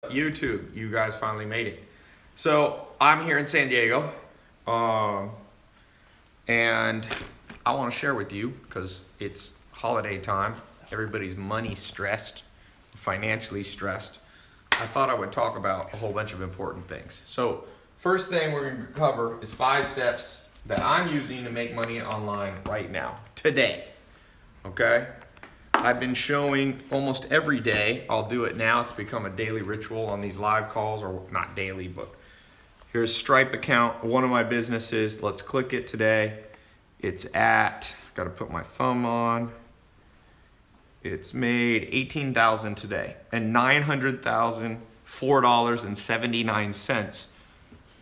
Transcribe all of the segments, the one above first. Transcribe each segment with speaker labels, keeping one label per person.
Speaker 1: YouTube, you guys finally made it. So I'm here in San Diego, and I want to share with you because it's holiday time. Everybody's money stressed, financially stressed. I thought I would talk about a whole bunch of important things. So first thing we're going to cover is 5 steps that I'm using to make money online right now, today. Okay? I've been showing almost every day. I'll do it now. It's become a daily ritual on these live calls, or not daily, but here's Stripe account, one of my businesses. Let's click it today. It's at, got to put my thumb on. It's made $18,000 today and $900,004.79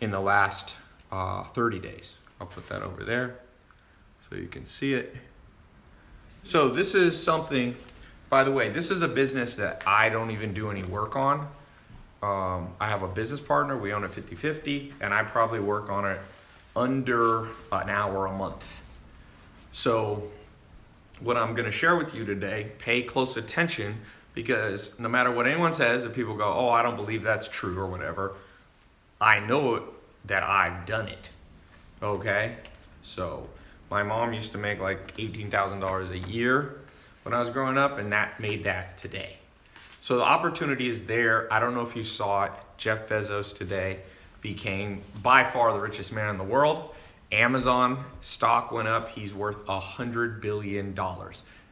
Speaker 1: in the last 30 days. I'll put that over there so you can see it. So this is something, by the way, this is a business that I don't even do any work on. I have a business partner, we own it 50-50, and I probably work on it under an hour a month. So what I'm gonna share with you today, pay close attention, because no matter what anyone says, if people go, oh, I don't believe that's true or whatever, I know that I've done it, okay? So my mom used to make like $18,000 a year when I was growing up, and that made that today. So the opportunity is there. I don't know if you saw it. Jeff Bezos today became by far the richest man in the world. Amazon stock went up. He's worth $100 billion.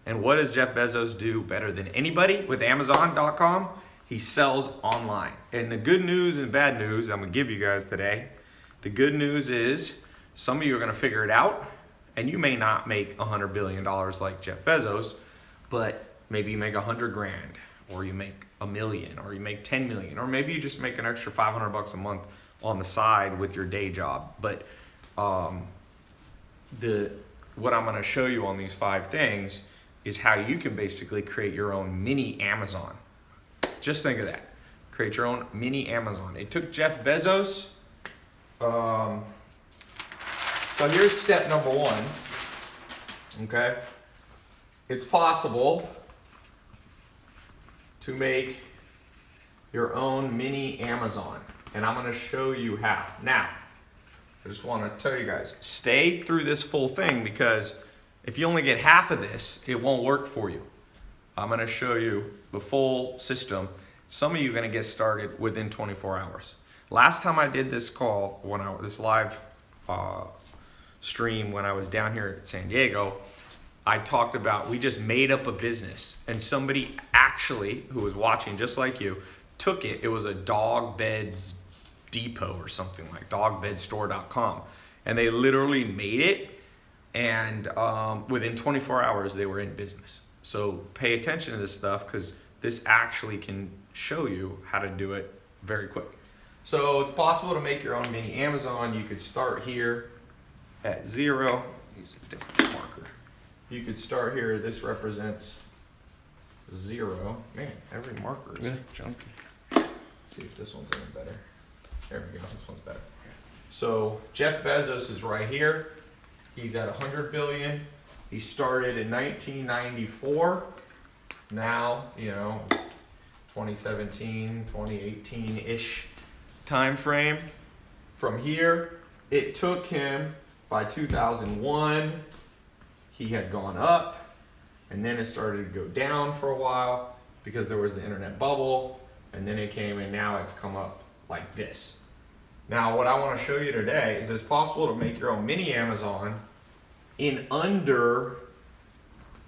Speaker 1: And what does Jeff Bezos do better than anybody with Amazon.com? He sells online. And the good news and bad news I'm gonna give you guys today. The good news is some of you are gonna figure it out, and you may not make $100 billion like Jeff Bezos, but maybe you make 100 grand, or you make $1 million, or you make 10 million, or maybe you just make an extra 500 bucks a month on the side with your day job. But what I'm gonna show you on these 5 things is how you can basically create your own mini Amazon. Just think of that. Create your own mini Amazon. It took Jeff Bezos. So here's step number 1. Okay? It's possible to make your own mini Amazon, and I'm going to show you how. Now, I just want to tell you guys, stay through this full thing, because if you only get half of this, it won't work for you. I'm going to show you the full system. Some of you are going to get started within 24 hours. Last time I did this call, this live stream when I was down here at San Diego, I talked about, we just made up a business, and somebody actually, who was watching just like you, took it. It was a dog beds depot or something, like dogbedstore.com, and they literally made it, and within 24 hours they were in business. So pay attention to this stuff, because this actually can show you how to do it very quick. So it's possible to make your own mini Amazon. You could start here at 0. Use a different marker. You could start here. This represents 0. Man, every marker is junky. Let's see if this one's any better. There we go. This one's better. So Jeff Bezos is right here. He's at 100 billion. He started in 1994. Now, it's 2017, 2018-ish time frame. From here, it took him, by 2001, he had gone up, and then it started to go down for a while because there was the internet bubble, and then it came, and now it's come up like this. Now, what I want to show you today is it's possible to make your own mini Amazon in under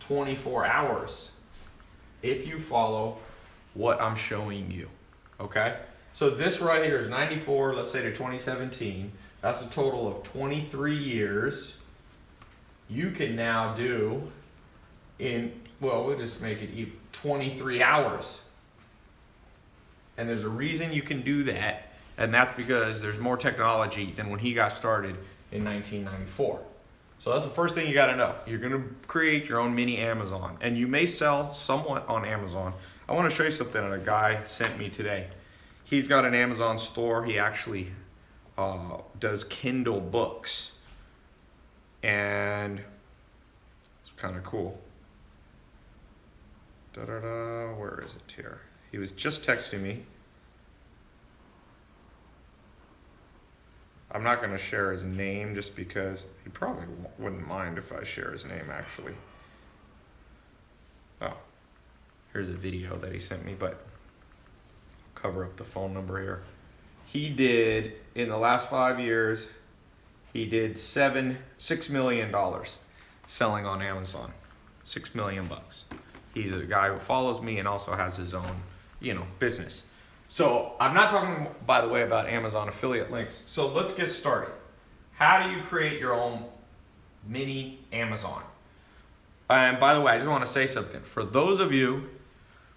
Speaker 1: 24 hours if you follow what I'm showing you, okay? So this right here is 94, let's say to 2017. That's a total of 23 years. You can now do we'll just make it 23 hours. And there's a reason you can do that, and that's because there's more technology than when he got started in 1994. So that's the first thing you gotta know. You're gonna create your own mini Amazon, and you may sell somewhat on Amazon. I wanna show you something that a guy sent me today. He's got an Amazon store. He actually does Kindle books, and it's kind of cool. Where is it here? He was just texting me. I'm not going to share his name just because he probably wouldn't mind if I share his name, actually. Oh, here's a video that he sent me, but I'll cover up the phone number here. He did, in the last 5 years, he did $6 million selling on Amazon. $6 million. He's a guy who follows me and also has his own, business. So I'm not talking, by the way, about Amazon affiliate links. So let's get started. How do you create your own mini Amazon? And by the way, I just want to say something. For those of you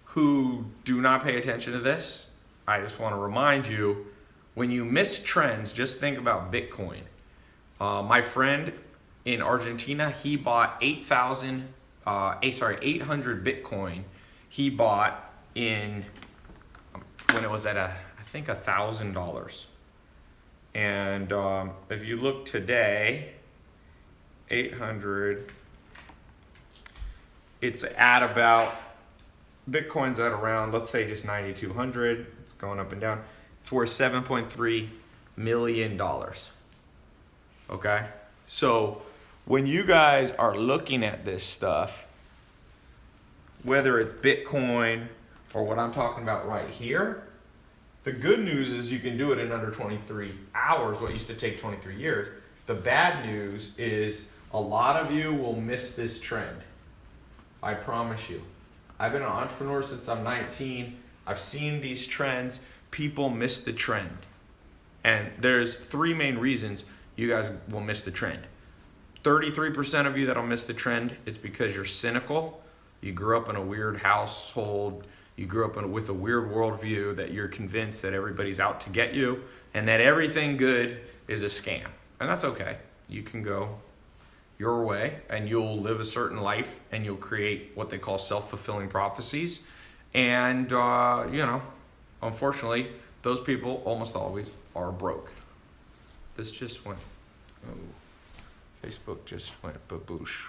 Speaker 1: who do not pay attention to this, I just want to remind you, when you miss trends, just think about Bitcoin. My friend in Argentina, he bought 800 Bitcoin. He bought in when it was at I think $1,000. And if you look today, 800, it's at about, Bitcoin's at around, let's say just 9,200. It's going up and down. It's worth $7.3 million. Okay? So when you guys are looking at this stuff, whether it's Bitcoin or what I'm talking about right here, the good news is you can do it in under 23 hours, what used to take 23 years. The bad news is a lot of you will miss this trend. I promise you. I've been an entrepreneur since I'm 19. I've seen these trends. People miss the trend. And there's 3 main reasons you guys will miss the trend. 33% of you that'll miss the trend, it's because you're cynical. You grew up in a weird household. You grew up with a weird worldview that you're convinced that everybody's out to get you and that everything good is a scam. And that's okay. You can go your way and you'll live a certain life and you'll create what they call self-fulfilling prophecies. And, unfortunately, those people almost always are broke. This just went, Facebook just went baboosh.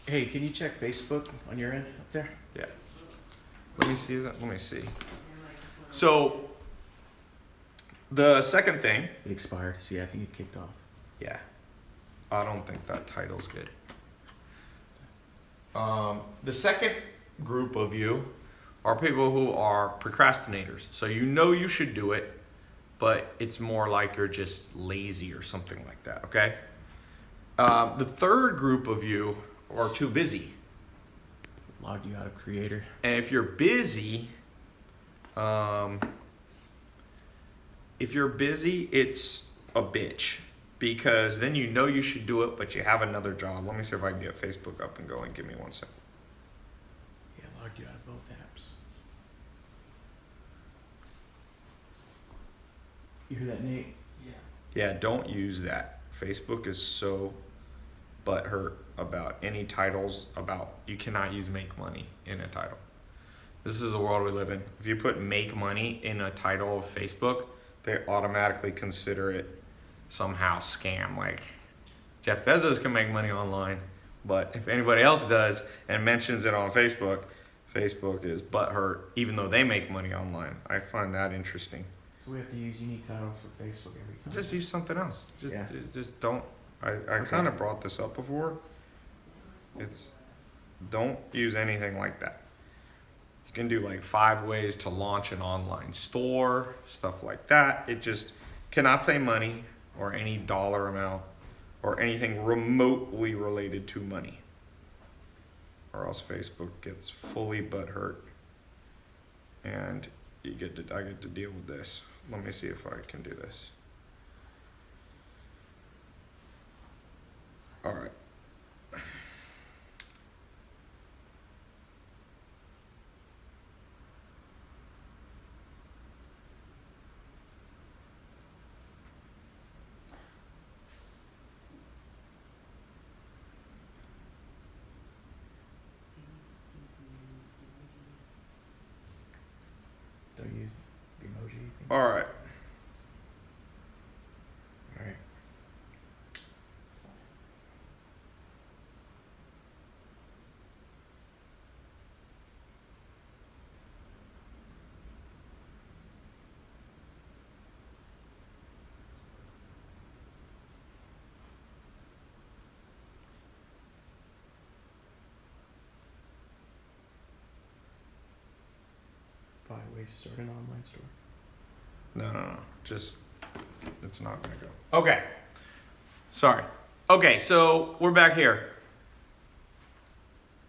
Speaker 2: Hey, can you check Facebook on your end up there?
Speaker 1: Yeah. Let me see that. Let me see. So, the second thing.
Speaker 2: It expired. See, I think it kicked off.
Speaker 1: Yeah. I don't think that title's good. The second group of you are people who are procrastinators. So you should do it, but it's more like you're just lazy or something like that, okay? The third group of you are too busy.
Speaker 2: Logged you out of Creator.
Speaker 1: And if you're busy, it's a bitch. Because then you should do it, but you have another job. Let me see if I can get Facebook up and going. Give me 1 second.
Speaker 2: Yeah, logged you out of both apps. You hear that, Nate?
Speaker 1: Yeah, don't use that. Facebook is so butthurt about any titles about, you cannot use make money in a title. This is the world we live in. If you put make money in a title of Facebook, they automatically consider it somehow scam. Like, Jeff Bezos can make money online, but if anybody else does and mentions it on Facebook, Facebook is butthurt, even though they make money online. I find that interesting.
Speaker 2: So we have to use unique titles for Facebook every time.
Speaker 1: Just use something else. Just don't. I
Speaker 2: Okay.
Speaker 1: kind of brought this up before. Don't use anything like that. You can do like 5 ways to launch an online store, stuff like that. It just cannot say money or any dollar amount or anything remotely related to money, or else Facebook gets fully butthurt and I get to deal with this. Let me see if I can do this. All right.
Speaker 2: Don't use the emoji thing.
Speaker 1: All right.
Speaker 2: All right. ways to start an online store.
Speaker 1: No. Just, it's not gonna go. Okay. Sorry. Okay, so we're back here.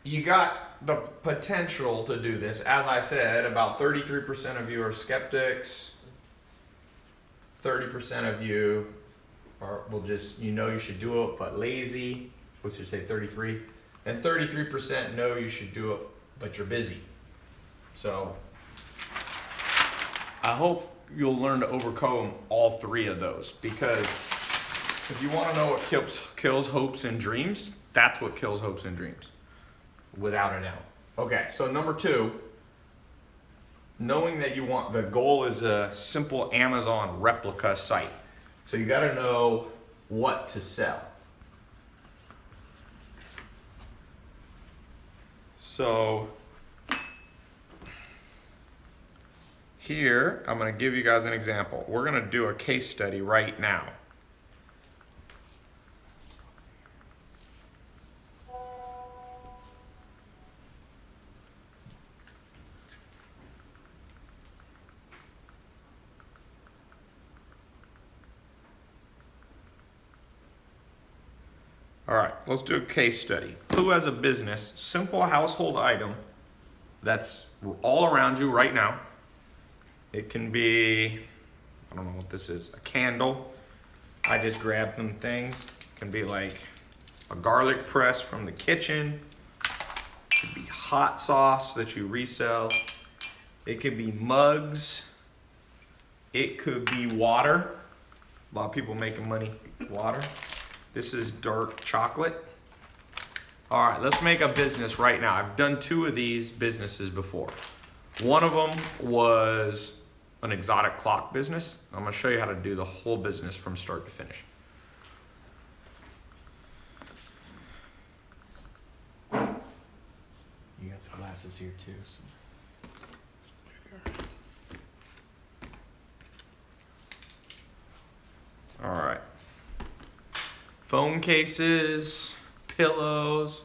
Speaker 1: You got the potential to do this. As I said, about 33% of you are skeptics. 30% of you will just, you should do it, but lazy. Let's just say 33. And 33% know you should do it, but you're busy. So I hope you'll learn to overcome all three of those, because if you want to know what kills hopes and dreams, that's what kills hopes and dreams, without a doubt. Okay, so number 2, knowing that the goal is a simple Amazon replica site. So you got to know what to sell. So here, I'm going to give you guys an example. We're going to do a case study right now. All right, let's do a case study. Who has a business, simple household item that's all around you right now? It can be, I don't know what this is, a candle. I just grabbed some things. It can be like a garlic press from the kitchen. It could be hot sauce that you resell. It could be mugs. It could be water. A lot of people making money with water. This is dark chocolate. All right, let's make a business right now. I've done 2 of these businesses before. One of them was an exotic clock business. I'm gonna show you how to do the whole business from start to finish.
Speaker 2: You got the glasses here too. So.
Speaker 1: All right. Phone cases, pillows,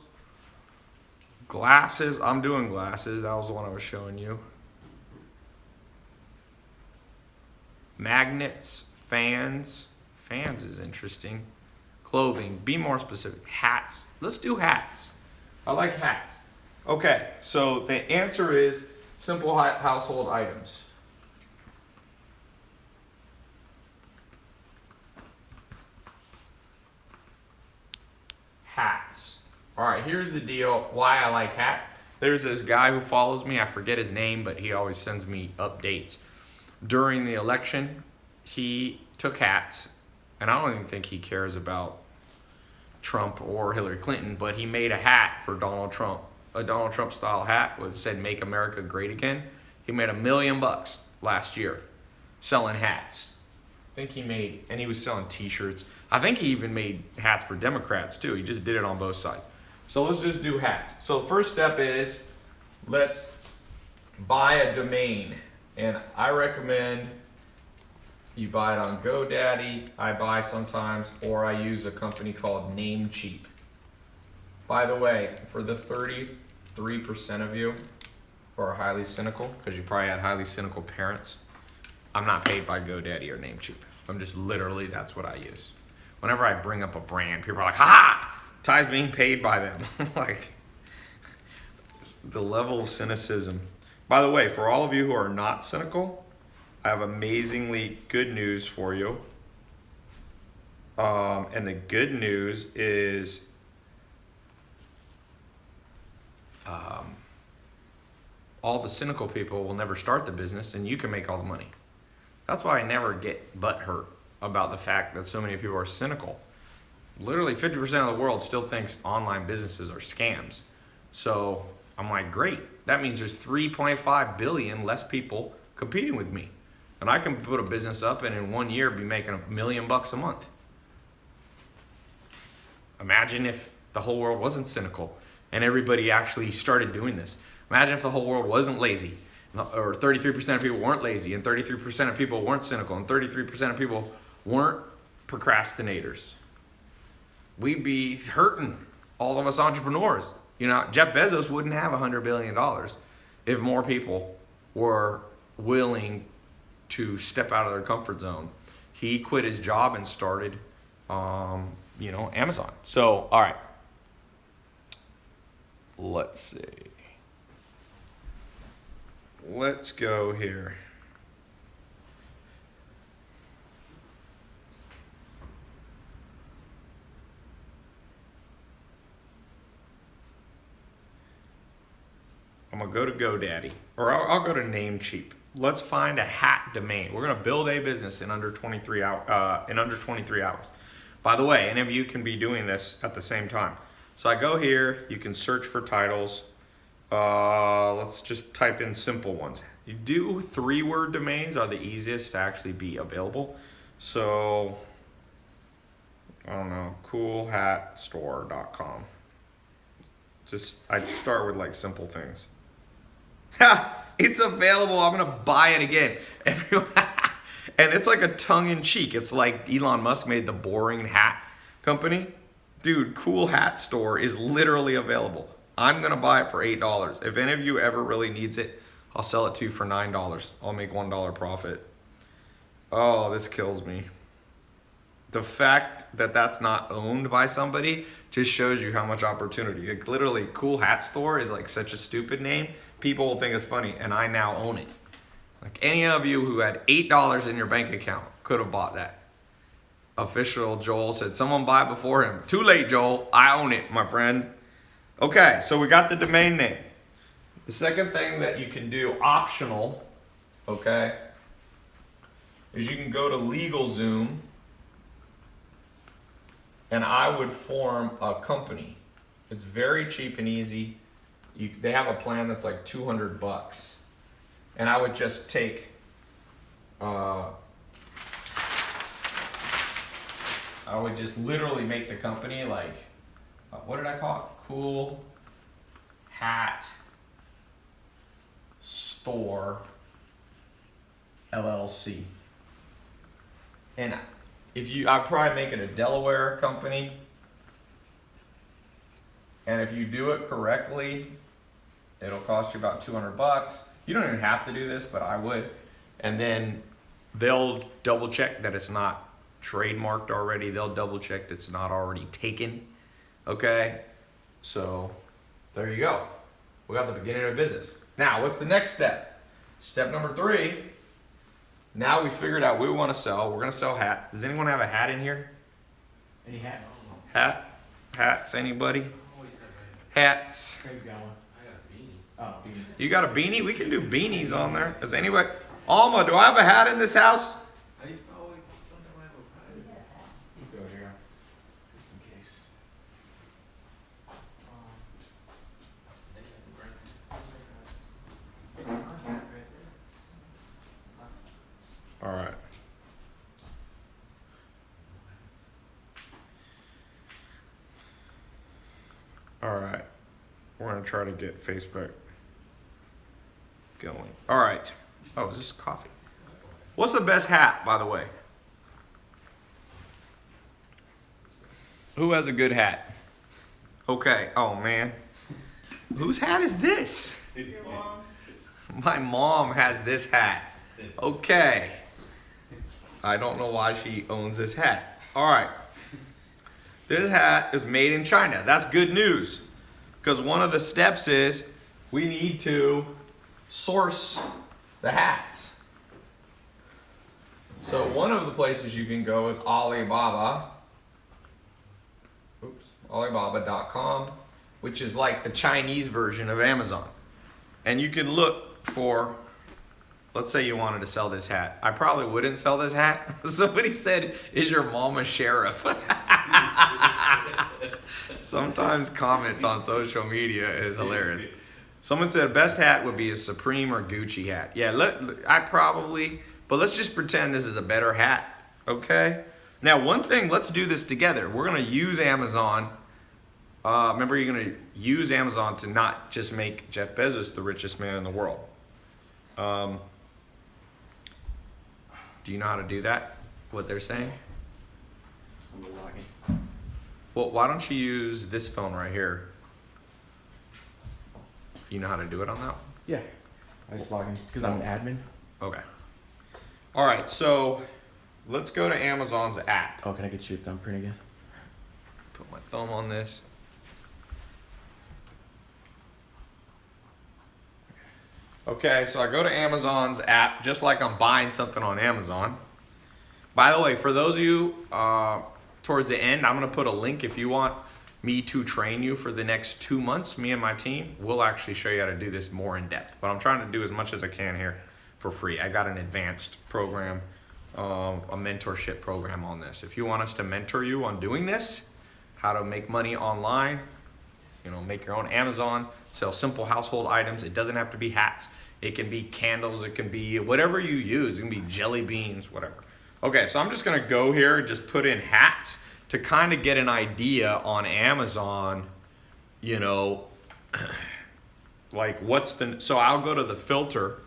Speaker 1: glasses. I'm doing glasses. That was the one I was showing you. Magnets, fans. Fans is interesting. Clothing. Be more specific. Hats. Let's do hats. I like hats. Okay, so the answer is simple household items. Hats. All right, here's the deal why I like hats. There's this guy who follows me. I forget his name, but he always sends me updates. During the election, he took hats, and I don't even think he cares about Trump or Hillary Clinton, but he made a hat for Donald Trump, a Donald Trump style hat with said "Make America Great Again." He made $1 million last year selling hats. I think he made, and he was selling t-shirts. I think he even made hats for Democrats too. He just did it on both sides. So let's just do hats. So the first step is, let's buy a domain. And I recommend you buy it on GoDaddy. I buy sometimes, or I use a company called Namecheap. By the way, for the 33% of you who are highly cynical, because you probably had highly cynical parents, I'm not paid by GoDaddy or Namecheap. I'm just literally, that's what I use. Whenever I bring up a brand, people are like, ha! Ty's being paid by them. Like, the level of cynicism. By the way, for all of you who are not cynical, I have amazingly good news for you. And the good news is all the cynical people will never start the business, and you can make all the money. That's why I never get butthurt about the fact that so many people are cynical. Literally 50% of the world still thinks online businesses are scams. So I'm like, great. That means there's 3.5 billion less people competing with me. And I can put a business up and in 1 year be making $1 million a month. Imagine if the whole world wasn't cynical and everybody actually started doing this. Imagine if the whole world wasn't lazy, or 33% of people weren't lazy, and 33% of people weren't cynical, and 33% of people weren't procrastinators. We'd be hurting, all of us entrepreneurs. You know, Jeff Bezos wouldn't have $100 billion if more people were willing to step out of their comfort zone. He quit his job and started, Amazon. So, all right. Let's see. Let's go here. I'm gonna go to GoDaddy, or I'll go to Namecheap. Let's find a hat domain. We're gonna build a business in under 23 hours. By the way, any of you can be doing this at the same time. So I go here. You can search for titles. Let's just type in simple ones. You do 3-word domains are the easiest to actually be available. So I don't know, coolhatstore.com. I start with like simple things. Ha! It's available. I'm gonna buy it again. Everyone, and it's like a tongue-in-cheek. It's like Elon Musk made the boring hat company. Dude, Cool Hat Store is literally available. I'm gonna buy it for $8. If any of you ever really needs it, I'll sell it to you for $9. I'll make $1 profit. Oh, this kills me. The fact that that's not owned by somebody just shows you how much opportunity. Like literally, Cool Hat Store is like such a stupid name. People will think it's funny, and I now own it. Like any of you who had $8 in your bank account could have bought that. Official Joel said, someone buy it before him. Too late, Joel. I own it, my friend. Okay, so we got the domain name. The second thing that you can do, optional, okay, is you can go to LegalZoom, and I would form a company. It's very cheap and easy. They have a plan that's like $200, and I would just take. I would just literally make the company like, what did I call it? Cool Hat Store LLC. And I'd probably make it a Delaware company. And if you do it correctly, it'll cost you about $200. You don't even have to do this, but I would. And then they'll double check that it's not trademarked already. They'll double check that it's not already taken. Okay? So there you go. We got the beginning of business. Now, what's the next step? Step number 3. Now we figured out we want to sell. We're going to sell hats. Does anyone have a hat in here?
Speaker 2: Any hats?
Speaker 1: Hats, anybody? Hats.
Speaker 2: Craig's got one.
Speaker 3: I got a beanie.
Speaker 2: Oh, beanie.
Speaker 1: You got a beanie? We can do beanies on there. Does anybody? Alma, do I have a hat in this house?
Speaker 3: I used to always something like a pie.
Speaker 2: You go here, just in case.
Speaker 1: All right. All right. We're going to try to get Facebook going. All right. Oh, is this coffee? What's the best hat, by the way? Who has a good hat? Okay. Oh, man. Whose hat is this?
Speaker 4: Your mom's.
Speaker 1: My mom has this hat. Okay. I don't know why she owns this hat. All right. This hat is made in China. That's good news. Because one of the steps is we need to source the hats. So one of the places you can go is Alibaba. Alibaba.com, which is like the Chinese version of Amazon. And you can look for, let's say you wanted to sell this hat. I probably wouldn't sell this hat. Somebody said, is your mom a sheriff? Sometimes comments on social media is hilarious. Someone said best hat would be a Supreme or Gucci hat. Yeah, but let's just pretend this is a better hat, okay? Now, one thing, let's do this together. We're gonna use Amazon. Remember, you're gonna use Amazon to not just make Jeff Bezos the richest man in the world. Do you know how to do that? What they're saying?
Speaker 2: I'm logging.
Speaker 1: Well, why don't you use this phone right here? You know how to do it on that one?
Speaker 2: Yeah. I just log in because I'm an admin.
Speaker 1: Okay. All right, so let's go to Amazon's app.
Speaker 2: Oh, can I get your thumbprint again?
Speaker 1: Put my thumb on this. Okay, so I go to Amazon's app just like I'm buying something on Amazon. By the way, for those of you towards the end, I'm going to put a link if you want me to train you for the next 2 months. Me and my team will actually show you how to do this more in depth. But I'm trying to do as much as I can here for free. I got an advanced program, a mentorship program on this. If you want us to mentor you on doing this, how to make money online, make your own Amazon, sell simple household items. It doesn't have to be hats. It can be candles. It can be whatever you use. It can be jelly beans, whatever. Okay, so I'm just gonna go here and just put in hats to kind of get an idea on Amazon, like so I'll go to the filter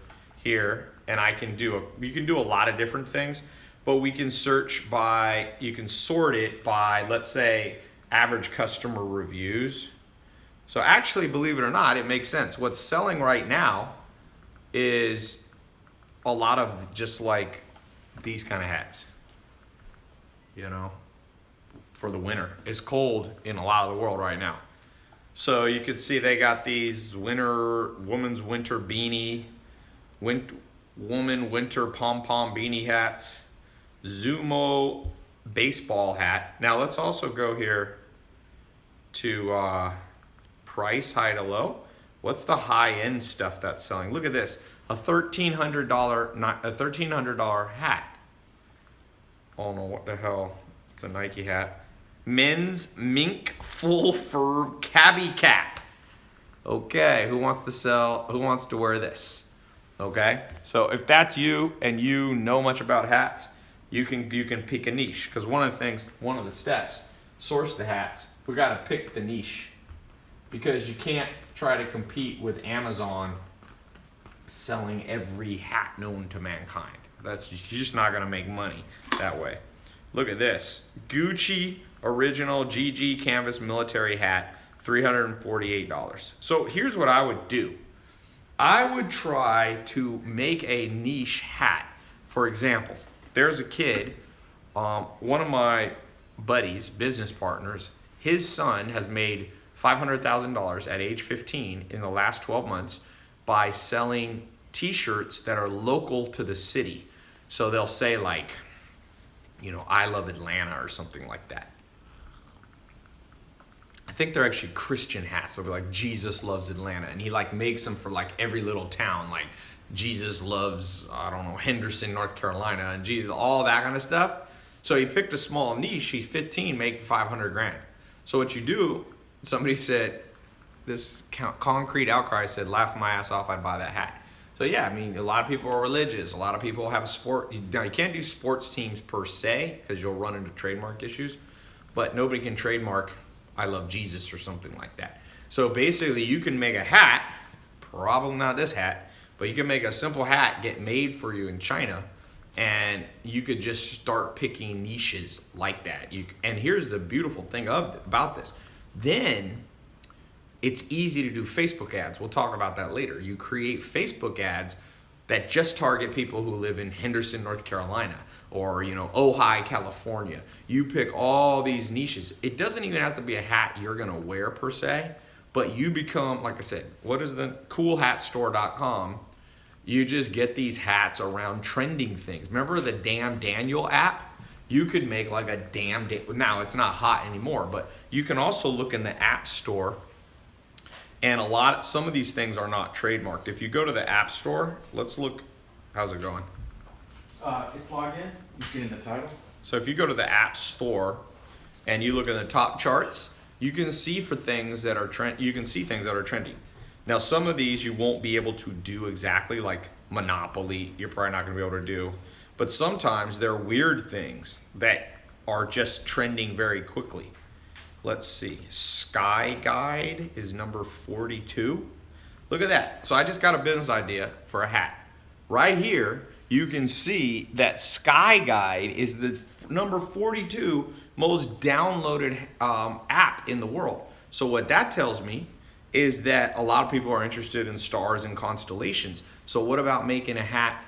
Speaker 1: here and you can do a lot of different things, but we can you can sort it by, let's say, average customer reviews. So actually, believe it or not, it makes sense. What's selling right now is a lot of just like these kind of hats, for the winter. It's cold in a lot of the world right now. So you could see they got these woman's winter beanie, woman winter pom-pom beanie hats, Zumo baseball hat. Now let's also go here to price, high to low. What's the high-end stuff that's selling? Look at this, a $1,300 hat. I don't know what the hell. It's a Nike hat. Men's mink full fur cabbie cap. Okay, who wants to wear this? Okay, so if that's you and you know much about hats, you can pick a niche, because one of the steps, source the hats. We got to pick the niche, because you can't try to compete with Amazon selling every hat known to mankind. You're just not gonna make money that way. Look at this, Gucci original GG canvas military hat, $348. So here's what I would do. I would try to make a niche hat. For example, there's a kid, one of my buddies, business partners, his son has made $500,000 at age 15 in the last 12 months by selling t-shirts that are local to the city. So they'll say like, I love Atlanta or something like that. I think they're actually Christian hats. They'll be like, Jesus loves Atlanta. And he like makes them for like every little town, like Jesus loves, I don't know, Henderson, North Carolina, and Jesus, all that kind of stuff. So he picked a small niche. He's 15, make 500 grand. So what you do, somebody said, this Concrete Outcry said, laugh my ass off, I'd buy that hat. So yeah, I mean, a lot of people are religious. A lot of people have sport. Now, you can't do sports teams per se, because you'll run into trademark issues. But nobody can trademark, I love Jesus or something like that. So basically, you can make a hat, probably not this hat, but you can make a simple hat, get made for you in China, and you could just start picking niches like that. And here's the beautiful thing about this. Then it's easy to do Facebook ads. We'll talk about that later. You create Facebook ads that just target people who live in Henderson, North Carolina, or Ojai, California. You pick all these niches. It doesn't even have to be a hat you're gonna wear per se, but you become, like I said, what is the coolhatstore.com? You just get these hats around trending things. Remember the Damn Daniel app? You could make like a now it's not hot anymore, but you can also look in the app store, and some of these things are not trademarked. If you go to the app store, let's look, how's it going?
Speaker 2: It's logged in. You see in the title.
Speaker 1: So if you go to the app store and you look at the top charts, you can see things that are trending. Now some of these you won't be able to do exactly, like Monopoly, you're probably not gonna be able to do. But sometimes there are weird things that are just trending very quickly. Let's see, Sky Guide is number 42. Look at that. So I just got a business idea for a hat. Right here, you can see that Sky Guide is the number 42 most downloaded app in the world. So what that tells me is that a lot of people are interested in stars and constellations. So what about making a hat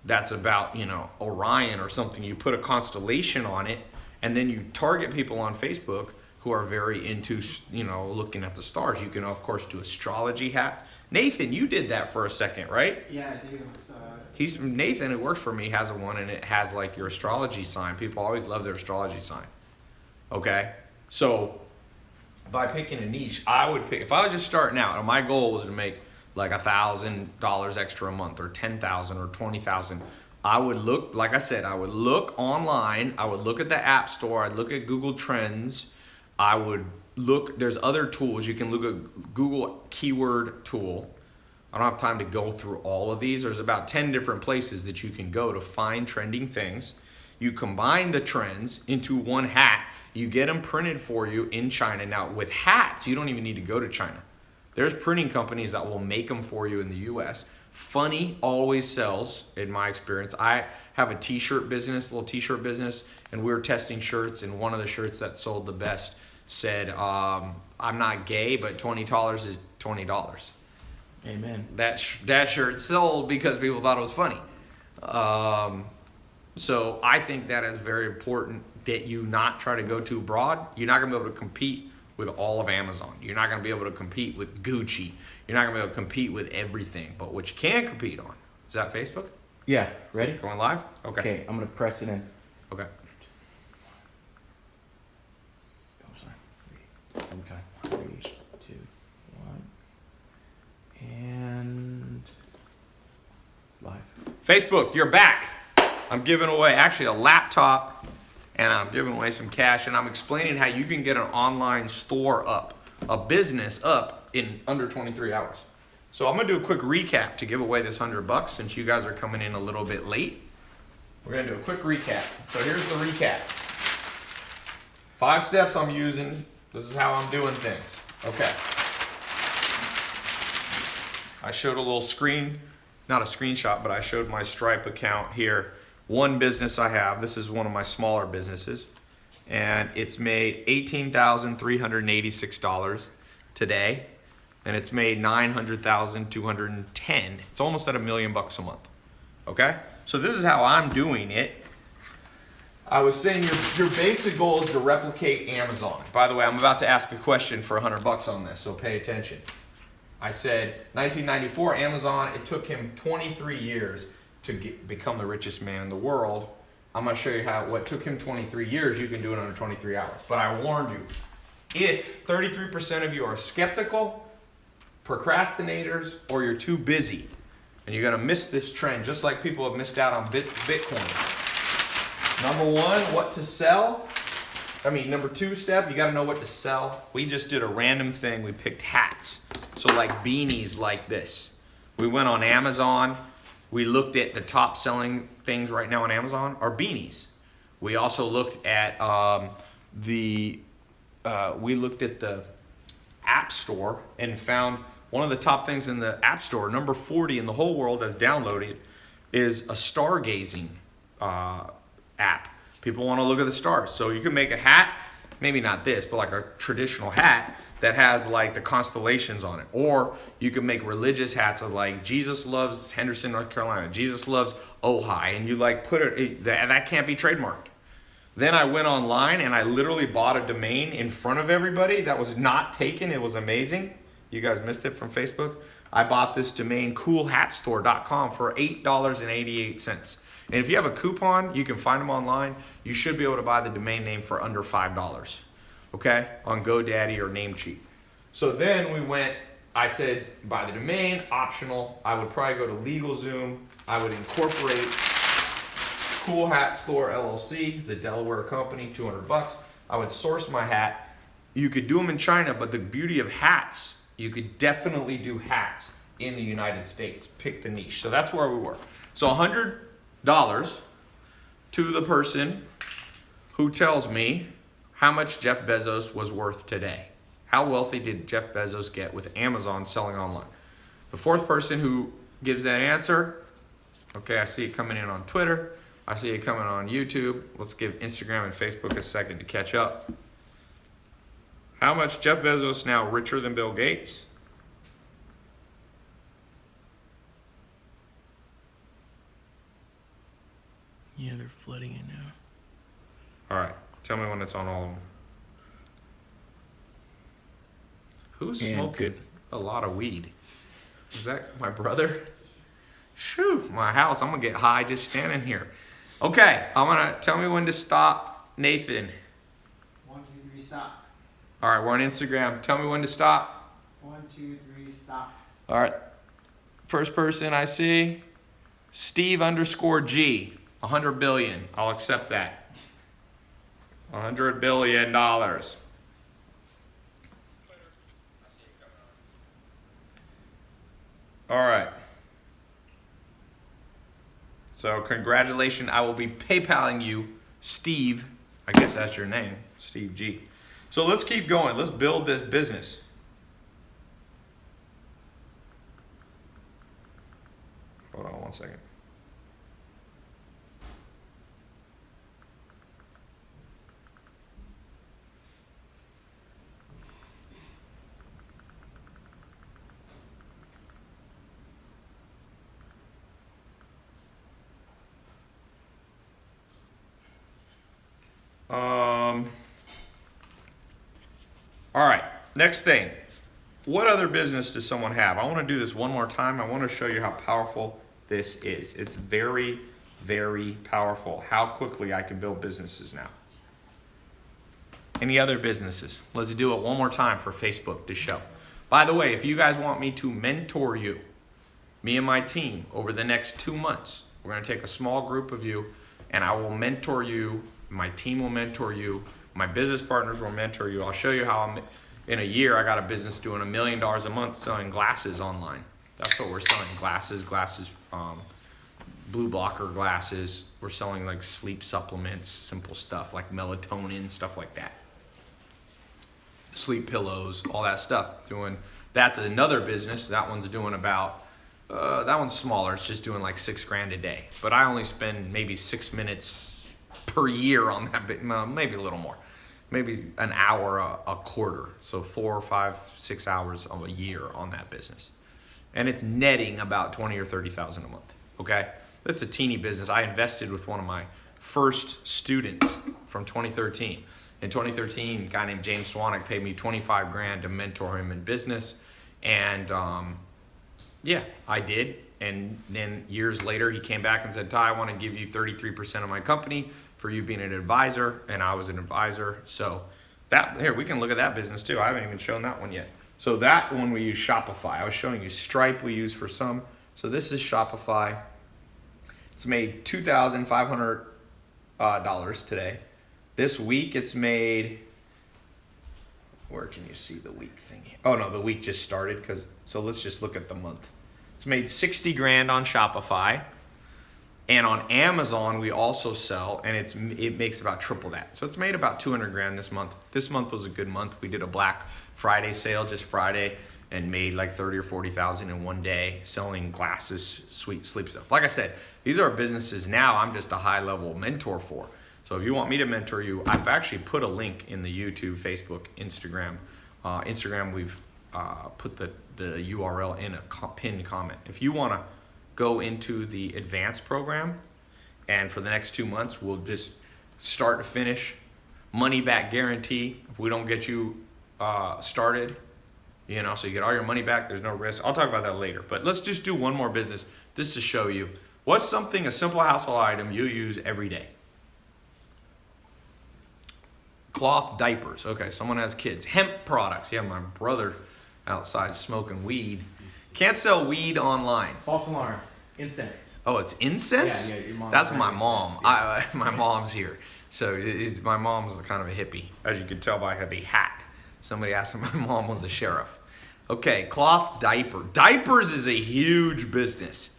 Speaker 1: that's about, you know, Orion or something. You put a constellation on it, and then you target people on Facebook who are very into, you know, looking at the stars. You can, of course, do astrology hats. Nathan, you did that for a second, right?
Speaker 4: Yeah, I do.
Speaker 1: Nathan, who works for me, has one, and it has like your astrology sign. People always love their astrology sign. Okay, so by picking a niche, I would pick, if I was just starting out, and my goal was to make like $1,000 extra a month, or 10,000 or 20,000. I would look, like I said, I would look online. I would look at the App Store. I'd look at Google Trends. I would look. There's other tools. You can look at Google Keyword Tool. I don't have time to go through all of these. There's about 10 different places that you can go to find trending things. You combine the trends into one hat. You get them printed for you in China. Now, with hats, you don't even need to go to China. There's printing companies that will make them for you in the US. Funny always sells, in my experience. I have a t-shirt business, little t-shirt business, and we were testing shirts, and one of the shirts that sold the best said, I'm not gay, but $20 is $20.
Speaker 2: Amen.
Speaker 1: That shirt sold because people thought it was funny. So I think that is very important that you not try to go too broad. You're not going to be able to compete with all of Amazon. You're not going to be able to compete with Gucci. You're not going to be able to compete with everything. But what you can compete on, is that Facebook?
Speaker 2: Yeah, ready?
Speaker 1: Going live?
Speaker 2: Okay, I'm gonna press it in.
Speaker 1: Okay.
Speaker 2: Oh, sorry. Okay. 3, 2, 1. And live.
Speaker 1: Facebook, you're back. I'm giving away actually a laptop, and I'm giving away some cash, and I'm explaining how you can get an online store up, a business up in under 23 hours. So I'm gonna do a quick recap to give away this $100 since you guys are coming in a little bit late. We're gonna do a quick recap. So here's the recap. 5 steps I'm using. This is how I'm doing things. Okay. I showed a little screen, not a screenshot, but I showed my Stripe account here. One business I have, this is one of my smaller businesses, and it's made $18,386 today, and it's made $900,210. It's almost at $1 million a month. Okay? So this is how I'm doing it. I was saying your basic goal is to replicate Amazon. By the way, I'm about to ask a question for $100 on this, so pay attention. I said 1994 Amazon, it took him 23 years to become the richest man in the world. I'm gonna show you how what took him 23 years, you can do it under 23 hours. But I warned you, if 33% of you are skeptical, procrastinators, or you're too busy, and you're gonna miss this trend, just like people have missed out on Bitcoin. Number 1, what to sell. Number 2 step, you gotta know what to sell. We just did a random thing, we picked hats. So like beanies like this. We went on Amazon, we looked at the top selling things right now on Amazon are beanies. We also looked at the App Store and found one of the top things in the App Store, number 40 in the whole world that's downloaded, is a stargazing app. People want to look at the stars. So you can make a hat, maybe not this, but like a traditional hat that has like the constellations on it. Or you can make religious hats of like Jesus loves Henderson, North Carolina. Jesus loves Ojai. And you like put it, that can't be trademarked. Then I went online and I literally bought a domain in front of everybody that was not taken. It was amazing. You guys missed it from Facebook. I bought this domain, coolhatstore.com, for $8.88. And if you have a coupon, you can find them online. You should be able to buy the domain name for under $5, okay, on GoDaddy or Namecheap. So then I said, buy the domain, optional. I would probably go to LegalZoom. I would incorporate Cool Hat Store LLC. It's a Delaware company, $200. I would source my hat. You could do them in China, but the beauty of hats, you could definitely do hats in the United States. Pick the niche. So that's where we were. So $100 to the person who tells me how much Jeff Bezos was worth today. How wealthy did Jeff Bezos get with Amazon selling online? The 4th person who gives that answer, okay, I see it coming in on Twitter. I see it coming on YouTube. Let's give Instagram and Facebook a second to catch up. How much Jeff Bezos now richer than Bill Gates?
Speaker 2: Yeah, they're flooding it now.
Speaker 1: All right. Tell me when it's on all of them. Who's
Speaker 2: And
Speaker 1: smoking
Speaker 2: good.
Speaker 1: a lot of weed? Is that my brother? Shoo, my house. I'm gonna get high just standing here. Okay, I'm gonna tell me when to stop, Nathan.
Speaker 4: 1, 2, 3, stop.
Speaker 1: All right, we're on Instagram. Tell me when to stop.
Speaker 4: 1, 2, 3, stop.
Speaker 1: All right. First person I see, Steve_G. 100 billion. I'll accept that. $100 billion. All right. So congratulations. I will be PayPaling you, Steve. I guess that's your name, Steve G. So let's keep going. Let's build this business. Hold on one second. All right, next thing. What other business does someone have? I want to do this one more time. I want to show you how powerful this is. It's very, very powerful how quickly I can build businesses now. Any other businesses? Let's do it one more time for Facebook to show. By the way, if you guys want me to mentor you, me and my team, over the next 2 months, we're going to take a small group of you and I will mentor you. My team will mentor you. My business partners will mentor you. I'll show you how in a year I got a business doing $1 million a month selling glasses online. That's what we're selling, glasses, blue blocker glasses. We're selling like sleep supplements, simple stuff like melatonin, stuff like that. Sleep pillows, all that stuff. That's another business. That one's doing about, that one's smaller. It's just doing like $6,000 a day. But I only spend maybe 6 minutes per year on that, maybe a little more. Maybe an hour a quarter. So 4 or 5, 6 hours of a year on that business. And it's netting about 20 or 30,000 a month, okay? That's a teeny business. I invested with one of my first students from 2013. In 2013, a guy named James Swanwick paid me $25,000 to mentor him in business. And yeah, I did. And then years later, he came back and said, Ty, I want to give you 33% of my company for you being an advisor. And I was an advisor. So that, here, we can look at that business too. I haven't even shown that one yet. So that one we use Shopify. I was showing you Stripe we use for some. So this is Shopify. It's made $2,500 today. This week it's made, where can you see the week thing? Oh no, the week just started, so let's just look at the month. It's made $60,000 on Shopify. And on Amazon we also sell, and it makes about triple that. So it's made about $200,000 this month. This month was a good month. We did a Black Friday sale just Friday and made like 30 or 40,000 in one day selling glasses, sweet sleep stuff. Like I said, these are businesses now I'm just a high level mentor for. So if you want me to mentor you, I've actually put a link in the YouTube, Facebook, Instagram. Instagram, we've put the URL in a pinned comment. If you want to go into the advanced program, and for the next 2 months, we'll just start to finish, money back guarantee. If we don't get you started, so you get all your money back, there's no risk. I'll talk about that later, but let's just do one more business just to show you what's a simple household item you use every day. Cloth diapers. Okay, someone has kids. Hemp products. Yeah, my brother outside smoking weed. Can't sell weed online.
Speaker 2: False alarm. Incense.
Speaker 1: Oh, it's incense?
Speaker 2: Yeah, your mom.
Speaker 1: That's my mom.
Speaker 2: Incense, yeah.
Speaker 1: My mom's here. So my mom's kind of a hippie, as you can tell by the hat. Somebody asked if my mom was a sheriff. Okay, cloth diaper. Diapers is a huge business.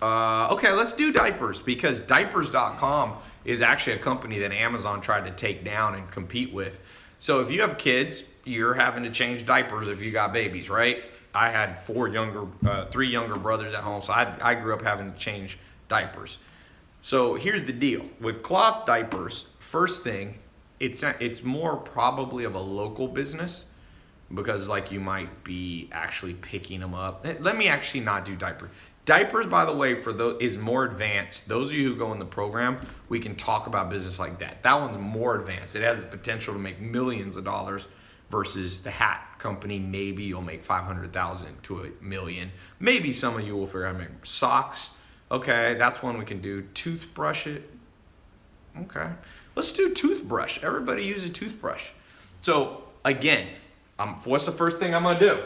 Speaker 1: Okay, let's do diapers, because diapers.com is actually a company that Amazon tried to take down and compete with. So if you have kids, you're having to change diapers if you got babies, right? I had 3 younger brothers at home, so I grew up having to change diapers. So here's the deal. With cloth diapers, first thing, it's more probably of a local business, because like you might be actually picking them up. Let me actually not do diapers. Diapers, by the way, for those is more advanced. Those of you who go in the program, we can talk about business like that. That one's more advanced. It has the potential to make millions of dollars versus the hat company. Maybe you'll make 500,000 to a million. Maybe some of you will figure out how to make socks. Okay, that's one we can do. Toothbrush it. Okay, let's do toothbrush. Everybody use a toothbrush. So again, what's the first thing I'm gonna do?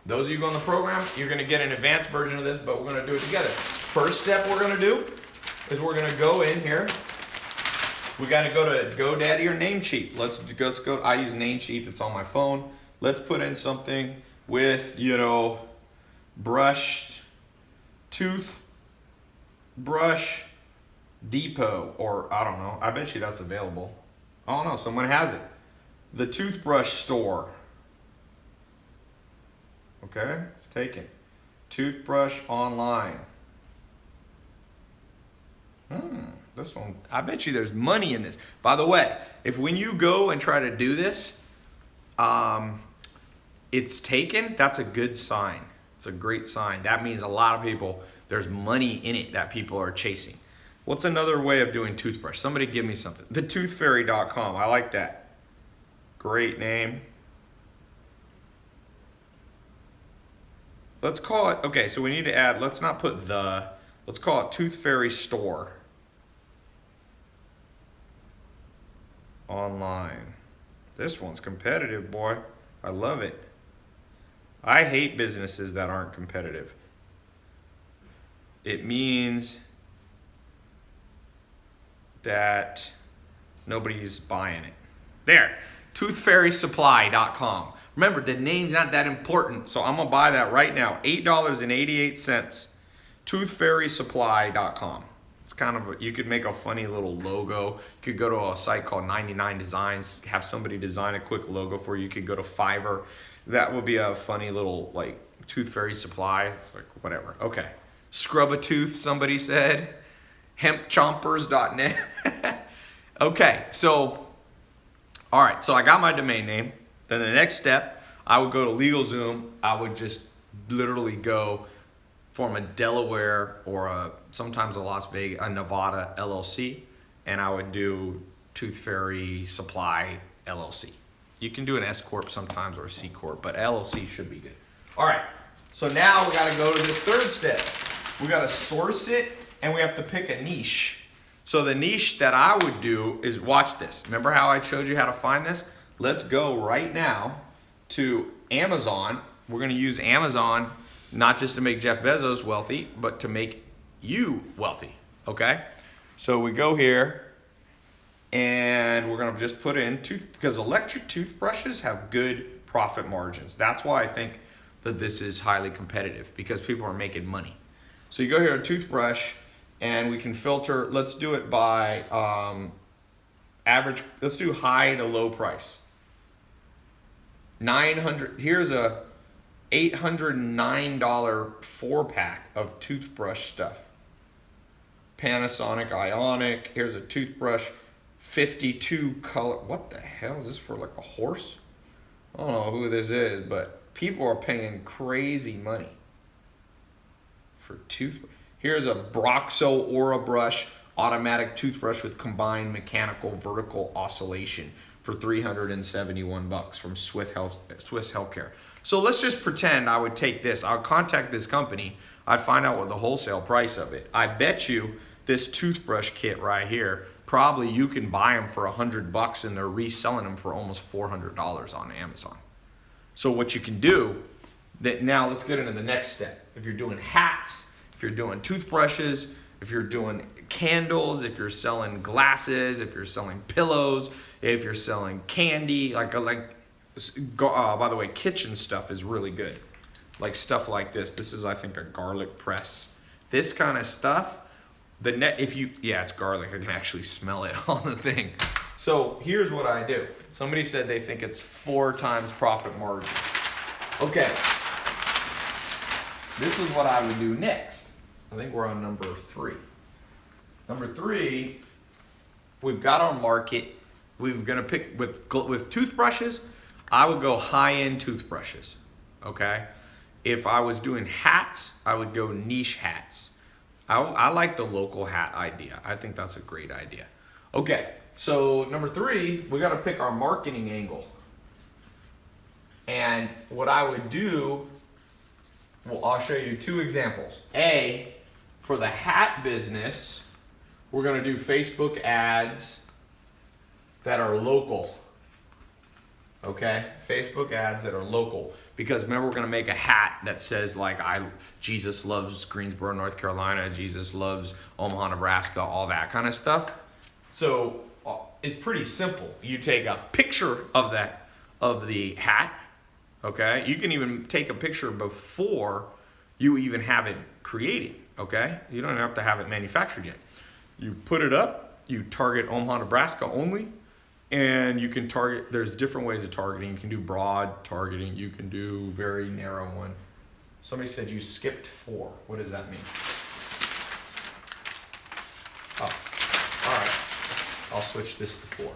Speaker 1: Those of you who go in the program, you're gonna get an advanced version of this, but we're gonna do it together. First step we're gonna do is we're gonna go in here. We gotta go to GoDaddy or Namecheap. Let's go. I use Namecheap. It's on my phone. Let's put in something with, brushed toothbrush depot, or I don't know. I bet you that's available. Oh no, someone has it. The toothbrush store. Okay, it's taken. Toothbrush online. This one, I bet you there's money in this. By the way, if when you go and try to do this, it's taken, that's a good sign. It's a great sign. That means a lot of people, there's money in it that people are chasing. What's another way of doing toothbrush? Somebody give me something. TheToothFairy.com, I like that. Great name. Let's call it, okay, so we need to add, let's not put let's call it Tooth Fairy Store. Online. This one's competitive, boy. I love it. I hate businesses that aren't competitive. It means that nobody's buying it. There, toothfairysupply.com. Remember, the name's not that important, so I'm gonna buy that right now. $8.88. Toothfairysupply.com. It's kind of, you could make a funny little logo. You could go to a site called 99 Designs, have somebody design a quick logo for you. You could go to Fiverr. That would be a funny little, like, Tooth Fairy Supply. It's like, whatever. Okay. Scrub a tooth, somebody said. Hempchompers.net. Okay, so, all right, so I got my domain name. Then the next step, I would go to LegalZoom. I would just literally go form a Delaware or sometimes a Las Vegas, a Nevada LLC, and I would do Tooth Fairy Supply LLC. You can do an S Corp sometimes or a C Corp, but LLC should be good. All right, so now we gotta go to this third step. We gotta source it and we have to pick a niche. So the niche that I would do is, watch this. Remember how I showed you how to find this? Let's go right now to Amazon. We're gonna use Amazon not just to make Jeff Bezos wealthy, but to make you wealthy, okay? So we go here and we're gonna just put in because electric toothbrushes have good profit margins. That's why I think that this is highly competitive, because people are making money. So you go here to toothbrush and we can filter, let's do it by average, let's do high to low price. 900, here's a $809 4-pack of toothbrush stuff. Panasonic Ionic, here's a toothbrush, 52 color, what the hell is this for, like a horse? I don't know who this is, but people are paying crazy money for toothbrush. Here's a Broxo Aura Brush, automatic toothbrush with combined mechanical vertical oscillation for $371 from Swiss Healthcare. So let's just pretend I would take this. I'll contact this company. I'd find out what the wholesale price of it. I bet you this toothbrush kit right here, probably you can buy them for $100 and they're reselling them for almost $400 on Amazon. So what you can do, that now let's get into the next step. If you're doing hats, if you're doing toothbrushes, if you're doing candles, if you're selling glasses, if you're selling pillows, if you're selling candy, by the way, kitchen stuff is really good. Like stuff like this. This is, I think, a garlic press. This kind of stuff, it's garlic. I can actually smell it on the thing. So here's what I do. Somebody said they think it's 4 times profit margin. Okay. This is what I would do next. I think we're on number 3. Number 3, we've got our market. We're gonna pick with toothbrushes. I would go high-end toothbrushes, okay? If I was doing hats, I would go niche hats. I like the local hat idea. I think that's a great idea. Okay, so number 3, we got to pick our marketing angle. And what I would do, well, I'll show you 2 examples. A, for the hat business, we're going to do Facebook ads that are local. Okay, Facebook ads that are local. Because remember, we're going to make a hat that says like, Jesus loves Greensboro, North Carolina, Jesus loves Omaha, Nebraska, all that kind of stuff. So it's pretty simple. You take a picture of the hat. Okay, you can even take a picture before you even have it created. Okay, you don't have to have it manufactured yet. You put it up, you target Omaha, Nebraska only, and you can target, there's different ways of targeting. You can do broad targeting, you can do very narrow one. Somebody said you skipped 4. What does that mean? Oh, all right. I'll switch this to 4.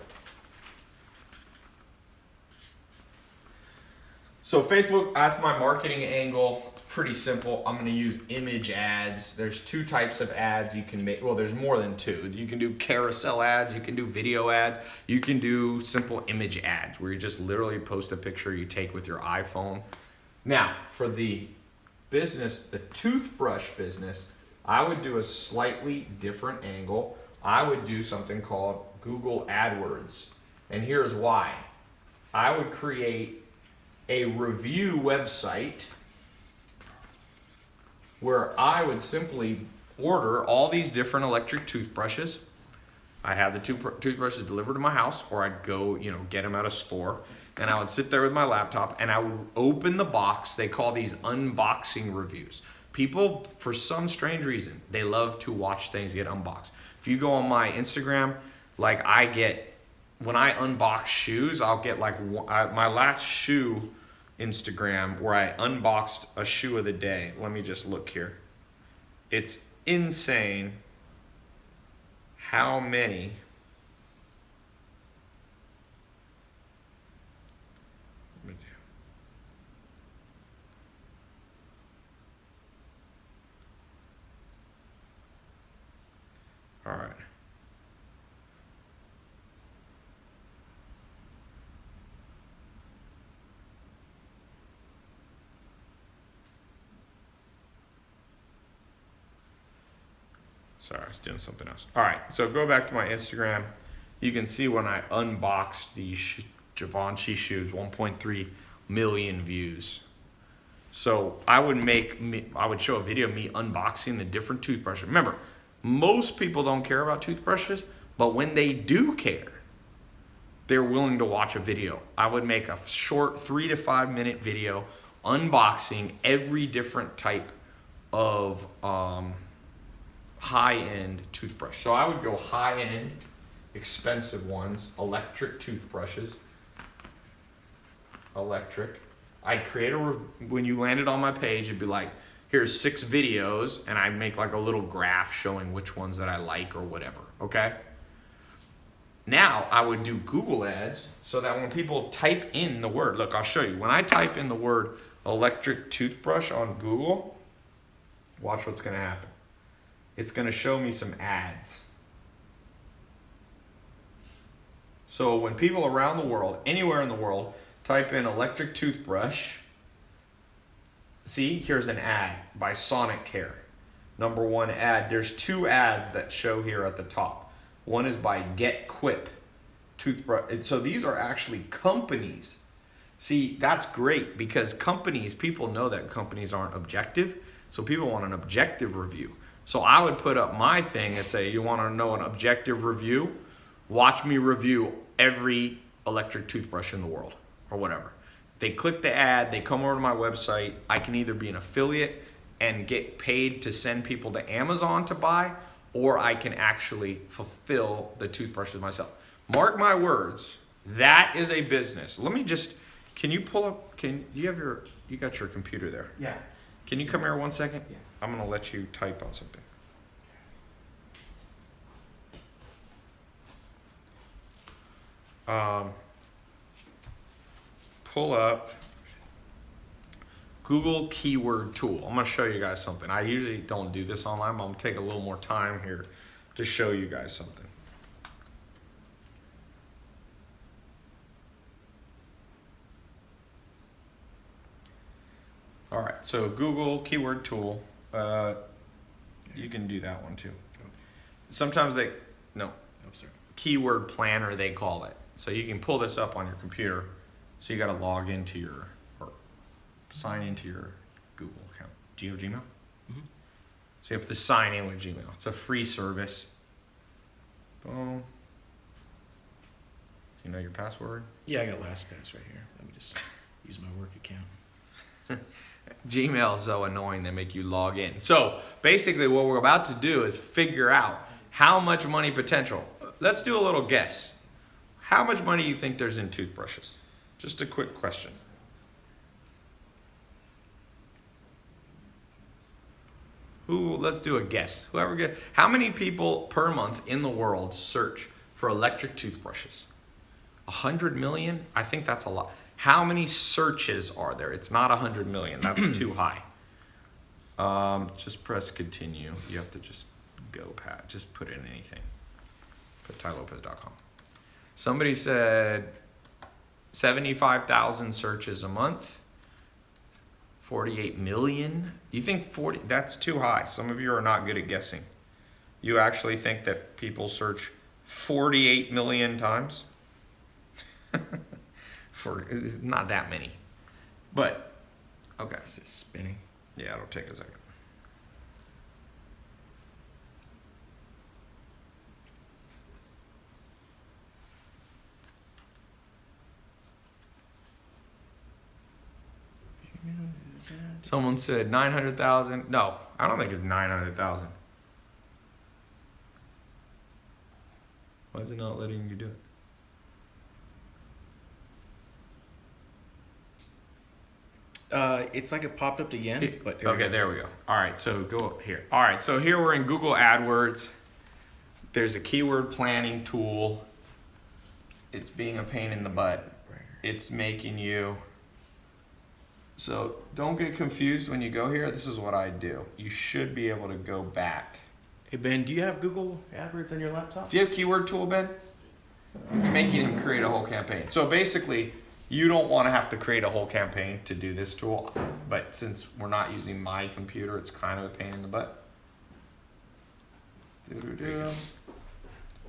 Speaker 1: So Facebook, that's my marketing angle. It's pretty simple. I'm going to use image ads. There's 2 types of ads you can make. Well, there's more than 2. You can do carousel ads. You can do video ads. You can do simple image ads where you just literally post a picture you take with your iPhone. Now, for the business, the toothbrush business, I would do a slightly different angle. I would do something called Google AdWords. And here's why. I would create a review website where I would simply order all these different electric toothbrushes. I'd have the toothbrushes delivered to my house, or I'd go, get them at a store, and I would sit there with my laptop and I would open the box. They call these unboxing reviews. People, for some strange reason, they love to watch things get unboxed. If you go on my Instagram, like when I unbox shoes, I'll get my last shoe Instagram where I unboxed a shoe of the day. Let me just look here. It's insane how many all right. Sorry, I was doing something else. All right, so go back to my Instagram. You can see when I unboxed these Givenchy shoes, 1.3 million views. So I would show a video of me unboxing the different toothbrushes. Remember, most people don't care about toothbrushes, but when they do care, they're willing to watch a video. I would make a short 3 to 5 minute video unboxing every different type of high-end toothbrush. So I would go high-end, expensive ones, electric toothbrushes. Electric. I'd create when you landed on my page, it'd be like, here's 6 videos, and I'd make like a little graph showing which ones that I like or whatever, okay? Now, I would do Google ads so that when people type in the word, look, I'll show you. When I type in the word electric toothbrush on Google, watch what's gonna happen. It's going to show me some ads. So when people around the world, anywhere in the world, type in electric toothbrush, see, here's an ad by Sonicare. Number 1 ad. There's 2 ads that show here at the top. One is by Get Quip toothbrush. So these are actually companies. See, that's great because people know that companies aren't objective. So people want an objective review. So I would put up my thing and say, you want to know an objective review? Watch me review every electric toothbrush in the world or whatever. They click the ad, they come over to my website. I can either be an affiliate and get paid to send people to Amazon to buy, or I can actually fulfill the toothbrushes myself. Mark my words, that is a business. Can you pull up, you got your computer there.
Speaker 2: Yeah.
Speaker 1: Can you come here 1 second?
Speaker 2: Yeah.
Speaker 1: I'm going to let you type on something. Pull up Google keyword tool. I'm gonna show you guys something. I usually don't do this online, but I'm gonna take a little more time here to show you guys something. All right, so Google keyword tool. You can do that one too. Sometimes no,
Speaker 2: I'm sorry.
Speaker 1: keyword planner they call it. So you can pull this up on your computer. So you got to log into or sign into your Google account. Do you have Gmail?
Speaker 2: Mhm.
Speaker 1: So you have to sign in with Gmail. It's a free service. Boom. Do you know your password?
Speaker 2: Yeah, I got LastPass right here. Let me just use my work account.
Speaker 1: Gmail is so annoying they make you log in. So basically what we're about to do is figure out how much money potential. Let's do a little guess. How much money do you think there's in toothbrushes? Just a quick question. Let's do a guess. Whoever gets, how many people per month in the world search for electric toothbrushes? 100 million? I think that's a lot. How many searches are there? It's not 100 million. That's too high. Just press continue. You have to just go Pat. Just put in anything. Put tylopez.com. Somebody said 75,000 searches a month. 48 million. You think 40? That's too high. Some of you are not good at guessing. You actually think that people search 48 million times? For not that many, but okay.
Speaker 2: Is it spinning?
Speaker 1: Yeah, it'll take a second. Someone said 900,000. No, I don't think it's 900,000. Why is it not letting you do it?
Speaker 2: It's like it popped up again, but here we
Speaker 1: Okay,
Speaker 2: go.
Speaker 1: there we go. All right, so go up here. All right, so here we're in Google AdWords. There's a keyword planning tool. It's being a pain in the butt. It's making you. So don't get confused when you go here. This is what I do. You should be able to go back.
Speaker 2: Hey Ben, do you have Google AdWords on your laptop?
Speaker 1: Do you have keyword tool, Ben? It's making him create a whole campaign. So basically, you don't want to have to create a whole campaign to do this tool, but since we're not using my computer, it's kind of a pain in the butt. Doo-doo-doo.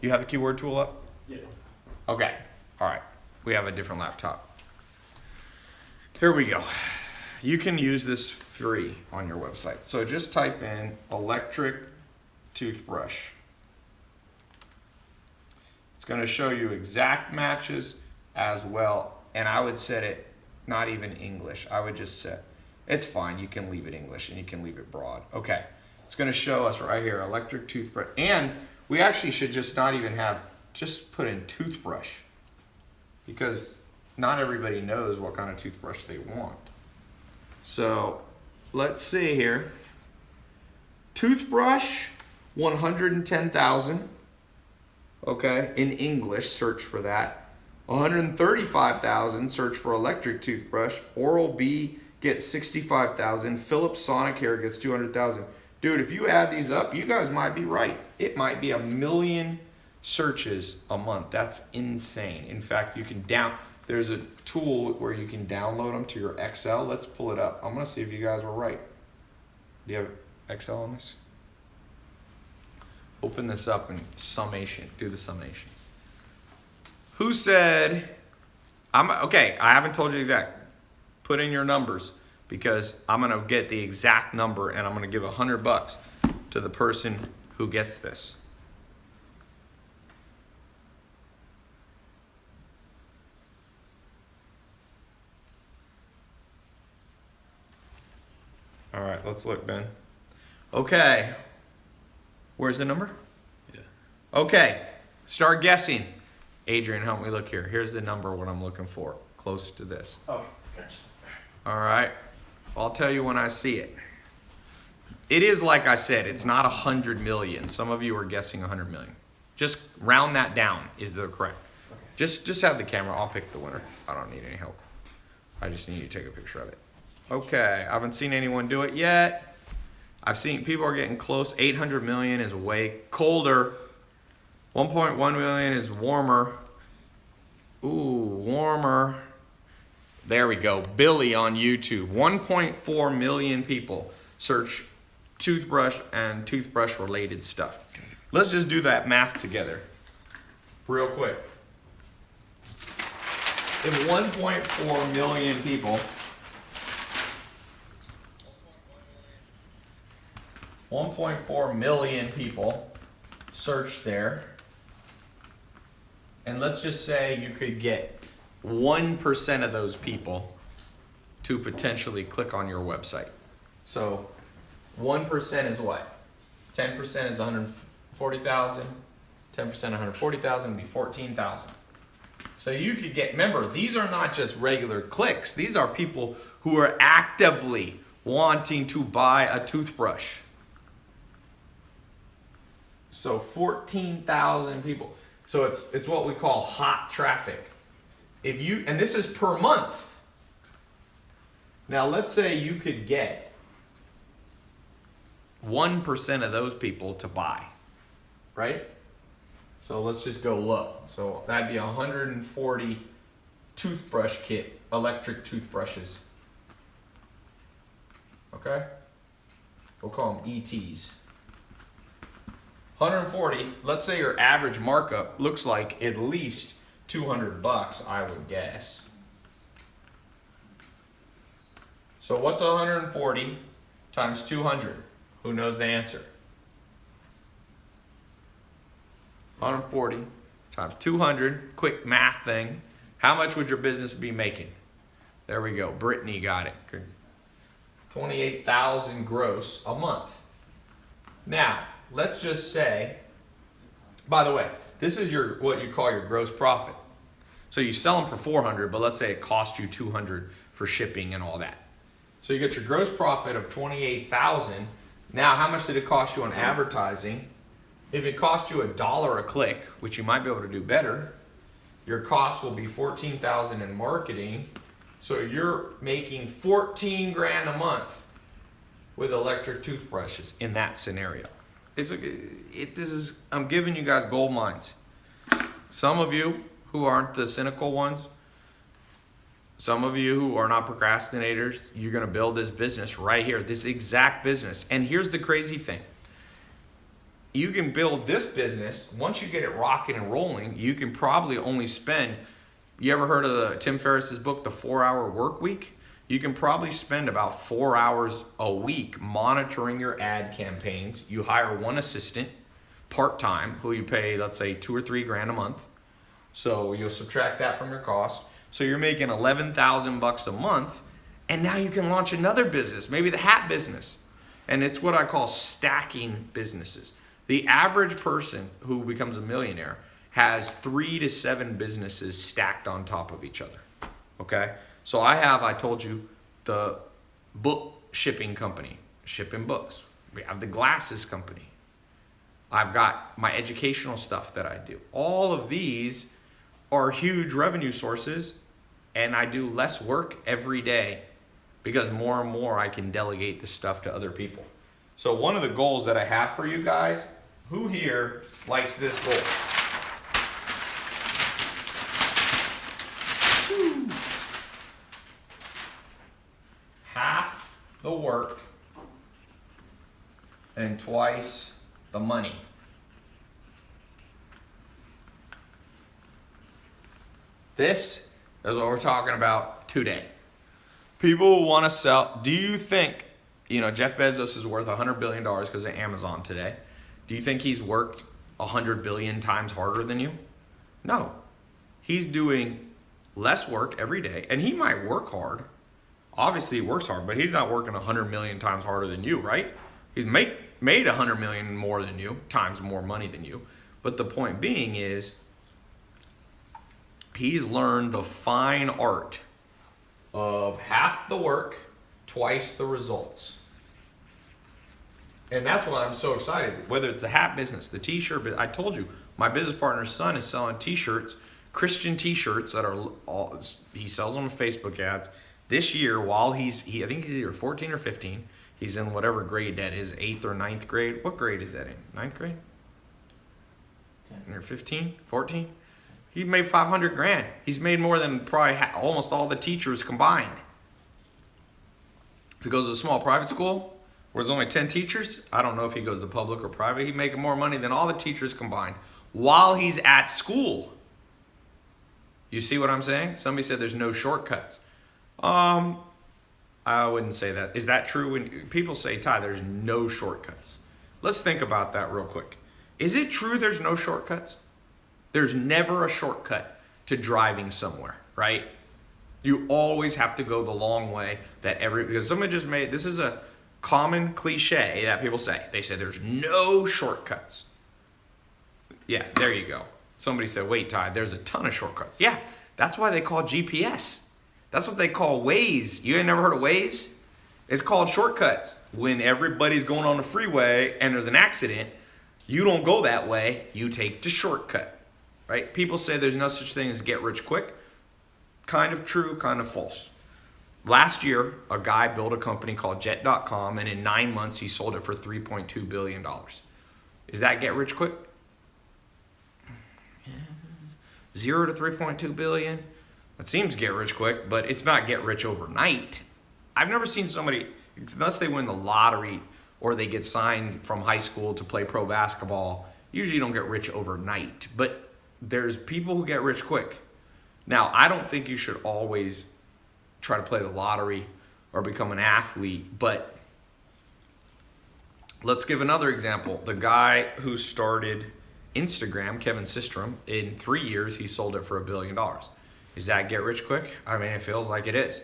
Speaker 1: You have the keyword tool up?
Speaker 2: Yeah.
Speaker 1: Okay, all right. We have a different laptop. Here we go. You can use this free on your website. So just type in electric toothbrush. It's going to show you exact matches as well. And I would set it not even English. I would just set, it's fine. You can leave it English and you can leave it broad. Okay. It's going to show us right here, electric toothbrush. And we actually should just not even have, just put in toothbrush. Because not everybody knows what kind of toothbrush they want. So let's see here. Toothbrush, 110,000. Okay, in English, search for that. 135,000, search for electric toothbrush. Oral-B gets 65,000. Philips Sonicare gets 200,000. Dude, if you add these up, you guys might be right. It might be 1 million searches a month. That's insane. In fact, you can there's a tool where you can download them to your Excel. Let's pull it up. I'm gonna see if you guys were right. Do you have Excel on this? Open this up and summation. Do the summation. Who said, okay, I haven't told you exact. Put in your numbers because I'm gonna get the exact number and I'm gonna give $100 to the person who gets this. All right, let's look, Ben. Okay. Where's the number?
Speaker 2: Yeah.
Speaker 1: Okay, start guessing. Adrian, help me look here. Here's the number, what I'm looking for. Close to this.
Speaker 2: Oh, gotcha.
Speaker 1: All right. I'll tell you when I see it. It is like I said, it's not 100 million. Some of you are guessing 100 million. Just round that down is the correct.
Speaker 2: Okay.
Speaker 1: Just have the camera. I'll pick the winner. I don't need any help. I just need you to take a picture of it. Okay, I haven't seen anyone do it yet. I've seen people are getting close. 800 million is way colder. 1.1 million is warmer. Ooh, warmer. There we go. Billy on YouTube. 1.4 million people search toothbrush and toothbrush related stuff. Let's just do that math together real quick. If 1.4 million people, 1.4 million people search there, and let's just say you could get 1% of those people to potentially click on your website. So 1% is what? 10% is 140,000. 10% 140,000 would be 14,000. So you could get, remember, these are not just regular clicks. These are people who are actively wanting to buy a toothbrush. So 14,000 people. So it's what we call hot traffic. If you, and this is per month. Now let's say you could get 1% of those people to buy, right? So let's just go low. So that'd be 140 toothbrush kit, electric toothbrushes. Okay? We'll call them ETs. 140, let's say your average markup looks like at least $200, I would guess. So what's 140 times 200? Who knows the answer? 140 times 200, quick math thing. How much would your business be making? There we go, Brittany got it. 28,000 gross a month. Now, let's just say, by the way, this is your what you call your gross profit. So you sell them for 400, but let's say it cost you 200 for shipping and all that. So you get your gross profit of 28,000. Now, how much did it cost you on advertising? If it cost you $1 a click, which you might be able to do better, your cost will be 14,000 in marketing. So you're making 14 grand a month with electric toothbrushes in that scenario. I'm giving you guys gold mines. Some of you who aren't the cynical ones, some of you who are not procrastinators, you're gonna build this business right here, this exact business. And here's the crazy thing. You can build this business, once you get it rocking and rolling, you can probably only spend, you ever heard of Tim Ferriss's book, The 4-Hour Work Week? You can probably spend about 4 hours a week monitoring your ad campaigns. You hire one assistant, part-time, who you pay, let's say, 2 or 3 grand a month. So you'll subtract that from your cost. So you're making 11,000 bucks a month, and now you can launch another business, maybe the hat business. And it's what I call stacking businesses. The average person who becomes a millionaire has 3 to 7 businesses stacked on top of each other. Okay? So I told you, the book shipping company, shipping books. We have the glasses company. I've got my educational stuff that I do. All of these are huge revenue sources, and I do less work every day because more and more I can delegate this stuff to other people. So one of the goals that I have for you guys, who here likes this goal? Half the work and twice the money. This is what we're talking about today. People want to sell. Do you think, Jeff Bezos is worth $100 billion because of Amazon today? Do you think he's worked 100 billion times harder than you? No. He's doing less work every day, and he might work hard. Obviously, he works hard, but he's not working 100 million times harder than you, right? He's made 100 million more than you, times more money than you. But the point being is, he's learned the fine art of half the work, twice the results. And that's why I'm so excited. Whether it's the hat business, the t-shirt, but I told you, my business partner's son is selling t-shirts, Christian t-shirts that are all, he sells them on Facebook ads. This year, while I think he's either 14 or 15. He's in whatever grade that is, 8th or ninth grade. What grade is that in? Ninth grade?
Speaker 4: 10.
Speaker 1: Or 15, 14? He made 500 grand. He's made more than probably almost all the teachers combined. If he goes to a small private school where there's only 10 teachers, I don't know if he goes to public or private, he'd make more money than all the teachers combined while he's at school. You see what I'm saying? Somebody said there's no shortcuts. I wouldn't say that. Is that true? When people say, Ty, there's no shortcuts. Let's think about that real quick. Is it true there's no shortcuts? There's never a shortcut to driving somewhere, right? You always have to go the long way because somebody just made, this is a common cliche that people say. They say there's no shortcuts. Yeah, there you go. Somebody said, wait, Ty, there's a ton of shortcuts. Yeah, that's why they call GPS. That's what they call Waze. You ain't never heard of Waze? It's called shortcuts. When everybody's going on the freeway and there's an accident, you don't go that way. You take the shortcut, right? People say there's no such thing as get rich quick. Kind of true, kind of false. Last year, a guy built a company called Jet.com, and in 9 months, he sold it for $3.2 billion. Is that get rich quick? 0 to 3.2 billion. That seems get rich quick, but it's not get rich overnight. I've never seen somebody, unless they win the lottery or they get signed from high school to play pro basketball, usually you don't get rich overnight. But there's people who get rich quick. Now, I don't think you should always try to play the lottery or become an athlete, but let's give another example. The guy who started Instagram, Kevin Systrom, in 3 years, he sold it for $1 billion. Is that get rich quick? I mean, it feels like it is.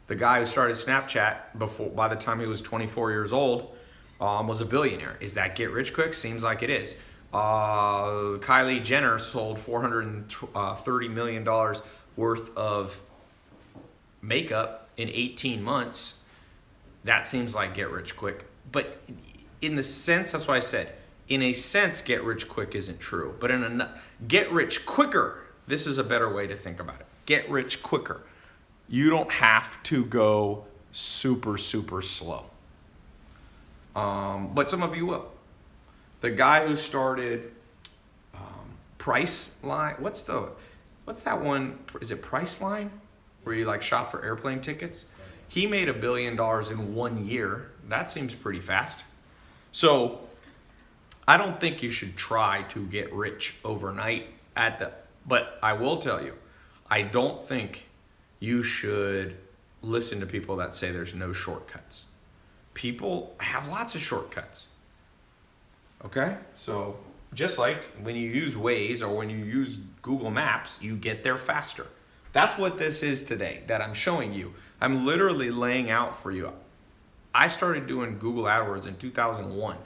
Speaker 1: The guy who started Snapchat by the time he was 24 years old, was a billionaire. Is that get rich quick? Seems like it is. Kylie Jenner sold $430 million worth of makeup in 18 months. That seems like get rich quick. But in the sense, that's why I said, in a sense, get rich quick isn't true. But in a get rich quicker, this is a better way to think about it. Get rich quicker. You don't have to go super, super slow. But some of you will. The guy who started Priceline, what's that one? Is it Priceline? Where you like shop for airplane tickets? He made $1 billion in 1 year. That seems pretty fast. So I don't think you should try to get rich overnight but I will tell you, I don't think you should listen to people that say there's no shortcuts. People have lots of shortcuts. Okay? So just like when you use Waze or when you use Google Maps, you get there faster. That's what this is today that I'm showing you. I'm literally laying out for you. I started doing Google AdWords in 2001.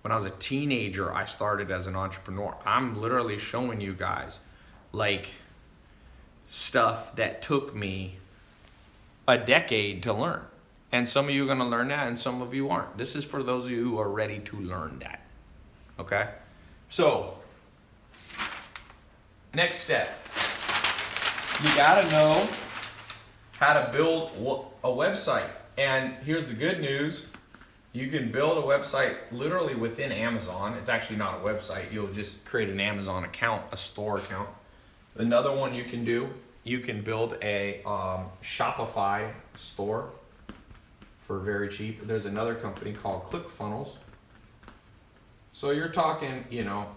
Speaker 1: When I was a teenager, I started as an entrepreneur. I'm literally showing you guys like stuff that took me a decade to learn. And some of you are going to learn that and some of you aren't. This is for those of you who are ready to learn that. Okay? So, next step. You got to know how to build a website. And here's the good news. You can build a website literally within Amazon. It's actually not a website. You'll just create an Amazon account, a store account. Another one you can do, you can build a Shopify store for very cheap. There's another company called ClickFunnels. So you're talking,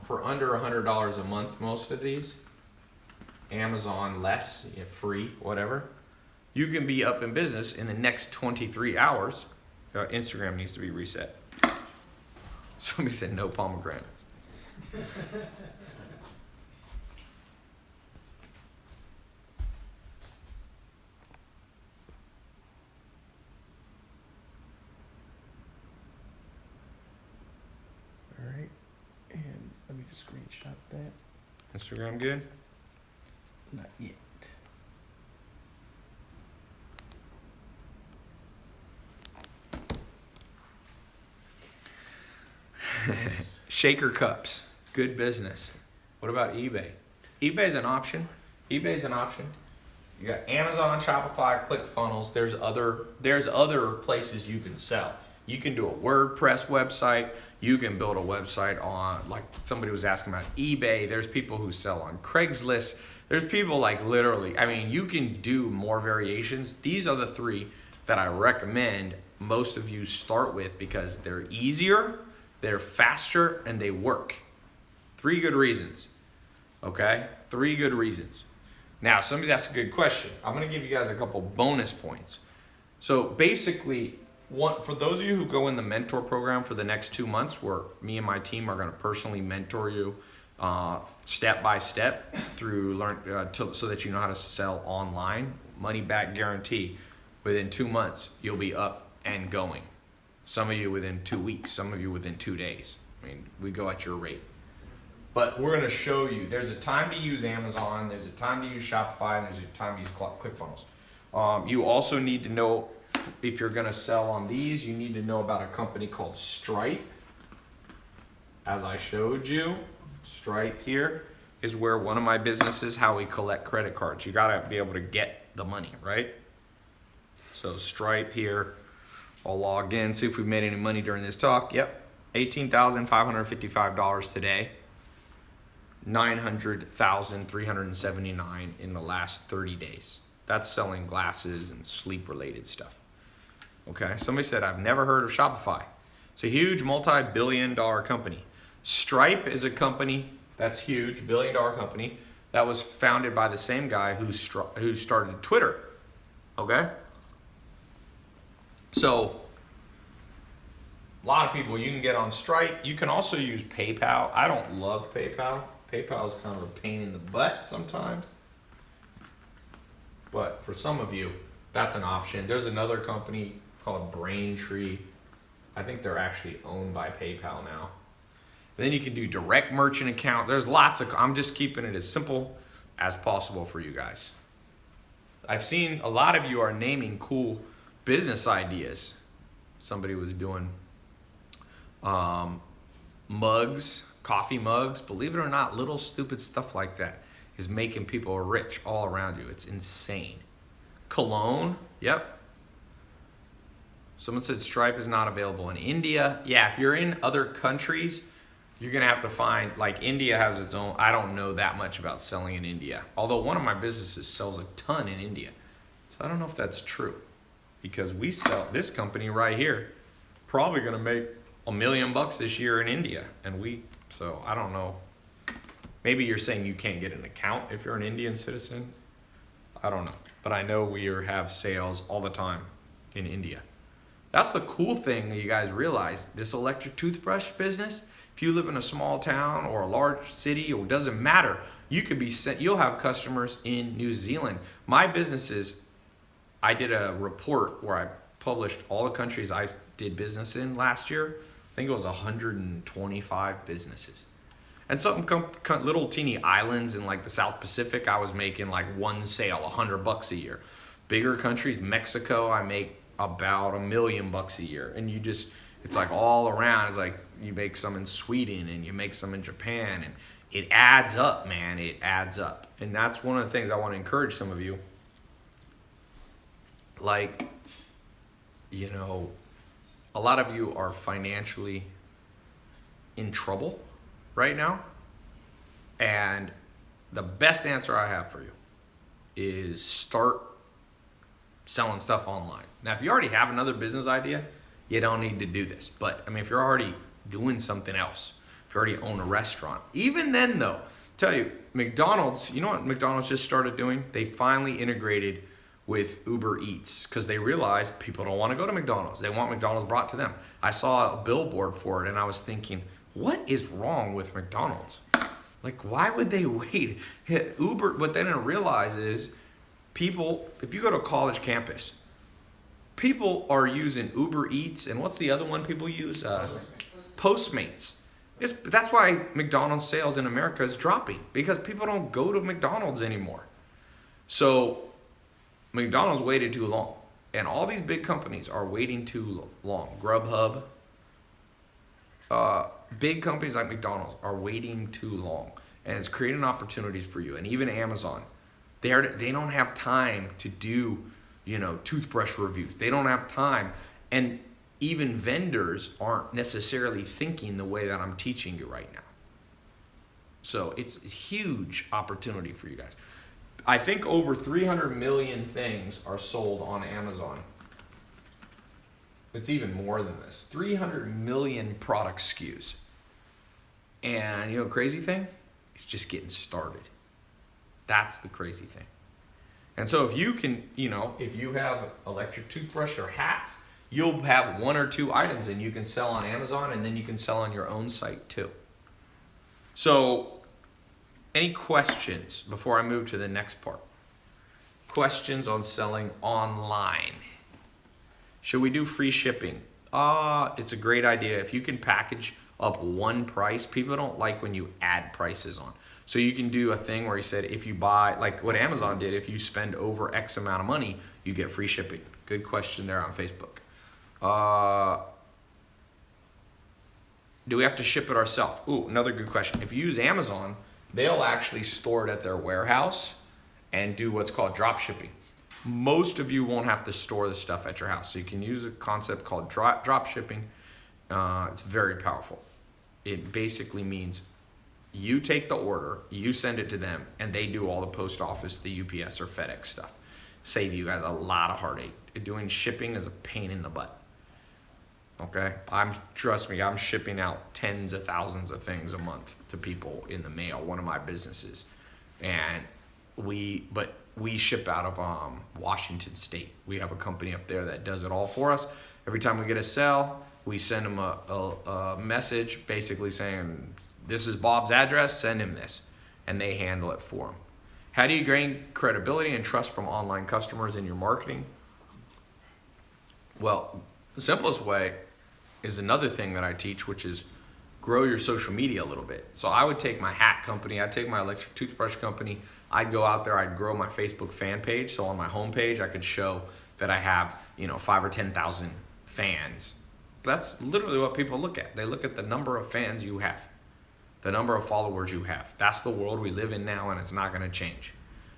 Speaker 1: for under $100 a month, most of these. Amazon less, free, whatever. You can be up in business in the next 23 hours. Instagram needs to be reset. Somebody said no pomegranates.
Speaker 2: All right, and let me just screenshot that.
Speaker 1: Instagram good?
Speaker 2: Not yet.
Speaker 1: Shaker cups, good business. What about eBay? eBay's an option. You got Amazon, Shopify, ClickFunnels. There's other places you can sell. You can do a WordPress website. You can build a website on, like somebody was asking about eBay. There's people who sell on Craigslist. There's people like literally, I mean, you can do more variations. These are the 3 that I recommend most of you start with because they're easier, they're faster, and they work. 3 good reasons. Okay? 3 good reasons. Now, somebody asked a good question. I'm going to give you guys a couple bonus points. So basically, for those of you who go in the mentor program for the next 2 months, where me and my team are going to personally mentor you step by step through so that you know how to sell online, money back guarantee. Within 2 months, you'll be up and going. Some of you within 2 weeks, some of you within 2 days. I mean, we go at your rate. But we're going to show you, there's a time to use Amazon, there's a time to use Shopify, and there's a time to use ClickFunnels. You also need to know, if you're going to sell on these, you need to know about a company called Stripe. As I showed you, Stripe here is where one of my businesses, how we collect credit cards. You got to be able to get the money, right? So Stripe here, I'll log in, see if we've made any money during this talk. Yep, $18,555 today. $900,379 in the last 30 days. That's selling glasses and sleep related stuff. Okay, somebody said, I've never heard of Shopify. It's a huge multi-billion-dollar company. Stripe is a company that's huge, billion-dollar company that was founded by the same guy who started Twitter. Okay? So, a lot of people, you can get on Stripe. You can also use PayPal. I don't love PayPal. PayPal is kind of a pain in the butt sometimes. But for some of you, that's an option. There's another company called Braintree. I think they're actually owned by PayPal now. Then you can do direct merchant account. There's lots of, I'm just keeping it as simple as possible for you guys. I've seen a lot of you are naming cool business ideas. Somebody was doing mugs, coffee mugs. Believe it or not, little stupid stuff like that is making people rich all around you. It's insane. Cologne, yep. Someone said Stripe is not available in India. Yeah, if you're in other countries, you're gonna have to find, like India has its own, I don't know that much about selling in India. Although one of my businesses sells a ton in India. So I don't know if that's true. Because we sell, this company right here, probably gonna make $1 million this year in India. So I don't know. Maybe you're saying you can't get an account if you're an Indian citizen. I don't know. But I know we have sales all the time in India. That's the cool thing that you guys realize. This electric toothbrush business, if you live in a small town or a large city, or it doesn't matter, you could be sent, you'll have customers in New Zealand. My businesses, I did a report where I published all the countries I did business in last year. I think it was 125 businesses. And some little teeny islands in like the South Pacific, I was making like one sale, $100 a year. Bigger countries, Mexico, I make about $1 million a year. And you just, it's like all around. It's like you make some in Sweden and you make some in Japan, and it adds up, man. It adds up. And that's one of the things I want to encourage some of you. Like, you know, a lot of you are financially in trouble right now. And the best answer I have for you is start selling stuff online. Now, if you already have another business idea, you don't need to do this. But I mean, if you're already doing something else, if you already own a restaurant, even then though, tell you, McDonald's, you know what McDonald's just started doing? They finally integrated with Uber Eats because they realized people don't want to go to McDonald's. They want McDonald's brought to them. I saw a billboard for it and I was thinking, what is wrong with McDonald's? Like, why would they wait? Uber, what they didn't realize is people, if you go to a college campus, people are using Uber Eats, and what's the other one people use? Postmates. That's why McDonald's sales in America is dropping, because people don't go to McDonald's anymore. So McDonald's waited too long, and all these big companies are waiting too long. Grubhub, big companies like McDonald's are waiting too long, and it's creating opportunities for you. And even Amazon, They don't have time to do, toothbrush reviews. They don't have time. And even vendors aren't necessarily thinking the way that I'm teaching you right now. So it's a huge opportunity for you guys. I think over 300 million things are sold on Amazon. It's even more than this. 300 million product SKUs. And crazy thing? It's just getting started. That's the crazy thing. And so if you can, if you have electric toothbrush or hats, you'll have 1 or 2 items and you can sell on Amazon, and then you can sell on your own site too. So any questions before I move to the next part? Questions on selling online? Should we do free shipping? It's a great idea. If you can package up one price, people don't like when you add prices on. So you can do a thing where you said, if you buy, like what Amazon did, if you spend over X amount of money, you get free shipping. Good question there on Facebook. Do we have to ship it ourselves? Ooh, another good question. If you use Amazon, they'll actually store it at their warehouse and do what's called drop shipping. Most of you won't have to store the stuff at your house. So you can use a concept called drop shipping. It's very powerful. It basically means you take the order, you send it to them, and they do all the post office, the UPS or FedEx stuff. Save you guys a lot of heartache. Doing shipping is a pain in the butt. Okay? Trust me, I'm shipping out tens of thousands of things a month to people in the mail, one of my businesses. And we ship out of Washington State. We have a company up there that does it all for us. Every time we get a sale, we send them a message basically saying, this is Bob's address, send him this. And they handle it for him. How do you gain credibility and trust from online customers in your marketing? Well, the simplest way is another thing that I teach, which is grow your social media a little bit. So I would take my hat company, I'd take my electric toothbrush company, I'd go out there, I'd grow my Facebook fan page. So on my homepage, I could show that I have, 5 or 10,000 fans. That's literally what people look at. They look at the number of fans you have, the number of followers you have. That's the world we live in now, and it's not going to change.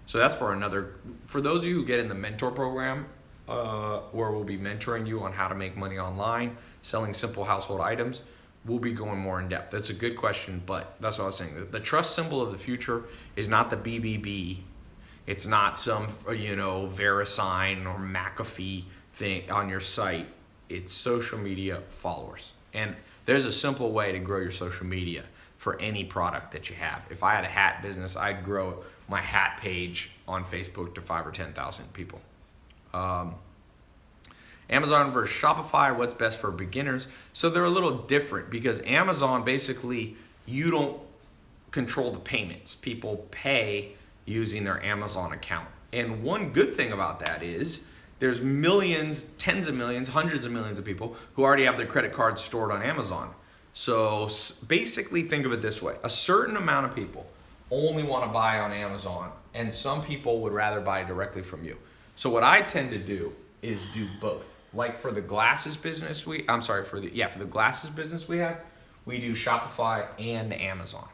Speaker 1: So that's for those of you who get in the mentor program, where we'll be mentoring you on how to make money online, selling simple household items, we'll be going more in depth. That's a good question, but that's what I was saying. The trust symbol of the future is not the BBB. It's not some, VeriSign or McAfee thing on your site. It's social media followers. And there's a simple way to grow your social media for any product that you have. If I had a hat business, I'd grow my hat page on Facebook to 5 or 10,000 people. Amazon versus Shopify, what's best for beginners? So they're a little different because Amazon, basically, you don't control the payments. People pay using their Amazon account. And one good thing about that is there's millions, tens of millions, hundreds of millions of people who already have their credit cards stored on Amazon. So basically think of it this way. A certain amount of people only want to buy on Amazon, and some people would rather buy directly from you. So what I tend to do is do both. Like for the glasses business for the glasses business we have, we do Shopify and Amazon.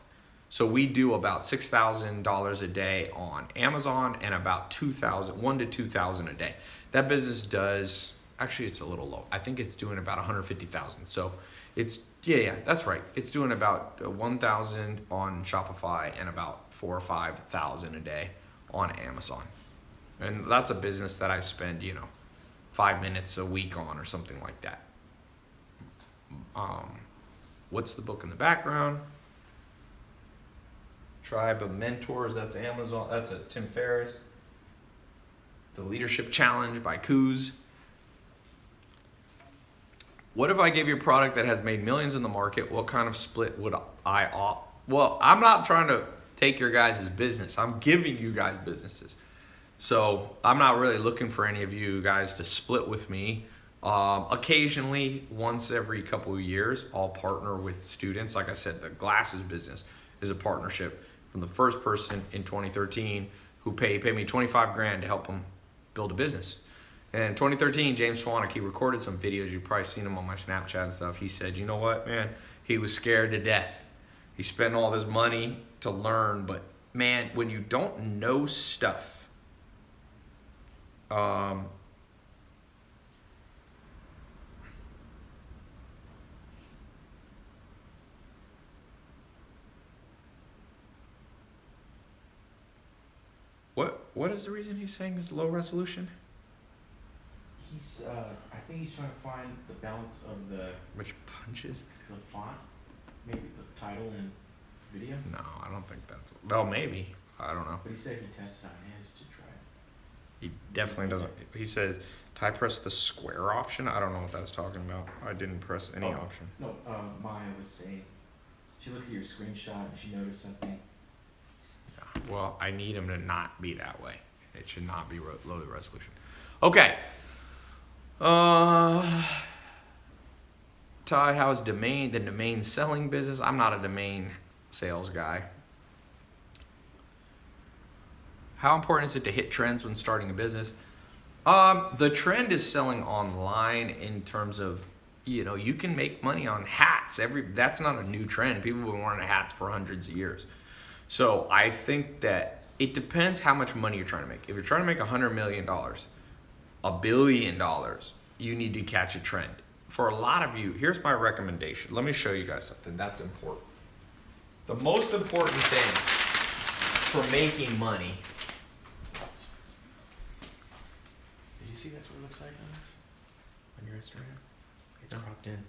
Speaker 1: So we do about $6,000 a day on Amazon and about $1,000 to $2,000 a day. That business does, actually it's a little low. I think it's doing about $150,000. So it's, that's right. It's doing about $1,000 on Shopify and about $4,000 or $5,000 a day on Amazon. And that's a business that I spend, 5 minutes a week on or something like that. What's the book in the background? Tribe of Mentors, that's Amazon, that's a Tim Ferriss. The Leadership Challenge by Coos. What if I gave you a product that has made millions in the market? What kind of split would I opt? Well, I'm not trying to take your guys' business. I'm giving you guys businesses. So I'm not really looking for any of you guys to split with me. Occasionally, once every couple of years, I'll partner with students. Like I said, the glasses business is a partnership from the first person in 2013 who paid me $25,000 to help him build a business. And in 2013, James Swanwick, he recorded some videos. You've probably seen him on my Snapchat and stuff. He said, you know what, man? He was scared to death. He spent all this money to learn, but man, when you don't know stuff, Um, what is the reason he's saying this low resolution?
Speaker 2: He's, I think he's trying to find the balance of the
Speaker 1: Which punches?
Speaker 2: font, maybe the title and video.
Speaker 1: No, I don't think that's. Well, maybe. I don't know.
Speaker 2: But he said he tested on his to try it.
Speaker 1: He definitely doesn't. He says, "I press the square option." I don't know what that's talking about. I didn't press any
Speaker 2: Oh.
Speaker 1: option.
Speaker 2: No, Maya was saying, she looked at your screenshot and she noticed something.
Speaker 1: Yeah. Well, I need him to not be that way. It should not be low resolution. Okay. Ty, how's the domain selling business? I'm not a domain sales guy. How important is it to hit trends when starting a business? The trend is selling online in terms of, you can make money on hats. That's not a new trend. People have been wearing hats for hundreds of years. So I think that it depends how much money you're trying to make. If you're trying to make $100 million, $1 billion, you need to catch a trend. For a lot of you, here's my recommendation. Let me show you guys something that's important. The most important thing for making money.
Speaker 2: Did you see that's what it looks like on this? On your Instagram? It's
Speaker 1: No.
Speaker 2: cropped in.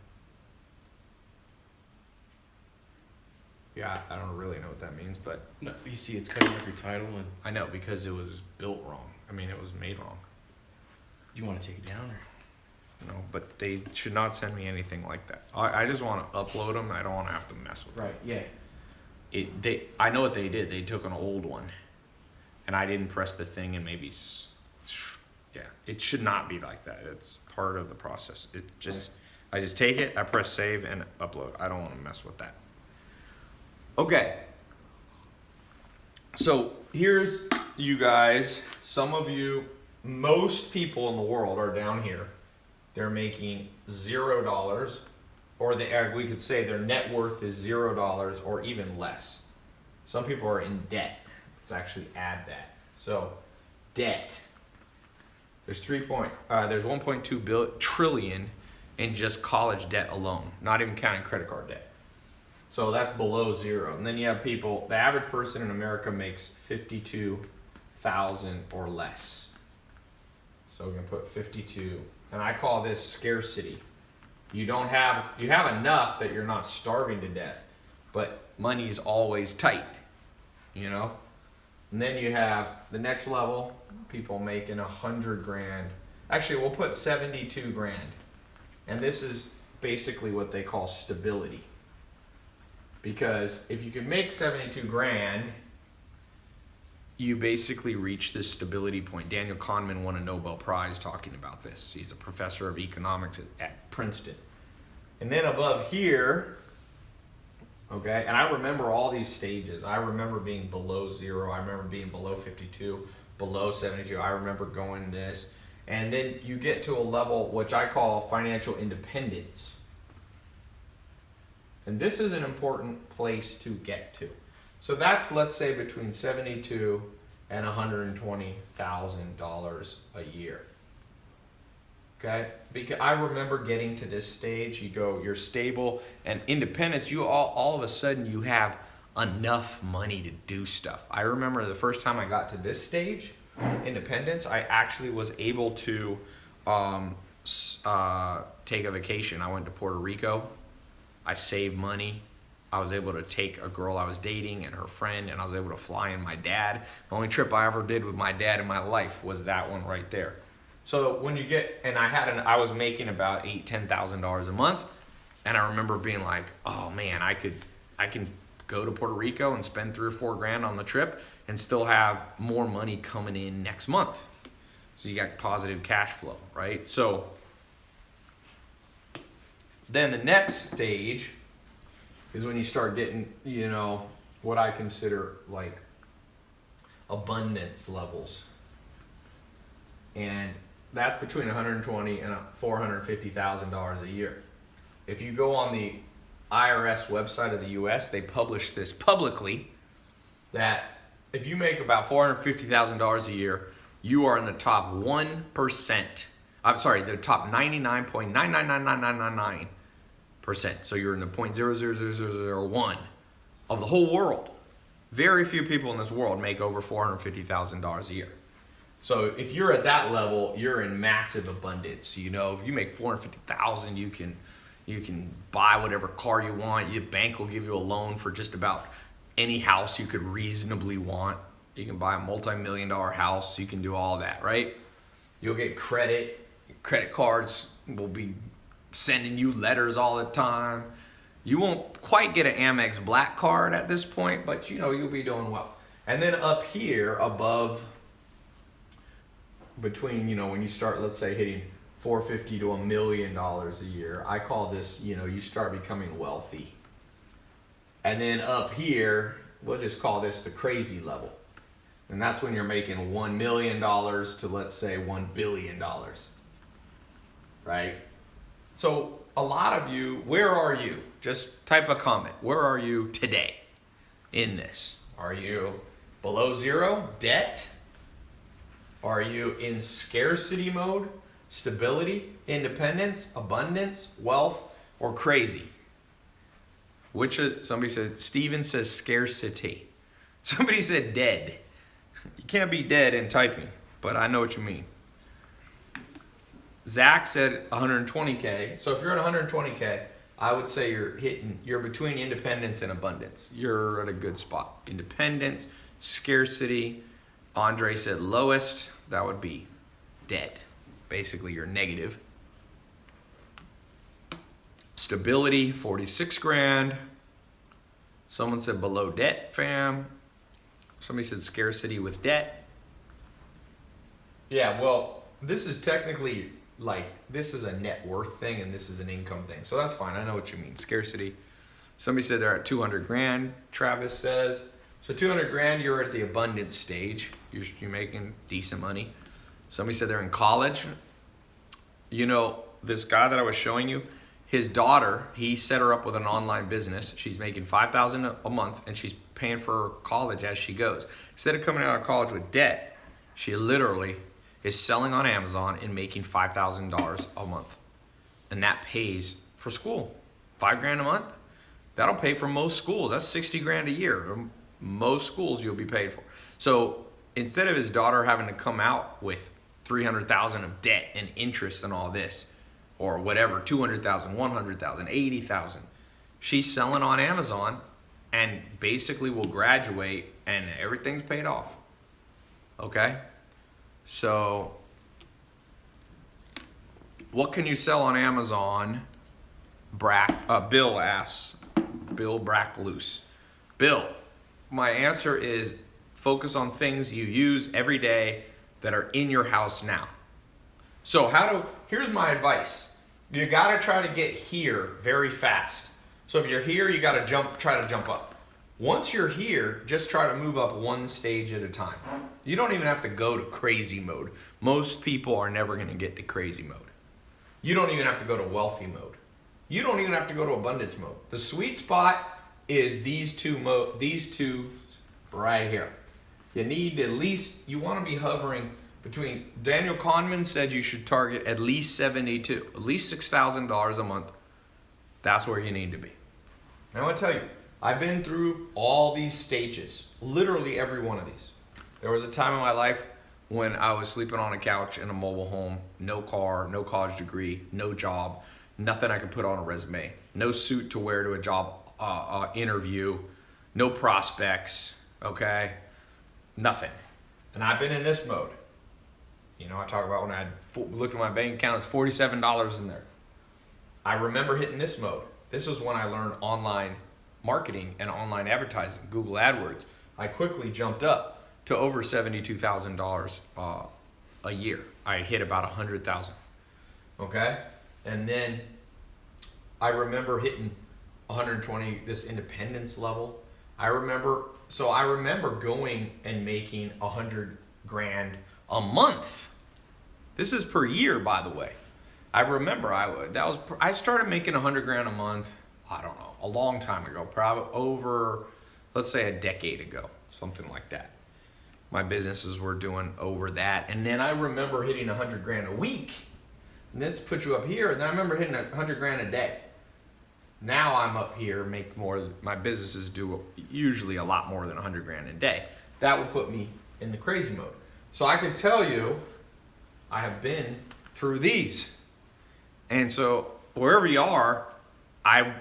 Speaker 1: Yeah, I don't really know what that means, but
Speaker 2: No, you see it's cutting off your title and
Speaker 1: I know because it was built wrong. I mean, it was made wrong.
Speaker 2: you want to take it down or?
Speaker 1: No, but they should not send me anything like that. I just want to upload them. I don't want to have to mess with them.
Speaker 2: Right, yeah.
Speaker 1: I know what they did. They took an old one, and I didn't press the thing, and maybe, yeah, it should not be like that. It's part of the process. I just take it, I press save, and upload. I don't want to mess with that. Okay. So here's you guys. Some of you, most people in the world are down here. They're making $0, or we could say their net worth is $0 or even less. Some people are in debt. Let's actually add that. So, debt. There's 1.2 trillion in just college debt alone, not even counting credit card debt. So that's below zero. And then you have people. The average person in America makes 52,000 or less. So we're gonna put 52. And I call this scarcity. You have enough that you're not starving to death, but money's always tight, And then you have the next level, people making 100 grand. Actually, we'll put 72 grand. And this is basically what they call stability. Because if you can make 72 grand, you basically reach this stability point. Daniel Kahneman won a Nobel Prize talking about this. He's a professor of economics at Princeton. And then above here, okay, and I remember all these stages. I remember being below zero. I remember being below 52, below 72. I remember going this. And then you get to a level which I call financial independence. And this is an important place to get to. So that's, let's say, between $72,000 and $120,000 a year. Okay? Because I remember getting to this stage. You're stable and independence. You all of a sudden you have enough money to do stuff. I remember the first time I got to this stage, independence, I actually was able to take a vacation. I went to Puerto Rico. I saved money. I was able to take a girl I was dating and her friend, and I was able to fly in my dad. The only trip I ever did with my dad in my life was that one right there. So when you get, and I was making about $10,000 a month, and I remember being like, oh man, I can go to Puerto Rico and spend $3 or $4 grand on the trip and still have more money coming in next month. So you got positive cash flow, right? So then the next stage is when you start getting, what I consider like abundance levels. And that's between $120,000 and $450,000 a year. If you go on the IRS website of the US, they publish this publicly, that if you make about $450,000 a year, you are in the top 1%. I'm sorry, the top 99.9999999%. So you're in the 0.00001 of the whole world. Very few people in this world make over $450,000 a year. So if you're at that level, you're in massive abundance. You know, if you make $450,000, you can buy whatever car you want. Your bank will give you a loan for just about any house you could reasonably want. You can buy a multi-million-dollar house. You can do all that, right? You'll get credit. Credit cards will be sending you letters all the time. You won't quite get an Amex Black card at this point, but you know you'll be doing well. And then up here above, between, you know, when you start, let's say, hitting $450 to $1 million a year, I call this, you know, you start becoming wealthy. And then up here, we'll just call this the crazy level. And that's when you're making $1 million to, let's say, $1 billion. Right? So a lot of you, where are you? Just type a comment. Where are you today in this? Are you below zero? Debt? Are you in scarcity mode? Stability? Independence? Abundance? Wealth? Or crazy? Somebody said, Steven says scarcity. Somebody said dead. You can't be dead in typing, but I know what you mean. Zach said 120K. So if you're at 120K, I would say you're between independence and abundance. You're at a good spot. Independence, scarcity. Andre said lowest, that would be dead. Basically, you're negative. Stability, 46 grand. Someone said below debt, fam. Somebody said scarcity with debt. Yeah, well, this is technically this is a net worth thing and this is an income thing. So that's fine. I know what you mean. Scarcity. Somebody said they're at 200 grand, Travis says. So 200 grand, you're at the abundance stage. You're making decent money. Somebody said they're in college. You know, this guy that I was showing you, his daughter, he set her up with an online business. She's making $5,000 a month and she's paying for her college as she goes. Instead of coming out of college with debt, she literally is selling on Amazon and making $5,000 a month. And that pays for school. $5 grand a month. That'll pay for most schools. That's 60 grand a year. Most schools you'll be paid for. So instead of his daughter having to come out with 300,000 of debt and interest and all this, or whatever, 200,000, 100,000, 80,000, she's selling on Amazon and basically will graduate and everything's paid off. Okay? So what can you sell on Amazon? Bill asks. Bill Brackloose. Bill, my answer is focus on things you use every day that are in your house now. So here's my advice. You gotta try to get here very fast. So if you're here, you gotta try to jump up. Once you're here, just try to move up one stage at a time. You don't even have to go to crazy mode. Most people are never gonna get to crazy mode. You don't even have to go to wealthy mode. You don't even have to go to abundance mode. The sweet spot is these two right here. You need you wanna be hovering between, Daniel Kahneman said you should target at least 72, at least $6,000 a month. That's where you need to be. And I want to tell you, I've been through all these stages, literally every one of these. There was a time in my life when I was sleeping on a couch in a mobile home, no car, no college degree, no job, nothing I could put on a resume, no suit to wear to a job interview, no prospects, okay? Nothing. And I've been in this mode. You know, I talk about when I looked at my bank account, it's $47 in there. I remember hitting this mode. This is when I learned online marketing and online advertising, Google AdWords. I quickly jumped up to over $72,000 a year. I hit about 100,000. Okay? And then I remember hitting 120, this independence level. I remember going and making 100 grand a month. This is per year, by the way. I remember I started making 100 grand a month, I don't know, a long time ago, probably over, let's say a decade ago, something like that. my businesses were doing over that. And then I remember hitting 100 grand a week. And that's put you up here. And then I remember hitting 100 grand a day. Now I'm up here, make more. My businesses do usually a lot more than 100 grand a day. That would put me in the crazy mode. So I could tell you, I have been through these. And so wherever you are, I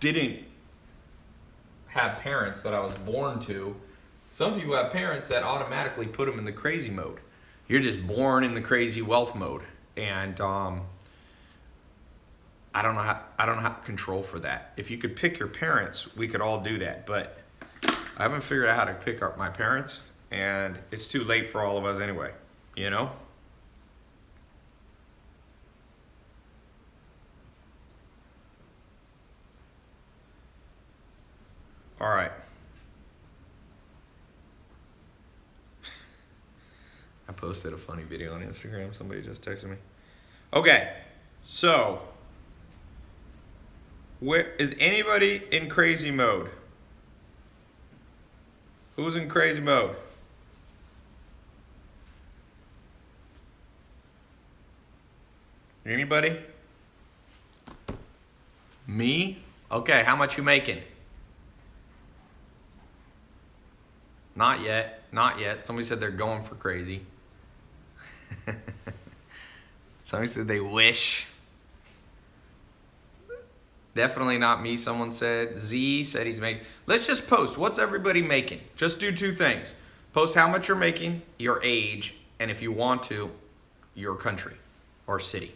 Speaker 1: didn't have parents that I was born to. Some people have parents that automatically put them in the crazy mode. You're just born in the crazy wealth mode. And I don't know how to control for that. If you could pick your parents, we could all do that. But I haven't figured out how to pick up my parents, and it's too late for all of us anyway, you know? All right. I posted a funny video on Instagram. Somebody just texted me. Okay, so where is anybody in crazy mode? Who's in crazy mode? Anybody? Me? Okay, how much you making? Not yet. Not yet. Somebody said they're going for crazy. Somebody said they wish. Definitely not me, someone said. Z said he's making. Let's just post. What's everybody making? Just do two things. Post how much you're making, your age, and if you want to, your country or city.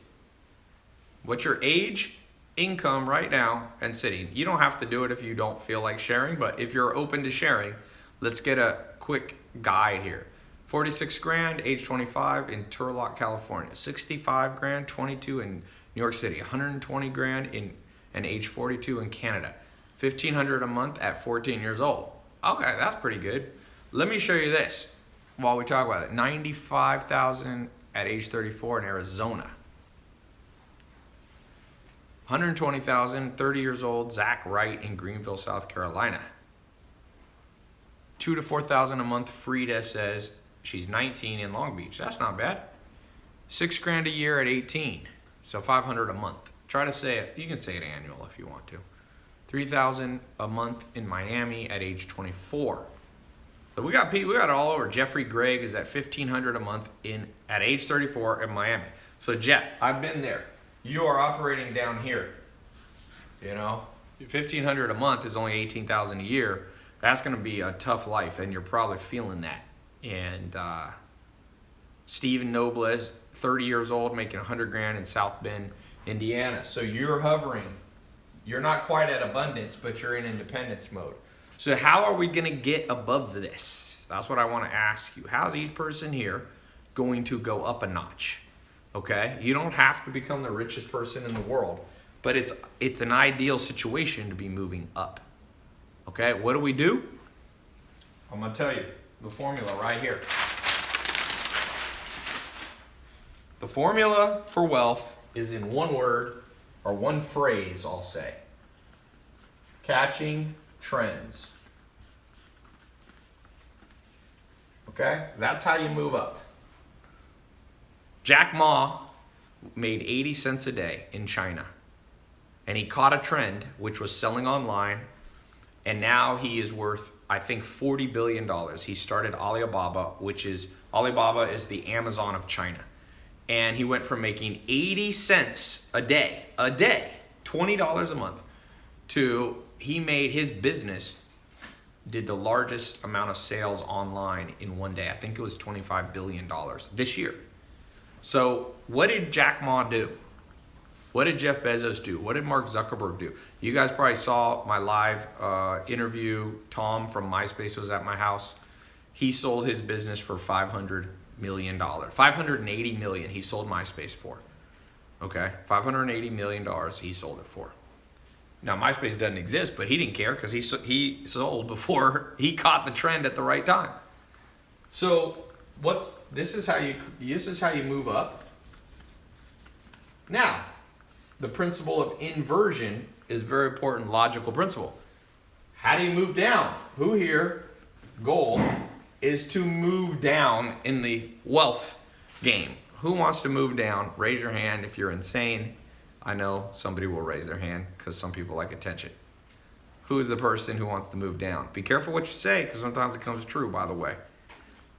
Speaker 1: What's your age, income right now, and city? You don't have to do it if you don't feel like sharing, but if you're open to sharing, let's get a quick guide here. 46 grand, age 25 in Turlock, California. 65 grand, 22 in New York City. 120 grand in and age 42 in Canada. 1,500 a month at 14 years old. Okay, that's pretty good. Let me show you this while we talk about it. 95,000 at age 34 in Arizona. 120,000, 30 years old, Zach Wright in Greenville, South Carolina. 2,000 to 4,000 a month, Frida says she's 19 in Long Beach. That's not bad. 6 grand a year at 18, so 500 a month. Try to say it, you can say it annual if you want to. 3,000 a month in Miami at age 24. So we got people, we got it all over. Jeffrey Gregg is at 1,500 a month at age 34 in Miami. So Jeff, I've been there. You are operating down here. You know, 1,500 a month is only 18,000 a year. That's going to be a tough life, and you're probably feeling that. And Stephen Nobles, 30 years old, making 100 grand in South Bend, Indiana. So you're hovering. You're not quite at abundance, but you're in independence mode. So how are we going to get above this? That's what I want to ask you. How's each person here going to go up a notch? Okay? You don't have to become the richest person in the world, but it's an ideal situation to be moving up. Okay? What do? I'm going to tell you the formula right here. The formula for wealth is in one word or one phrase, I'll say. Catching trends. Okay? That's how you move up. Jack Ma made 80 cents a day in China. And he caught a trend, which was selling online. And now he is worth, I think, $40 billion. He started Alibaba, Alibaba is the Amazon of China. And he went from making 80 cents a day, $20 a month, to he made his business, did the largest amount of sales online in one day. I think it was $25 billion this year. So what did Jack Ma do? What did Jeff Bezos do? What did Mark Zuckerberg do? You guys probably saw my live interview. Tom from MySpace was at my house. He sold his business for $500 million. $580 million he sold MySpace for. Okay, $580 million he sold it for. Now MySpace doesn't exist, but he didn't care because he sold before he caught the trend at the right time. So this is how you move up. Now, the principle of inversion is a very important logical principle. How do you move down? Who here, goal, is to move down in the wealth game. Who wants to move down? Raise your hand if you're insane. I know somebody will raise their hand because some people like attention. Who is the person who wants to move down? Be careful what you say because sometimes it comes true, by the way.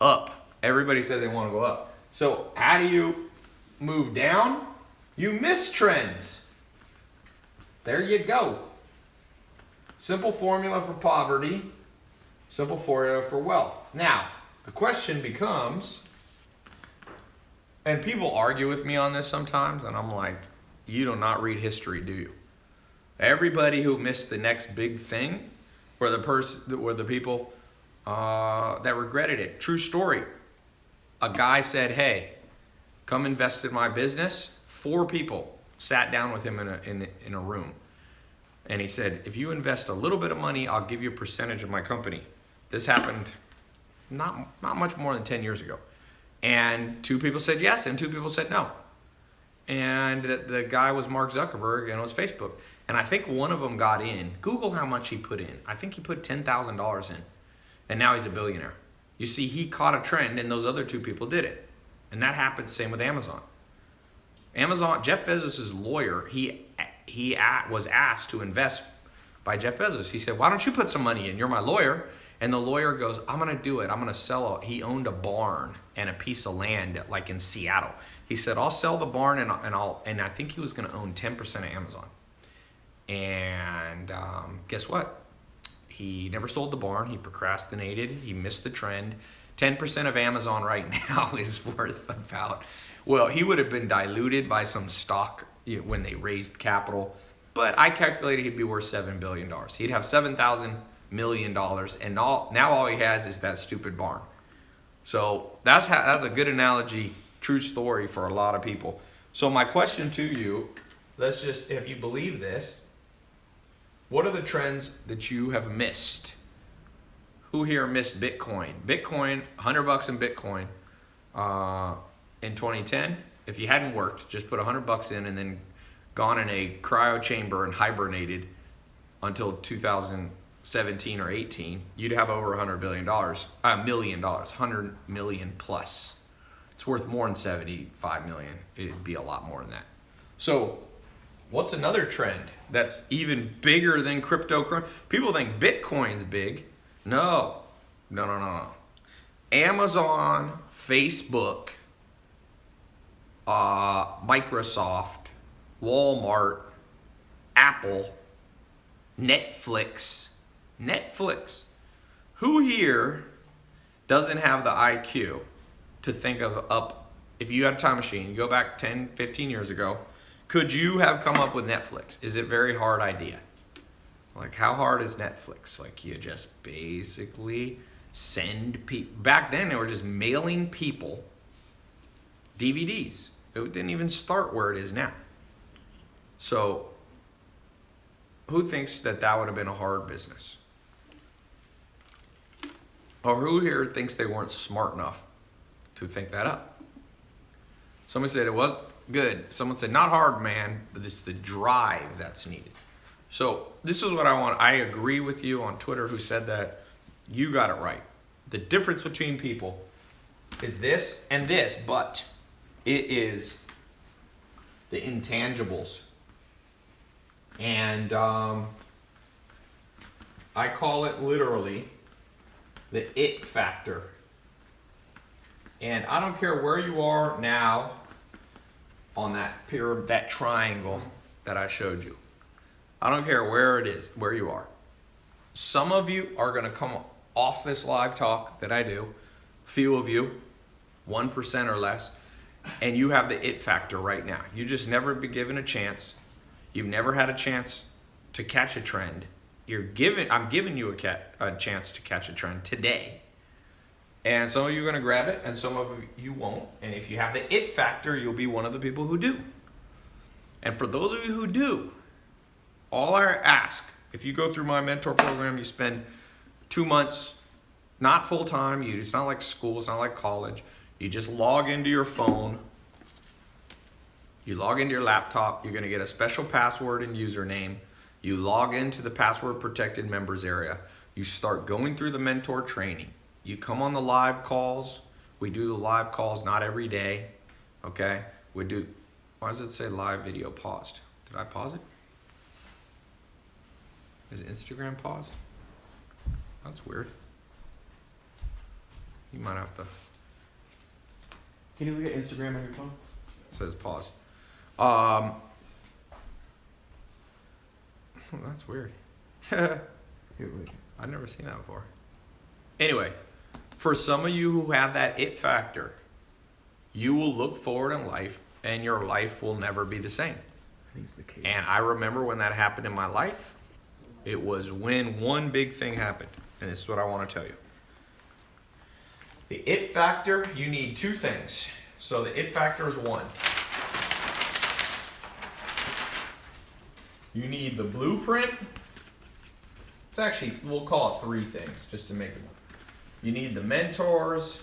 Speaker 1: Up. Everybody says they want to go up. So how do you move down? You miss trends. There you go. Simple formula for poverty. Simple formula for wealth. Now, the question becomes, and people argue with me on this sometimes, and I'm like, you do not read history, do you? Everybody who missed the next big thing were the people that regretted it. True story. A guy said, hey, come invest in my business. 4 people sat down with him in a room. And he said, if you invest a little bit of money, I'll give you a percentage of my company. This happened not much more than 10 years ago. And 2 people said yes, and 2 people said no. And the guy was Mark Zuckerberg, and it was Facebook. And I think one of them got in. Google how much he put in. I think he put $10,000 in. And now he's a billionaire. You see, he caught a trend, and those other 2 people did it. And that happened same with Amazon. Jeff Bezos' lawyer, he was asked to invest by Jeff Bezos. He said, why don't you put some money in? You're my lawyer. And the lawyer goes, I'm going to do it. I'm going to sell it. He owned a barn and a piece of land like in Seattle. He said, I'll sell the barn and I think he was going to own 10% of Amazon. And guess what? He never sold the barn. He procrastinated. He missed the trend. 10% of Amazon right now is worth about, well, he would have been diluted by some stock when they raised capital. But I calculated he'd be worth $7 billion. He'd have $7,000 million, and now all he has is that stupid barn. So that's a good analogy, true story for a lot of people. So my question to you, if you believe this, what are the trends that you have missed? Who here missed Bitcoin? Bitcoin, $100 in Bitcoin in 2010. If you hadn't worked, just put $100 in and then gone in a cryo chamber and hibernated until 2017 or 18, you'd have over $100 million, $100 million plus. It's worth more than 75 million. It'd be a lot more than that. So what's another trend that's even bigger than cryptocurrency? People think Bitcoin's big. No. Amazon, Facebook, Microsoft, Walmart, Apple, Netflix. Who here doesn't have the IQ to think of if you had a time machine, you go back 10, 15 years ago, could you have come up with Netflix? Is it a very hard idea? Like, how hard is Netflix? Like, you just basically send people. Back then, they were just mailing people DVDs. It didn't even start where it is now. So, who thinks that would have been a hard business? Or who here thinks they weren't smart enough to think that up? Someone said it was good. Someone said not hard, man, but it's the drive that's needed. So this is what I want. I agree with you on Twitter who said that. You got it right. The difference between people is this and this, but it is the intangibles. And I call it literally the it factor. And I don't care where you are now on that triangle that I showed you. I don't care where it is, where you are. Some of you are going to come off this live talk that I do, few of you, 1% or less, and you have the it factor right now. You just never been given a chance. You've never had a chance to catch a trend. I'm giving you a chance to catch a trend today. And some of you are going to grab it, and some of you won't. And if you have the it factor, you'll be one of the people who do. And for those of you who do, all I ask, if you go through my mentor program, you spend 2 months, not full time, it's not like school, it's not like college. You just log into your phone, you log into your laptop, you're gonna get a special password and username. You log into the password protected members area. You start going through the mentor training. You come on the live calls. We do the live calls not every day. Okay? We do. Why does it say live video paused? Did I pause it? Is Instagram paused? That's weird. You might have to.
Speaker 2: Can you look at Instagram on your phone?
Speaker 1: It says pause. That's weird. I've never seen that before. Anyway, for some of you who have that it factor, you will look forward in life and your life will never be the same.
Speaker 2: I think it's the case.
Speaker 1: And I remember when that happened in my life. It was when one big thing happened. And this is what I want to tell you. The it factor, you need two things. So the it factor is one. You need the blueprint. It's actually, we'll call it three things just to make it. You need the mentors,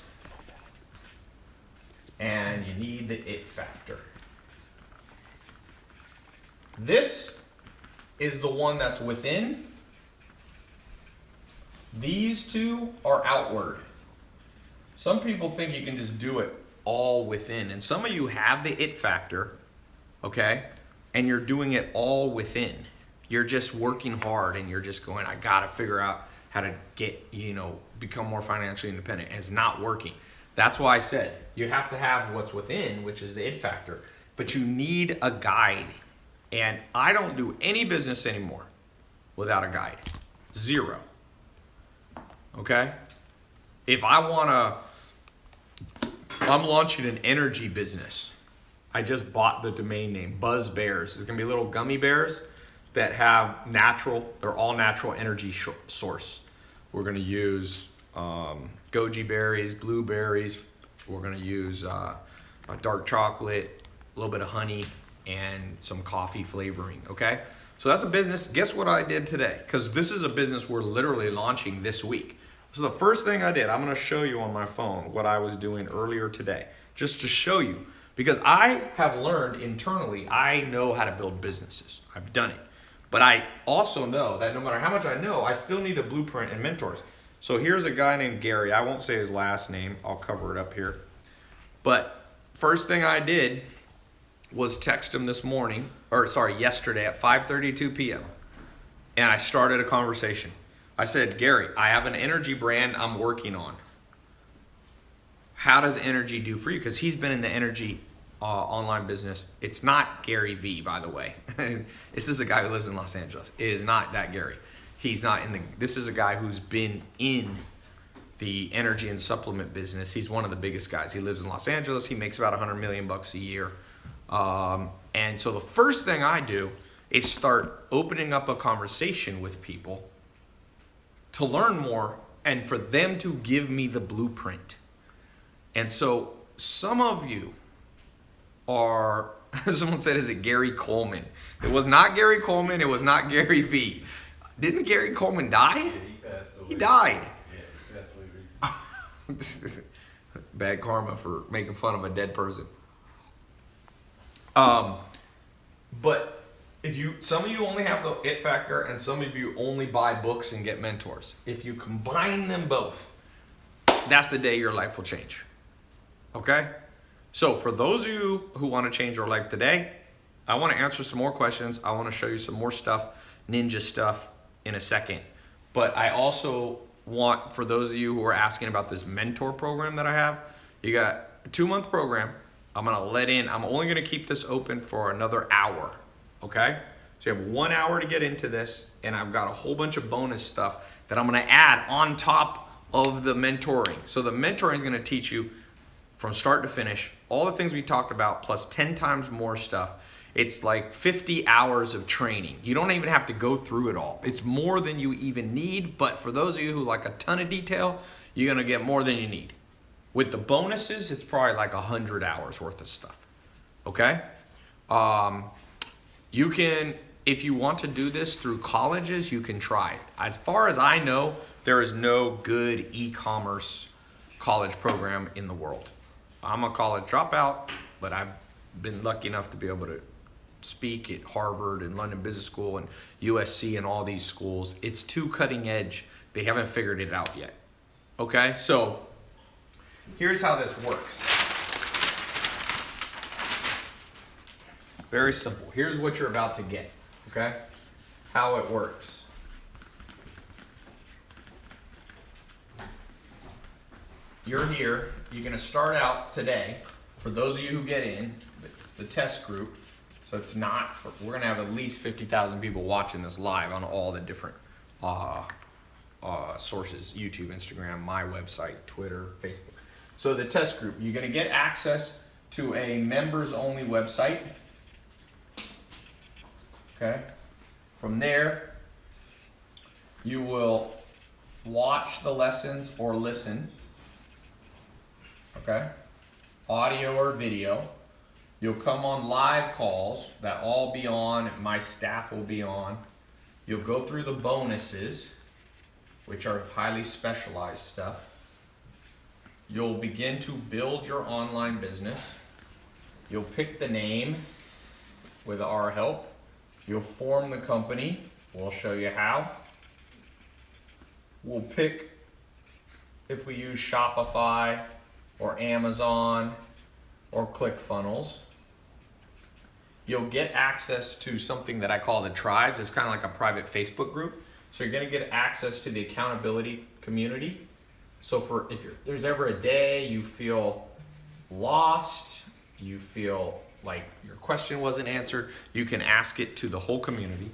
Speaker 1: and you need the it factor. This is the one that's within. These two are outward. Some people think you can just do it all within, and some of you have the it factor, okay? And you're doing it all within. You're just working hard and you're just going, I gotta figure out how to get, become more financially independent. And it's not working. That's why I said you have to have what's within, which is the it factor. But you need a guide. And I don't do any business anymore without a guide. Zero. Okay? If I'm launching an energy business. I just bought the domain name, Buzz Bears. It's gonna be little gummy bears that have they're all natural energy source. We're gonna use goji berries, blueberries. We're gonna use dark chocolate, a little bit of honey, and some coffee flavoring, okay? So that's a business. Guess what I did today? Because this is a business we're literally launching this week. So the first thing I did, I'm gonna show you on my phone what I was doing earlier today, just to show you. Because I have learned internally, I know how to build businesses. I've done it. But I also know that no matter how much I know, I still need a blueprint and mentors. So here's a guy named Gary. I won't say his last name. I'll cover it up here. But first thing I did was text him yesterday at 5:32 p.m. And I started a conversation. I said, Gary, I have an energy brand I'm working on. How does energy do for you? Because he's been in the energy online business. It's not Gary V, by the way. This is a guy who lives in Los Angeles. It is not that Gary. He's not this is a guy who's been in the energy and supplement business. He's one of the biggest guys. He lives in Los Angeles. He makes about $100 million a year. And so the first thing I do is start opening up a conversation with people to learn more and for them to give me the blueprint. And so some of you are, someone said, is it Gary Coleman? It was not Gary Coleman. It was not Gary V. Didn't Gary Coleman die?
Speaker 3: Yeah, he passed away.
Speaker 1: He died.
Speaker 3: Yeah, he passed away recently.
Speaker 1: Bad karma for making fun of a dead person. But some of you only have the it factor and some of you only buy books and get mentors. If you combine them both, that's the day your life will change. Okay? So for those of you who want to change your life today, I want to answer some more questions. I want to show you some more stuff, ninja stuff in a second. But I also want, for those of you who are asking about this mentor program that I have, you got a 2-month program. I'm only going to keep this open for another hour. Okay? So you have 1 hour to get into this, and I've got a whole bunch of bonus stuff that I'm going to add on top of the mentoring. So the mentoring is going to teach you from start to finish all the things we talked about plus 10 times more stuff. It's like 50 hours of training. You don't even have to go through it all. It's more than you even need, but for those of you who like a ton of detail, you're going to get more than you need. With the bonuses, it's probably like 100 hours worth of stuff. Okay? You can, if you want to do this through colleges, you can try it. As far as I know, there is no good e-commerce college program in the world. I'm a college dropout, but I've been lucky enough to be able to speak at Harvard and London Business School and USC and all these schools. It's too cutting edge. They haven't figured it out yet. Okay, so here's how this works. Very simple. Here's what you're about to get, okay? How it works. You're here, you're gonna start out today, for those of you who get in, it's the test group, so it's not, we're gonna have at least 50,000 people watching this live on all the different sources, YouTube, Instagram, my website, Twitter, Facebook. So the test group, you're gonna get access to a members only website. Okay. From there, you will watch the lessons or listen. Okay. Audio or video. You'll come on live calls that I'll be on and my staff will be on. You'll go through the bonuses, which are highly specialized stuff. You'll begin to build your online business. You'll pick the name with our help. You'll form the company. We'll show you how. We'll pick if we use Shopify or Amazon or ClickFunnels. You'll get access to something that I call the tribes. It's kind of like a private Facebook group. So you're gonna get access to the accountability community. So if there's ever a day you feel lost, you feel like your question wasn't answered, you can ask it to the whole community.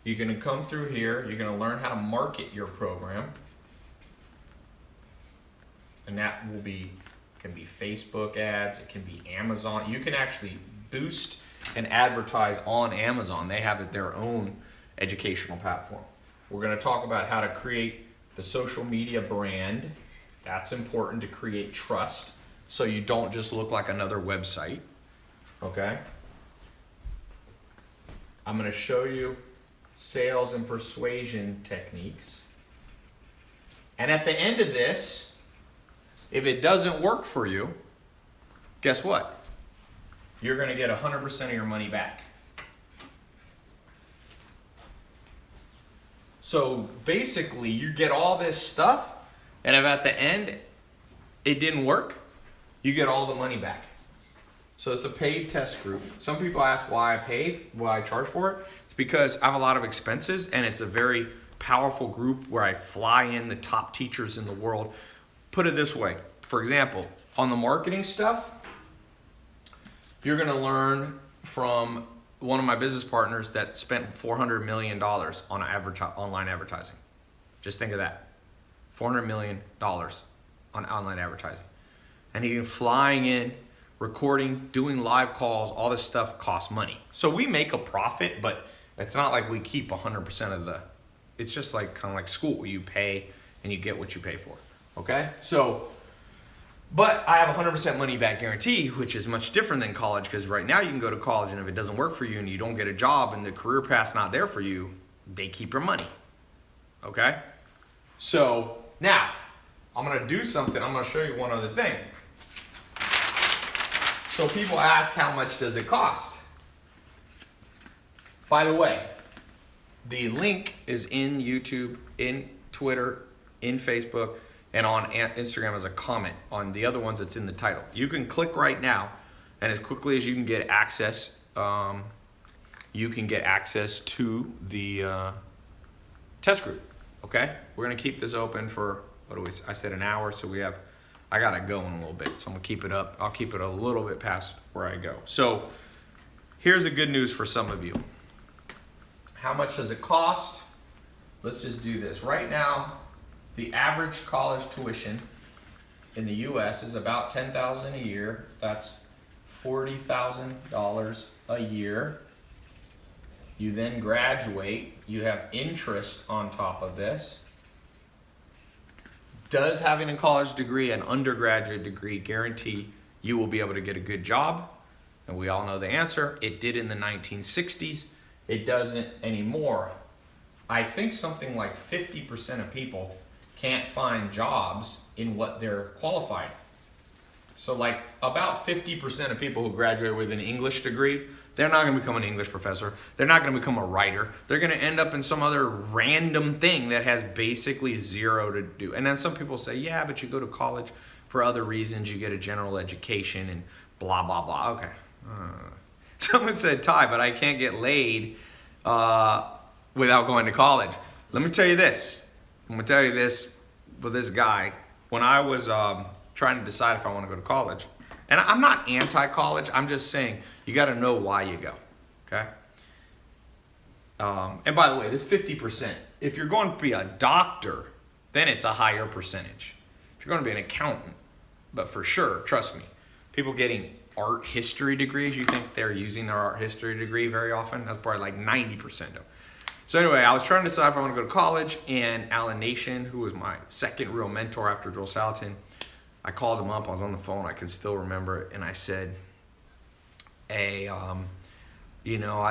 Speaker 1: You're gonna come through here, you're gonna learn how to market your program. And that can be Facebook ads, it can be Amazon. You can actually boost and advertise on Amazon. They have their own educational platform. We're gonna talk about how to create the social media brand. That's important to create trust so you don't just look like another website. Okay? I'm gonna show you sales and persuasion techniques. And at the end of this, if it doesn't work for you, guess what? You're gonna get 100% of your money back. So basically, you get all this stuff, and if at the end it didn't work, you get all the money back. So it's a paid test group. Some people ask why I charge for it. It's because I have a lot of expenses, and it's a very powerful group where I fly in the top teachers in the world. Put it this way, for example, on the marketing stuff, you're gonna learn from one of my business partners that spent $400 million on online advertising. Just think of that, $400 million on online advertising. And he's flying in, recording, doing live calls, all this stuff costs money. So we make a profit, but it's not like we keep 100% of the, it's just like kind of like school. You pay and you get what you pay for, okay? So, but I have 100% money back guarantee, which is much different than college, because right now you can go to college and if it doesn't work for you and you don't get a job and the career path's not there for you, they keep your money, okay? So now, I'm gonna do something, I'm gonna show you one other thing. So people ask, how much does it cost? By the way, the link is in YouTube, in Twitter, in Facebook, and on Instagram as a comment. On the other ones, it's in the title. You can click right now, and as quickly as you can get access, to the test group, okay? We're gonna keep this open for, I said an hour, so I gotta go in a little bit, so I'm gonna keep it up. I'll keep it a little bit past where I go. So here's the good news for some of you. How much does it cost? Let's just do this. Right now, the average college tuition in the US is about $10,000 a year. That's $40,000 a year. You then graduate, you have interest on top of this. Does having a college degree, an undergraduate degree, guarantee you will be able to get a good job? And we all know the answer. It did in the 1960s. It doesn't anymore. I think something like 50% of people can't find jobs in what they're qualified. So like about 50% of people who graduate with an English degree, they're not going to become an English professor. They're not going to become a writer. They're going to end up in some other random thing that has basically zero to do. And then some people say, yeah, but you go to college for other reasons. You get a general education and blah, blah, blah. Okay. Someone said, Ty, but I can't get laid without going to college. Let me tell you this. I'm going to tell you this with this guy. When I was trying to decide if I want to go to college, and I'm not anti-college, I'm just saying you got to know why you go, okay? And by the way, this 50%, if you're going to be a doctor, then it's a higher percentage. If you're going to be an accountant, but for sure, trust me, people getting art history degrees, you think they're using their art history degree very often? That's probably like 90% of them. So anyway, I was trying to decide if I want to go to college, and Alan Nation, who was my second real mentor after Joel Salatin, I called him up, I was on the phone, I can still remember it, and I said, hey, I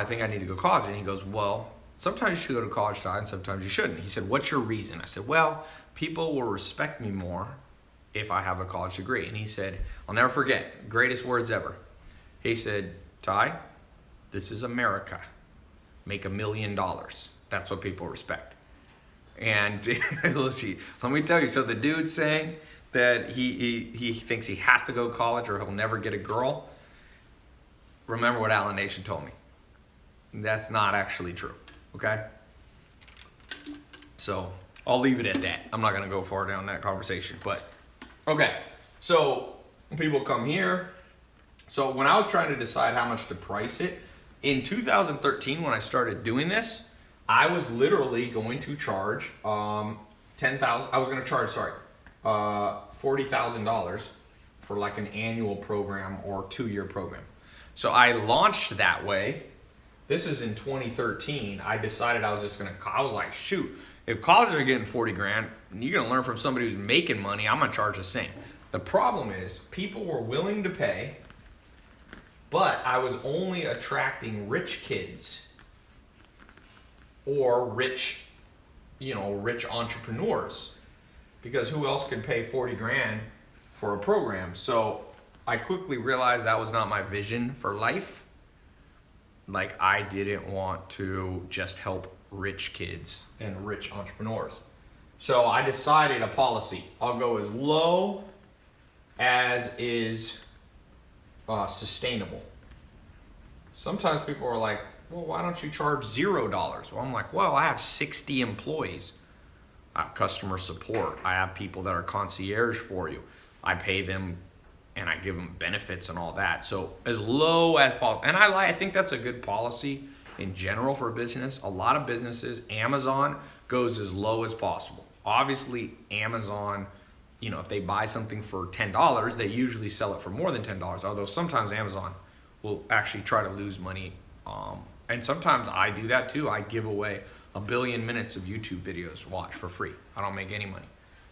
Speaker 1: think I need to go to college. And he goes, well, sometimes you should go to college, Ty, and sometimes you shouldn't. He said, what's your reason? I said, well, people will respect me more if I have a college degree. And he said, I'll never forget, greatest words ever. He said, Ty, this is America. Make $1 million. That's what people respect. And let's see, let me tell you, so the dude's saying that he thinks he has to go to college or he'll never get a girl. Remember what Alan Nation told me. That's not actually true, okay? So I'll leave it at that. I'm not gonna go far down that conversation, but okay. So people come here. So when I was trying to decide how much to price it, in 2013 when I started doing this, I was literally going to charge $40,000 for like an annual program or 2-year program. So I launched that way. This is in 2013. I decided I was like, shoot, if colleges are getting 40 grand, and you're gonna learn from somebody who's making money, I'm gonna charge the same. The problem is people were willing to pay, but I was only attracting rich kids or rich entrepreneurs, because who else could pay 40 grand for a program? So I quickly realized that was not my vision for life. Like, I didn't want to just help rich kids and rich entrepreneurs. So I decided a policy. I'll go as low as is sustainable. Sometimes people are like, well, why don't you charge $0? Well, I'm like, well, I have 60 employees. I have customer support. I have people that are concierge for you. I pay them and I give them benefits and all that. So as low as possible. And I think that's a good policy in general for business. A lot of businesses, Amazon goes as low as possible. Obviously, Amazon, if they buy something for $10, they usually sell it for more than $10, although sometimes Amazon will actually try to lose money. And sometimes I do that too. I give away 1 billion minutes of YouTube videos to watch for free. I don't make any money.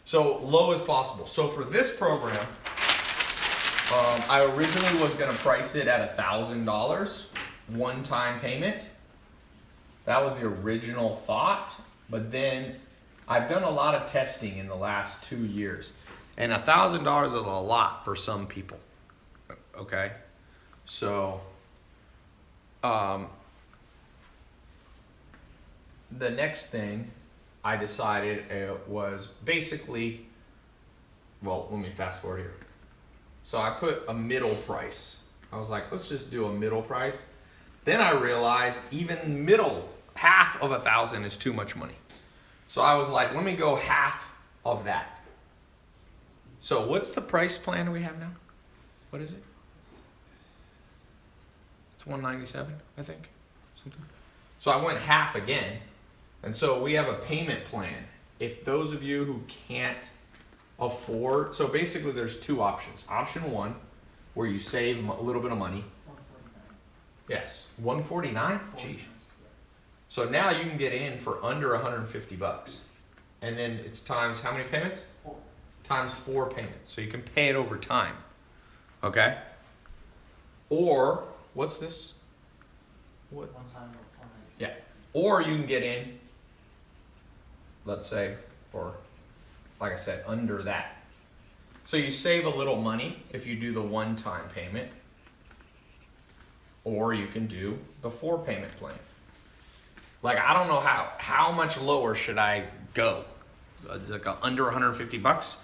Speaker 1: So low as possible. So for this program, I originally was gonna price it at $1,000, one-time payment. That was the original thought, but then I've done a lot of testing in the last 2 years, and $1,000 is a lot for some people, okay? So, the next thing I decided was basically, well, let me fast forward here. So I put a middle price. I was like, let's just do a middle price. Then I realized even middle, half of 1,000 is too much money. So I was like, let me go half of that. So what's the price plan we have now? What is it? It's 197, I think. Something. So I went half again. And so we have a payment plan. If those of you who can't afford, so basically there's 2 options. Option 1, where you save a little bit of money.
Speaker 4: 149.
Speaker 1: Yes, 149? Geez. So now you can get in for under $150. And then it's times how many payments?
Speaker 4: 4.
Speaker 1: Times 4 payments. So you can pay it over time. Okay? Or, what's this? What?
Speaker 4: One time or 4 nights.
Speaker 1: Yeah. Or you can get in, let's say, for, like I said, under that. So you save a little money if you do the one-time payment, or you can do the 4-payment plan. Like, I don't know how much lower should I go? It's like under 150 bucks,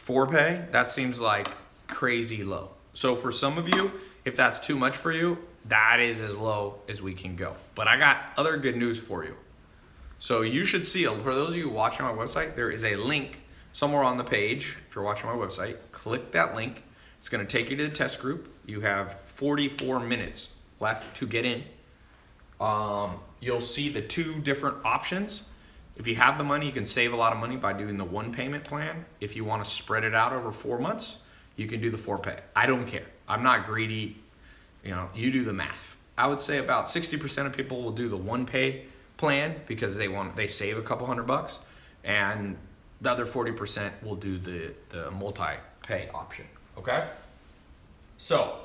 Speaker 1: 4-pay? That seems like crazy low. So for some of you, if that's too much for you, that is as low as we can go. But I got other good news for you. So you should see, for those of you watching my website, there is a link somewhere on the page. If you're watching my website, click that link. It's gonna take you to the test group. You have 44 minutes left to get in. You'll see the 2 different options. If you have the money, you can save a lot of money by doing the 1-payment plan. If you wanna spread it out over 4 months, you can do the 4-pay. I don't care. I'm not greedy. You know, you do the math. I would say about 60% of people will do the 1-pay plan because they save a couple $100, and the other 40% will do the multi-pay option. Okay? So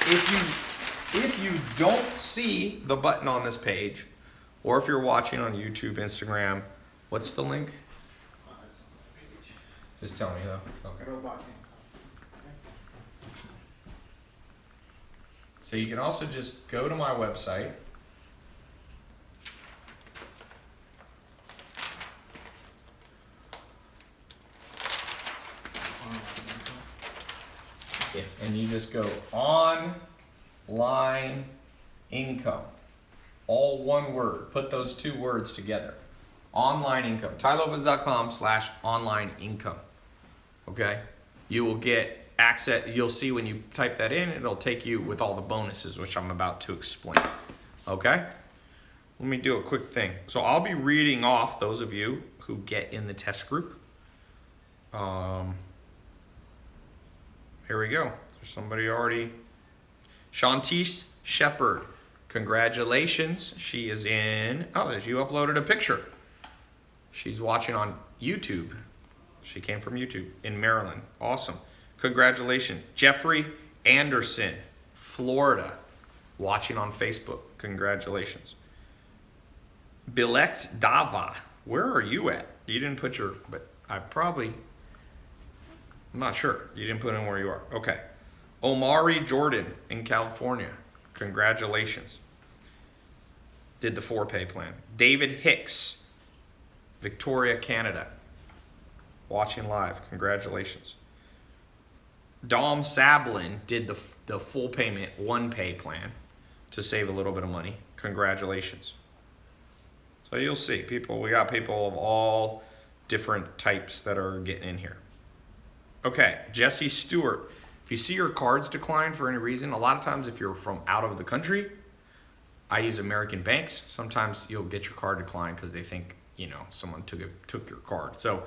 Speaker 1: if you don't see the button on this page, or if you're watching on YouTube, Instagram, what's the link?
Speaker 4: It's on the page.
Speaker 1: Just tell me though. Okay.
Speaker 4: Robot income.
Speaker 1: So you can also just go to my website. Yeah, and you just go online income. All one word. Put those 2 words together. Online income. TyLopez.com/online income. Okay? You will get access. You'll see when you type that in, it'll take you with all the bonuses, which I'm about to explain. Okay? Let me do a quick thing. So I'll be reading off those of you who get in the test group. Here we go. There's somebody already. Shantice Shepherd. Congratulations. She is in. Oh, you uploaded a picture. She's watching on YouTube. She came from YouTube in Maryland. Awesome. Congratulations. Jeffrey Anderson, Florida, watching on Facebook. Congratulations. Bilekt Dava. Where are you at? You didn't put your, but I'm not sure. You didn't put in where you are. Okay. Omari Jordan in California. Congratulations. Did the 4-pay plan. David Hicks, Victoria, Canada. Watching live. Congratulations. Dom Sablin did the full payment 1-pay plan to save a little bit of money. Congratulations. So you'll see we got people of all different types that are getting in here. Okay, Jesse Stewart. If you see your cards decline for any reason, a lot of times if you're from out of the country, I use American banks. Sometimes you'll get your card declined because they think, someone took your card. So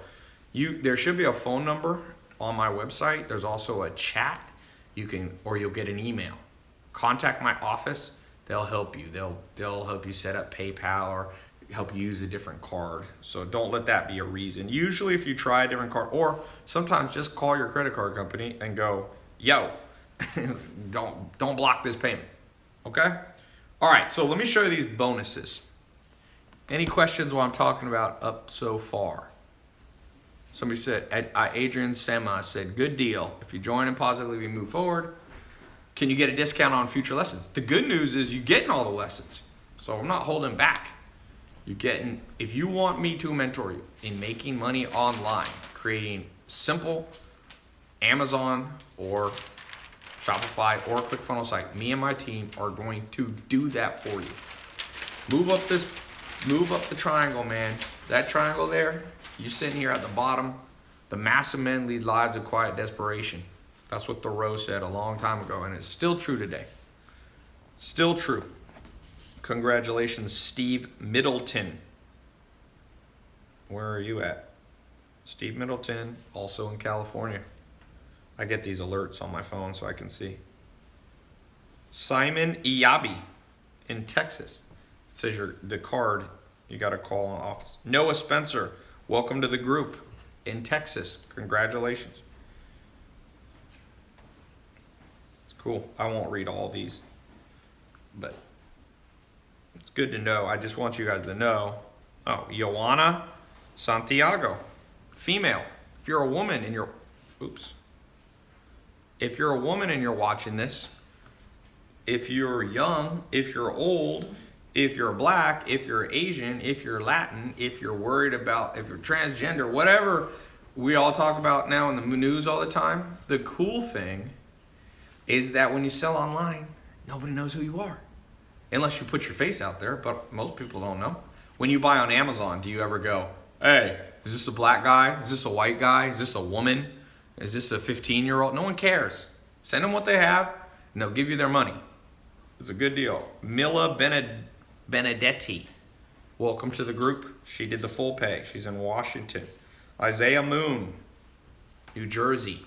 Speaker 1: there should be a phone number on my website. There's also a chat. Or you'll get an email. Contact my office. They'll help you. They'll help you set up PayPal or help you use a different card. So don't let that be a reason. Usually if you try a different card, or sometimes just call your credit card company and go, yo, don't block this payment. Okay? All right, so let me show you these bonuses. Any questions while I'm talking about up so far? Somebody said, Adrian Sema said, good deal. If you join and positively move forward, can you get a discount on future lessons? The good news is you're getting all the lessons. So I'm not holding back. If you want me to mentor you in making money online, creating simple Amazon or Shopify or ClickFunnels site, me and my team are going to do that for you. Move up the triangle, man. That triangle there, you sitting here at the bottom. The massive men lead lives of quiet desperation. That's what Thoreau said a long time ago, and it's still true today. Still true. Congratulations, Steve Middleton. Where are you at? Steve Middleton, also in California. I get these alerts on my phone so I can see. Simon Iyabi in Texas. It says the card, you got to call an office. Noah Spencer, welcome to the group in Texas. Congratulations. It's cool. I won't read all these, but it's good to know. I just want you guys to know. Oh, Joanna Santiago, female. If you're a woman and you're Oops. If you're a woman and you're watching this, if you're young, if you're old, if you're black, if you're Asian, if you're Latin, if you're worried about, if you're transgender, whatever we all talk about now in the news all the time, the cool thing is that when you sell online, nobody knows who you are. Unless you put your face out there, but most people don't know. When you buy on Amazon, do you ever go, hey, is this a black guy? Is this a white guy? Is this a woman? Is this a 15-year-old? No one cares. Send them what they have, and they'll give you their money. It's a good deal. Mila Benedetti, welcome to the group. She did the full pay. She's in Washington. Isaiah Moon, New Jersey,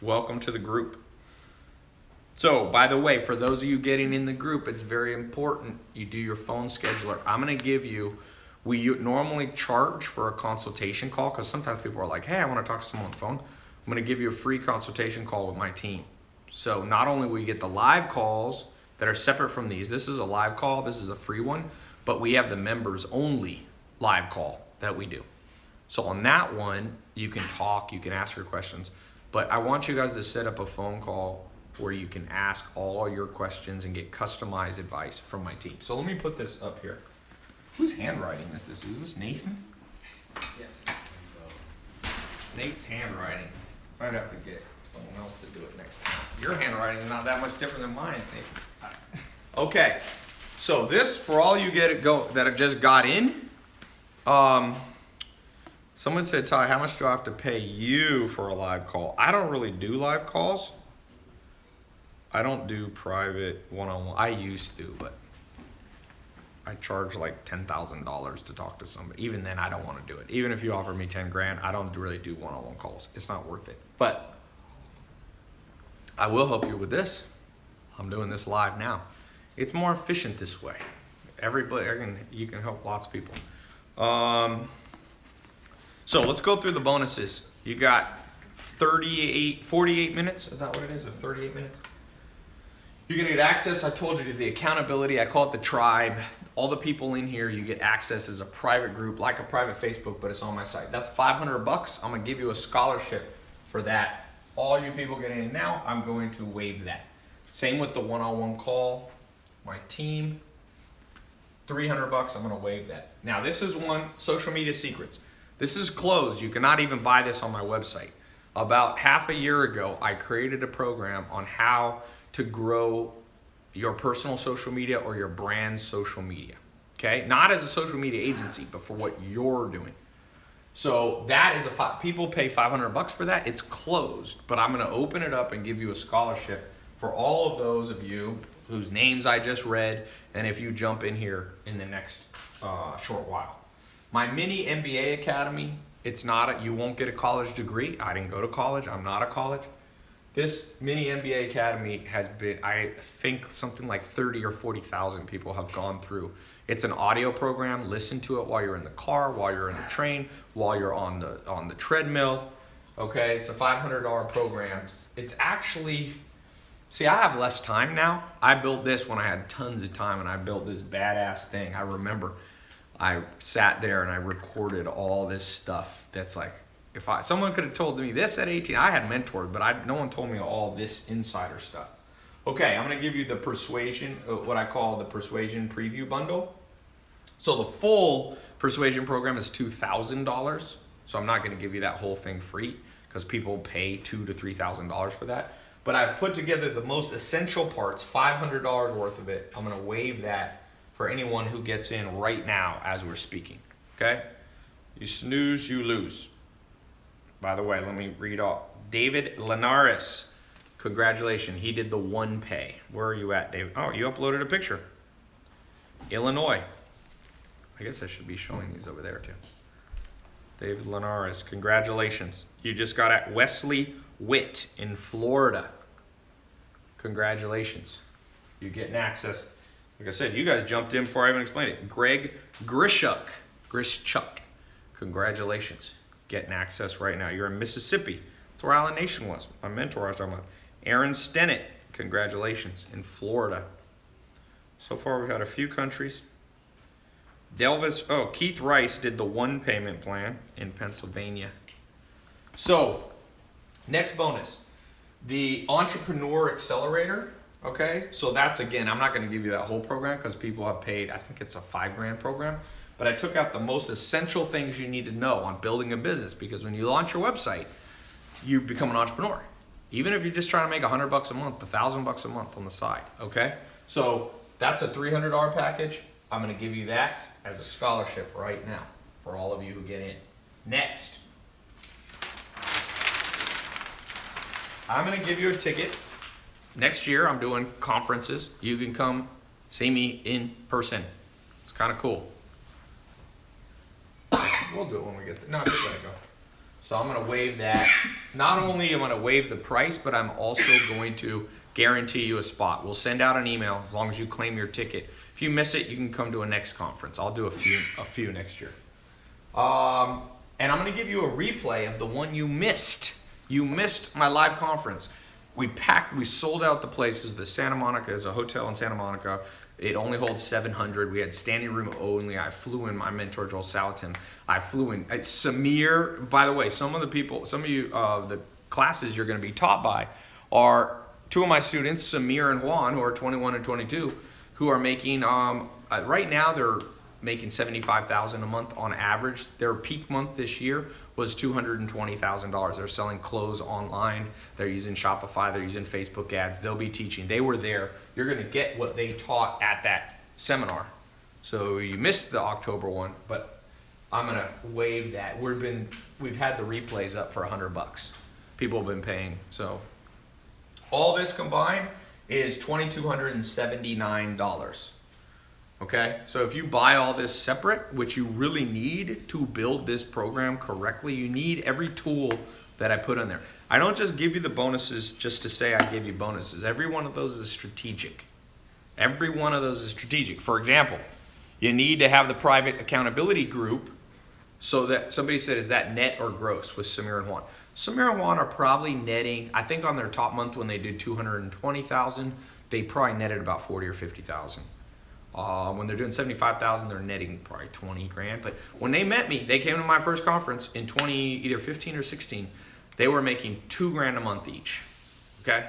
Speaker 1: welcome to the group. So, by the way, for those of you getting in the group, it's very important you do your phone scheduler. I'm going to give you, we normally charge for a consultation call because sometimes people are like, hey, I want to talk to someone on the phone. I'm going to give you a free consultation call with my team. So not only will you get the live calls that are separate from these, this is a live call, this is a free one, but we have the members only live call that we do. So on that one, you can talk, you can ask your questions, but I want you guys to set up a phone call where you can ask all your questions and get customized advice from my team. So let me put this up here. Whose handwriting is this? Is this Nathan?
Speaker 4: Yes.
Speaker 1: Nate's handwriting. I'd have to get someone else to do it next time. Your handwriting is not that much different than mine, Nathan. Okay, so this, for all you that have just got in, someone said, Ty, how much do I have to pay you for a live call? I don't really do live calls. I don't do private one-on-one. I used to, but I charge like $10,000 to talk to somebody. Even then, I don't want to do it. Even if you offer me 10 grand, I don't really do one-on-one calls. It's not worth it. But I will help you with this. I'm doing this live now. It's more efficient this way. You can help lots of people. So let's go through the bonuses. You got 48 minutes. Is that what it is? Or 38 minutes? You're going to get access, I told you, to the accountability. I call it the tribe. All the people in here, you get access as a private group, like a private Facebook, but it's on my site. That's $500. I'm going to give you a scholarship for that. All you people getting in now, I'm going to waive that. Same with the one-on-one call. My team, $300. I'm going to waive that. Now, this is one, social media secrets. This is closed. You cannot even buy this on my website. About half a year ago, I created a program on how to grow your personal social media or your brand's social media, okay? Not as a social media agency, but for what you're doing. So that is people pay $500 for that. It's closed, but I'm gonna open it up and give you a scholarship for all of those of you whose names I just read, and if you jump in here in the next short while. My mini MBA Academy, you won't get a college degree. I didn't go to college, I'm not a college. This mini MBA Academy has been, I think something like 30 or 40,000 people have gone through. It's an audio program. Listen to it while you're in the car, while you're in the train, while you're on the treadmill. Okay, it's a $500 program. It's actually, see, I have less time now. I built this when I had tons of time, and I built this badass thing. I remember I sat there and I recorded all this stuff that's like, someone could have told me this at 18, I had mentors, but no one told me all this insider stuff. Okay, I'm gonna give you the persuasion, what I call the persuasion preview bundle. So the full persuasion program is $2,000. So I'm not gonna give you that whole thing free because people pay $2,000 to $3,000 for that. But I've put together the most essential parts, $500 worth of it. I'm gonna waive that for anyone who gets in right now as we're speaking, okay? You snooze, you lose. By the way, let me read off. David Linares, congratulations. He did the one pay. Where are you at, David? Oh, you uploaded a picture. Illinois. I guess I should be showing these over there too. David Linares, congratulations. You just got at Wesley Witt in Florida. Congratulations. You're getting access. Like I said, you guys jumped in before I even explained it. Greg Grishuk. Congratulations. Getting access right now. You're in Mississippi. That's where Island Nation was. My mentor I was talking about. Aaron Stennett, congratulations, in Florida. So far we've had a few countries. Keith Rice did the one payment plan in Pennsylvania. So Next bonus, the Entrepreneur Accelerator. Okay, so that's, again, I'm not going to give you that whole program because people have paid, I think it's a $5,000 program, but I took out the most essential things you need to know on building a business, because when you launch your website, you become an entrepreneur. Even if you're just trying to make $100 a month, $1,000 a month on the side. Okay, so that's a $300 package. I'm going to give you that as a scholarship right now for all of you who get in. Next, I'm going to give you a ticket. Next year, I'm doing conferences. You can come see me in person. It's kind of cool. We'll do it when we get there. No, just let it go. So I'm going to waive that. Not only am I going to waive the price, but I'm also going to guarantee you a spot. We'll send out an email as long as you claim your ticket. If you miss it, you can come to a next conference. I'll do a few next year. And I'm going to give you a replay of the one you missed. You missed my live conference. We sold out the places. The Santa Monica is a hotel in Santa Monica. It only holds 700. We had standing room only. I flew in my mentor, Joel Salatin. I flew in Samir. By the way, some of you, the classes you're going to be taught by are two of my students, Samir and Juan, who are 21 and 22, who are making, right now they're making $75,000 a month on average. Their peak month this year was $220,000. They're selling clothes online. They're using Shopify. They're using Facebook ads. They'll be teaching. They were there. You're going to get what they taught at that seminar. So you missed the October one, but I'm going to waive that. We've had the replays up for $100. People have been paying. So all this combined is $2,279. Okay, so if you buy all this separate, which you really need to build this program correctly, you need every tool that I put in there. I don't just give you the bonuses just to say I give you bonuses. Every one of those is strategic. Every one of those is strategic. For example, you need to have the private accountability group so that somebody said, is that net or gross with Samir and Juan? Samir and Juan are probably netting, I think on their top month when they did 220,000, they probably netted about 40 or 50,000. When they're doing 75,000, they're netting probably 20 grand. But when they met me, they came to my first conference in either 15 or 16. They were making $2,000 a month each. Okay,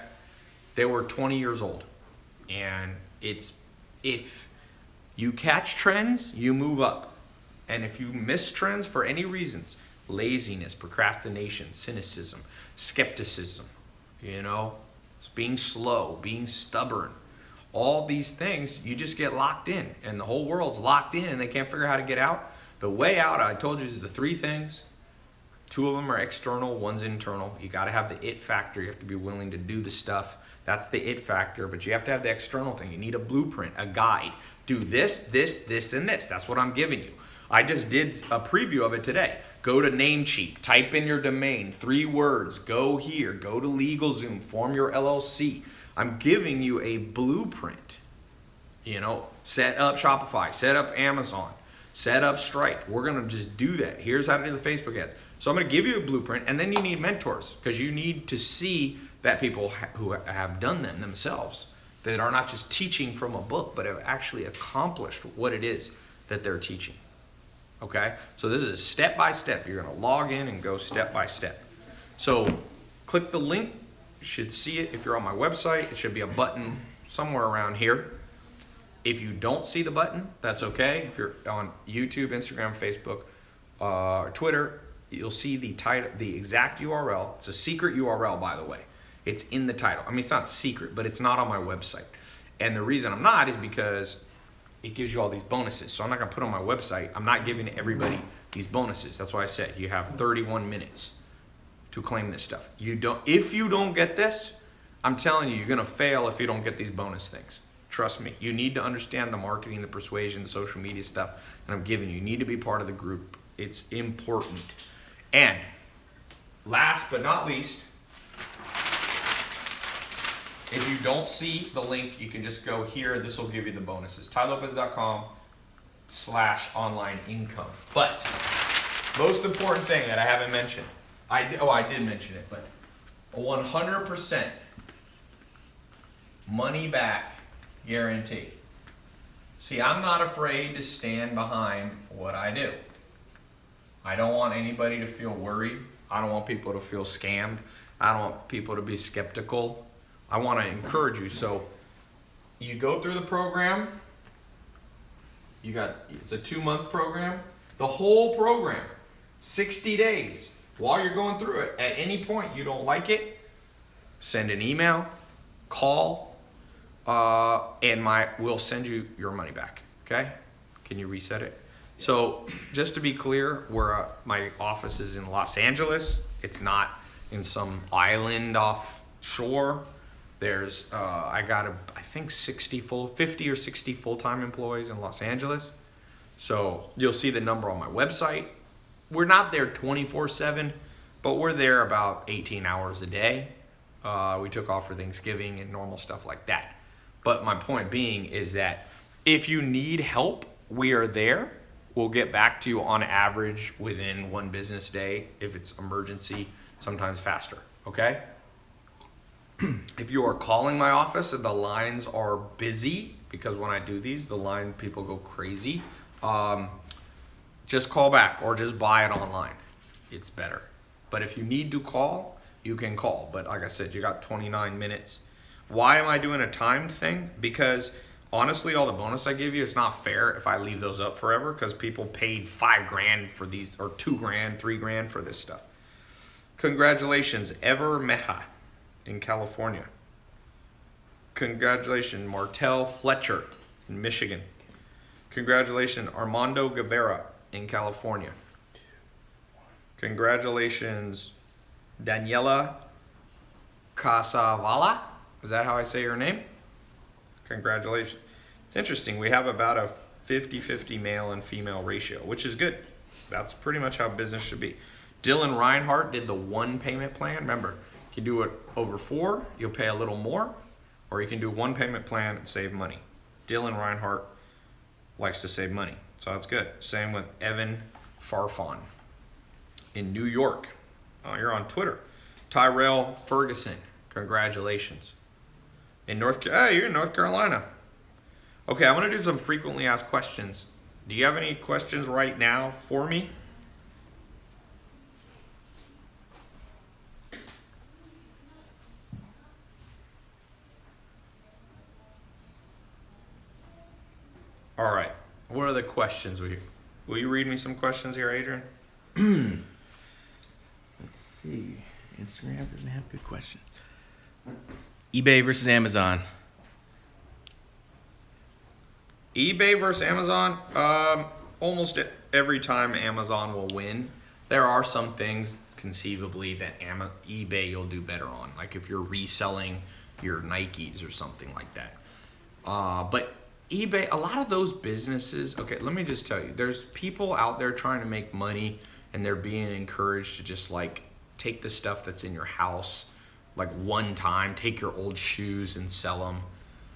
Speaker 1: they were 20 years old, and if you catch trends, you move up, and if you miss trends for any reasons, laziness, procrastination, cynicism, skepticism, being slow, being stubborn. All these things, you just get locked in, and the whole world's locked in and they can't figure out how to get out. The way out, I told you, is the three things. Two of them are external, one's internal. You got to have the it factor. You have to be willing to do the stuff. That's the it factor, but you have to have the external thing. You need a blueprint, a guide. Do this, this, this, and this. That's what I'm giving you. I just did a preview of it today. Go to Namecheap, type in your domain, 3 words, go here, go to LegalZoom, form your LLC. I'm giving you a blueprint. Set up Shopify, set up Amazon, set up Stripe. We're going to just do that. Here's how to do the Facebook ads. So I'm going to give you a blueprint, and then you need mentors because you need to see that people who have done them themselves, that are not just teaching from a book, but have actually accomplished what it is that they're teaching. Okay? So this is step by step. You're going to log in and go step by step. So click the link. You should see it if you're on my website. It should be a button somewhere around here. If you don't see the button, that's okay. If you're on YouTube, Instagram, Facebook, or Twitter, you'll see the title, the exact URL. It's a secret URL, by the way. It's in the title. I mean, it's not secret, but it's not on my website. And the reason I'm not is because it gives you all these bonuses. So I'm not going to put it on my website. I'm not giving everybody these bonuses. That's why I said you have 31 minutes to claim this stuff. If you don't get this, I'm telling you, you're going to fail if you don't get these bonus things. Trust me. You need to understand the marketing, the persuasion, the social media stuff that I'm giving you. You need to be part of the group. It's important. And last but not least, if you don't see the link, you can just go here. This will give you the bonuses. TyLopez.com/online income. But most important thing that I haven't mentioned, I did mention it, but a 100% money back guarantee. See, I'm not afraid to stand behind what I do. I don't want anybody to feel worried. I don't want people to feel scammed. I don't want people to be skeptical. I want to encourage you. So you go through the program. It's a 2-month program. The whole program, 60 days. While you're going through it, at any point you don't like it, send an email, call, and we'll send you your money back. Okay? Can you reset it? So just to be clear, my office is in Los Angeles. It's not in some island offshore. There's I got I think 50 or 60 full-time employees in Los Angeles. So you'll see the number on my website. We're not there 24/7, but we're there about 18 hours a day. We took off for Thanksgiving and normal stuff like that. But my point being is that if you need help, we are there. We'll get back to you on average within 1 business day. If it's emergency, sometimes faster. Okay? If you are calling my office and the lines are busy, because when I do these, people go crazy, just call back or just buy it online. It's better. But if you need to call, you can call. But like I said, you got 29 minutes. Why am I doing a timed thing? Because honestly, all the bonus I give you, it's not fair if I leave those up forever, because people paid $5,000 for these, or $2,000, $3,000 for this stuff. Congratulations, Ever Meha in California. Congratulations, Martell Fletcher in Michigan. Congratulations, Armando Guevara in California. Congratulations, Daniela Casavala. Is that how I say your name? Congratulations. It's interesting. We have about a 50-50 male and female ratio, which is good. That's pretty much how business should be. Dylan Reinhardt did the 1 payment plan. Remember, you can do it over 4, you'll pay a little more, or you can do 1 payment plan and save money. Dylan Reinhardt likes to save money, so that's good. Same with Evan Farfan in New York. Oh, you're on Twitter. Tyrell Ferguson, congratulations. You're in North Carolina. Okay, I'm gonna do some frequently asked questions. Do you have any questions right now for me? All right. What are the questions? Will you read me some questions here, Adrian?
Speaker 2: Let's see. Instagram doesn't have good questions. eBay versus Amazon.
Speaker 1: eBay versus Amazon. Almost every time Amazon will win. There are some things conceivably that eBay you'll do better on, like if you're reselling your Nikes or something like that. But eBay, a lot of those businesses, okay, let me just tell you, there's people out there trying to make money and they're being encouraged to just like take the stuff that's in your house, like one time, take your old shoes and sell them.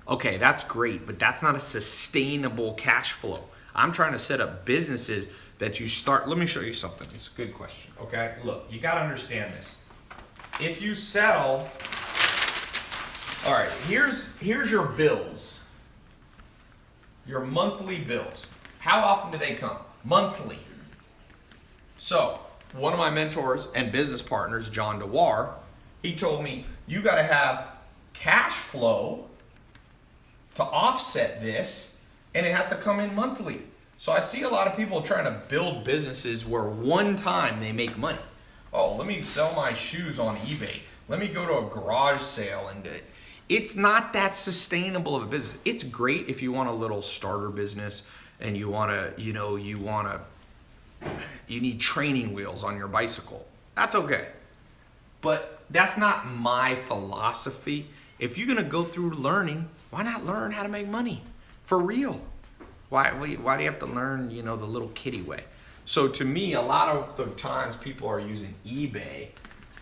Speaker 1: Okay, that's great, but that's not a sustainable cash flow. I'm trying to set up businesses that you start. Let me show you something. It's a good question, okay? Look, you gotta understand this. If you sell, all right, here's your bills. Your monthly bills. How often do they come? Monthly. So, one of my mentors and business partners, John DeWar, he told me, you gotta have cash flow to offset this, and it has to come in monthly. So I see a lot of people trying to build businesses where one time they make money. Oh, let me sell my shoes on eBay. Let me go to a garage sale and do it. It's not that sustainable of a business. It's great if you want a little starter business and you need training wheels on your bicycle. That's okay. But that's not my philosophy. If you're gonna go through learning, why not learn how to make money? For real. Why do you have to learn, the little kiddie way? So to me, a lot of the times people are using eBay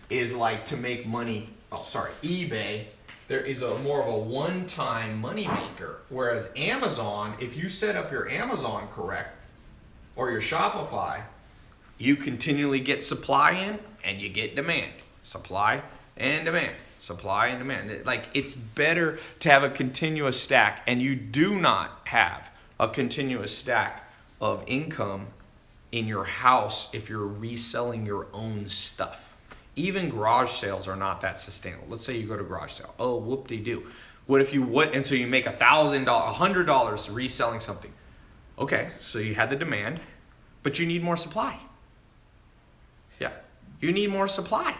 Speaker 1: is like to make money. eBay, there is more of a one-time money maker. Whereas Amazon, if you set up your Amazon correct, or your Shopify, you continually get supply in and you get demand. Supply and demand. Supply and demand. Like, it's better to have a continuous stack, and you do not have a continuous stack of income in your house if you're reselling your own stuff. Even garage sales are not that sustainable. Let's say you go to garage sale. Oh, whoop-de-doo. What if you would, and so you make $1,000, $100 reselling something. Okay, so you had the demand, but you need more supply. Yeah, you need more supply.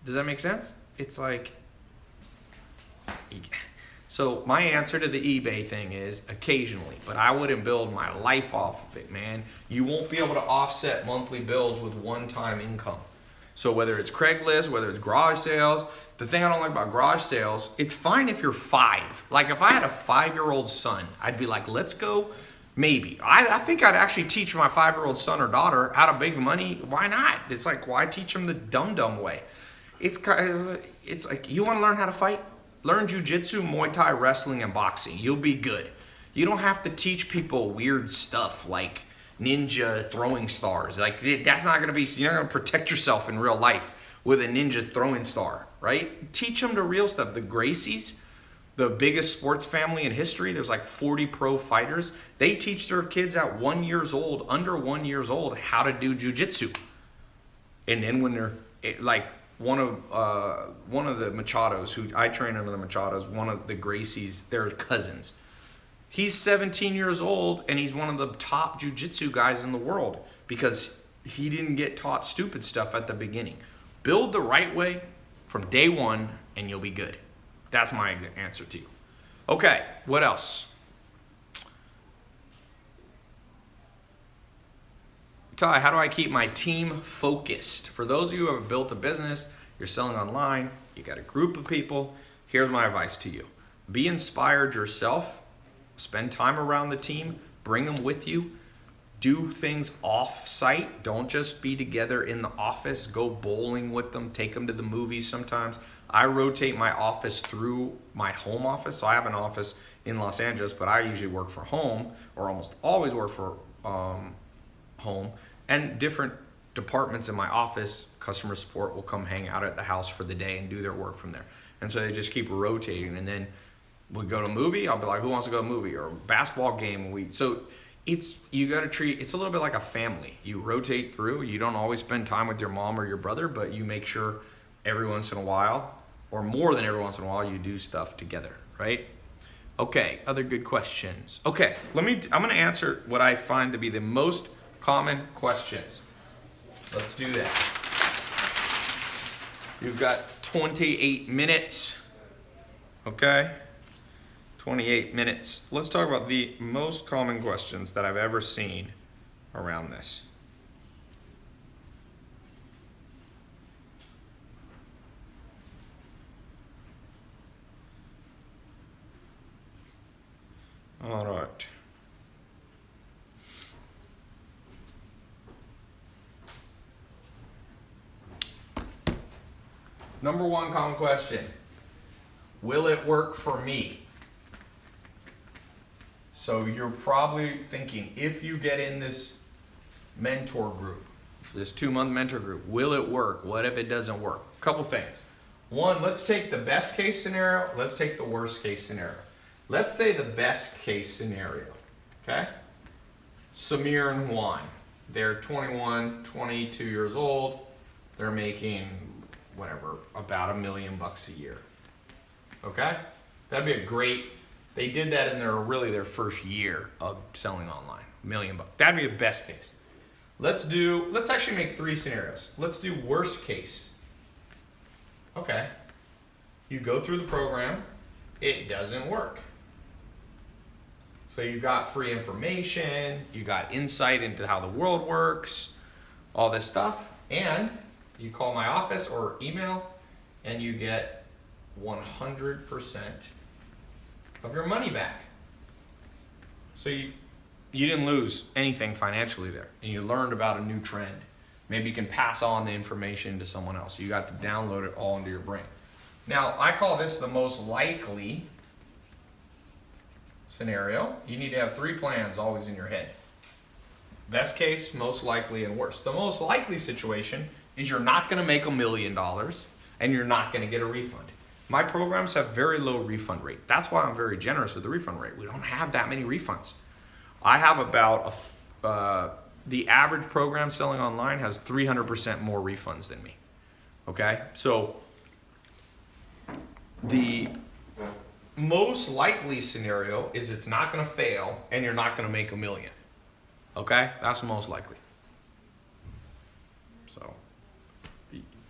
Speaker 1: Does that make sense? It's like, so my answer to the eBay thing is occasionally, but I wouldn't build my life off of it, man. You won't be able to offset monthly bills with one-time income. So whether it's Craigslist, whether it's garage sales, the thing I don't like about garage sales, it's fine if you're 5. Like if I had a 5-year-old son, I'd be like, let's go. Maybe. I think I'd actually teach my 5-year-old son or daughter how to make money. Why not? It's like, why teach them the dumb way? It's like, you want to learn how to fight? Learn jujitsu, Muay Thai, wrestling, and boxing. You'll be good. You don't have to teach people weird stuff like ninja throwing stars. Like that's not gonna be. You're not gonna protect yourself in real life with a ninja throwing star, right? Teach them the real stuff. The Gracies, the biggest sports family in history. There's like 40 pro fighters. They teach their kids at 1 year old, under 1 year old, how to do jujitsu. And then when they're like one of the Machados, who I train under the Machados, one of the Gracies, they're cousins. He's 17 years old and he's one of the top jiu-jitsu guys in the world because he didn't get taught stupid stuff at the beginning. Build the right way from day one and you'll be good. That's my answer to you. Okay, what else? Ty, how do I keep my team focused? For those of you who have built a business, you're selling online, you got a group of people, here's my advice to you. Be inspired yourself. Spend time around the team, bring them with you, do things off-site. Don't just be together in the office. Go bowling with them, take them to the movies sometimes. I rotate my office through my home office. So I have an office in Los Angeles, but I usually work for home or almost always work for home. And different departments in my office, customer support will come hang out at the house for the day and do their work from there. And so they just keep rotating, and then we go to a movie, I'll be like, who wants to go to a movie? Or a basketball game. So you got to treat, it's a little bit like a family. You rotate through. You don't always spend time with your mom or your brother, but you make sure every once in a while, or more than every once in a while, you do stuff together, right? Okay, other good questions. Okay, I'm going to answer what I find to be the most common questions. Let's do that. You've got 28 minutes, okay? 28 minutes. Let's talk about the most common questions that I've ever seen around this. All right. Number one common question. Will it work for me? So you're probably thinking, if you get in this mentor group, this 2-month mentor group, will it work? What if it doesn't work? Couple things. One, let's take the best case scenario. Let's take the worst case scenario. Let's say the best case scenario, okay? Samir and Juan, they're 21, 22 years old. They're making, whatever, about $1 million a year, okay? That'd be a great, they did that in their first year of selling online, $1 million. That'd be the best case. Let's actually make 3 scenarios. Let's do worst case. Okay. You go through the program, it doesn't work. So you got free information, you got insight into how the world works, all this stuff, and you call my office or email and you get 100% of your money back. So you didn't lose anything financially there, and you learned about a new trend. Maybe you can pass on the information to someone else. You got to download it all into your brain. Now, I call this the most likely scenario. You need to have 3 plans always in your head. Best case, most likely, and worst. The most likely situation is you're not going to make $1 million and you're not going to get a refund. My programs have very low refund rate. That's why I'm very generous with the refund rate. We don't have that many refunds. I have about the average program selling online has 300% more refunds than me. Okay? So the most likely scenario is it's not going to fail and you're not going to make $1 million. Okay? That's most likely. So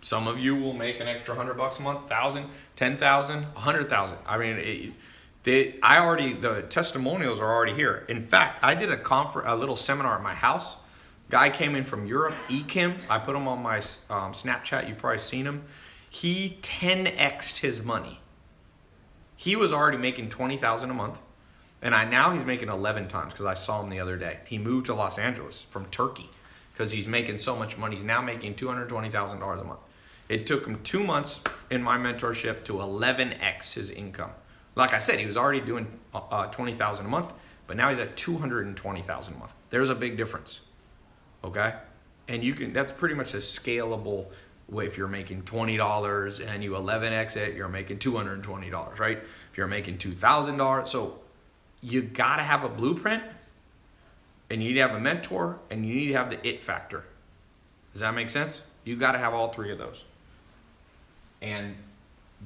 Speaker 1: some of you will make an extra $100 a month, 1,000, 10,000, 100,000. I mean, the testimonials are already here. In fact, I did a little seminar at my house. Guy came in from Europe, Ekim. I put him on my Snapchat. You've probably seen him. He 10x'd his money. He was already making 20,000 a month, and now he's making 11 times because I saw him the other day. He moved to Los Angeles from Turkey because he's making so much money. He's now making $220,000 a month. It took him 2 months in my mentorship to 11x his income. Like I said, he was already doing 20,000 a month, but now he's at 220,000 a month. There's a big difference, okay? And that's pretty much a scalable way. If you're making $20 and you 11x it, you're making $220, right? If you're making $2,000, so you gotta have a blueprint, and you need to have a mentor, and you need to have the it factor. Does that make sense? You gotta have all three of those. And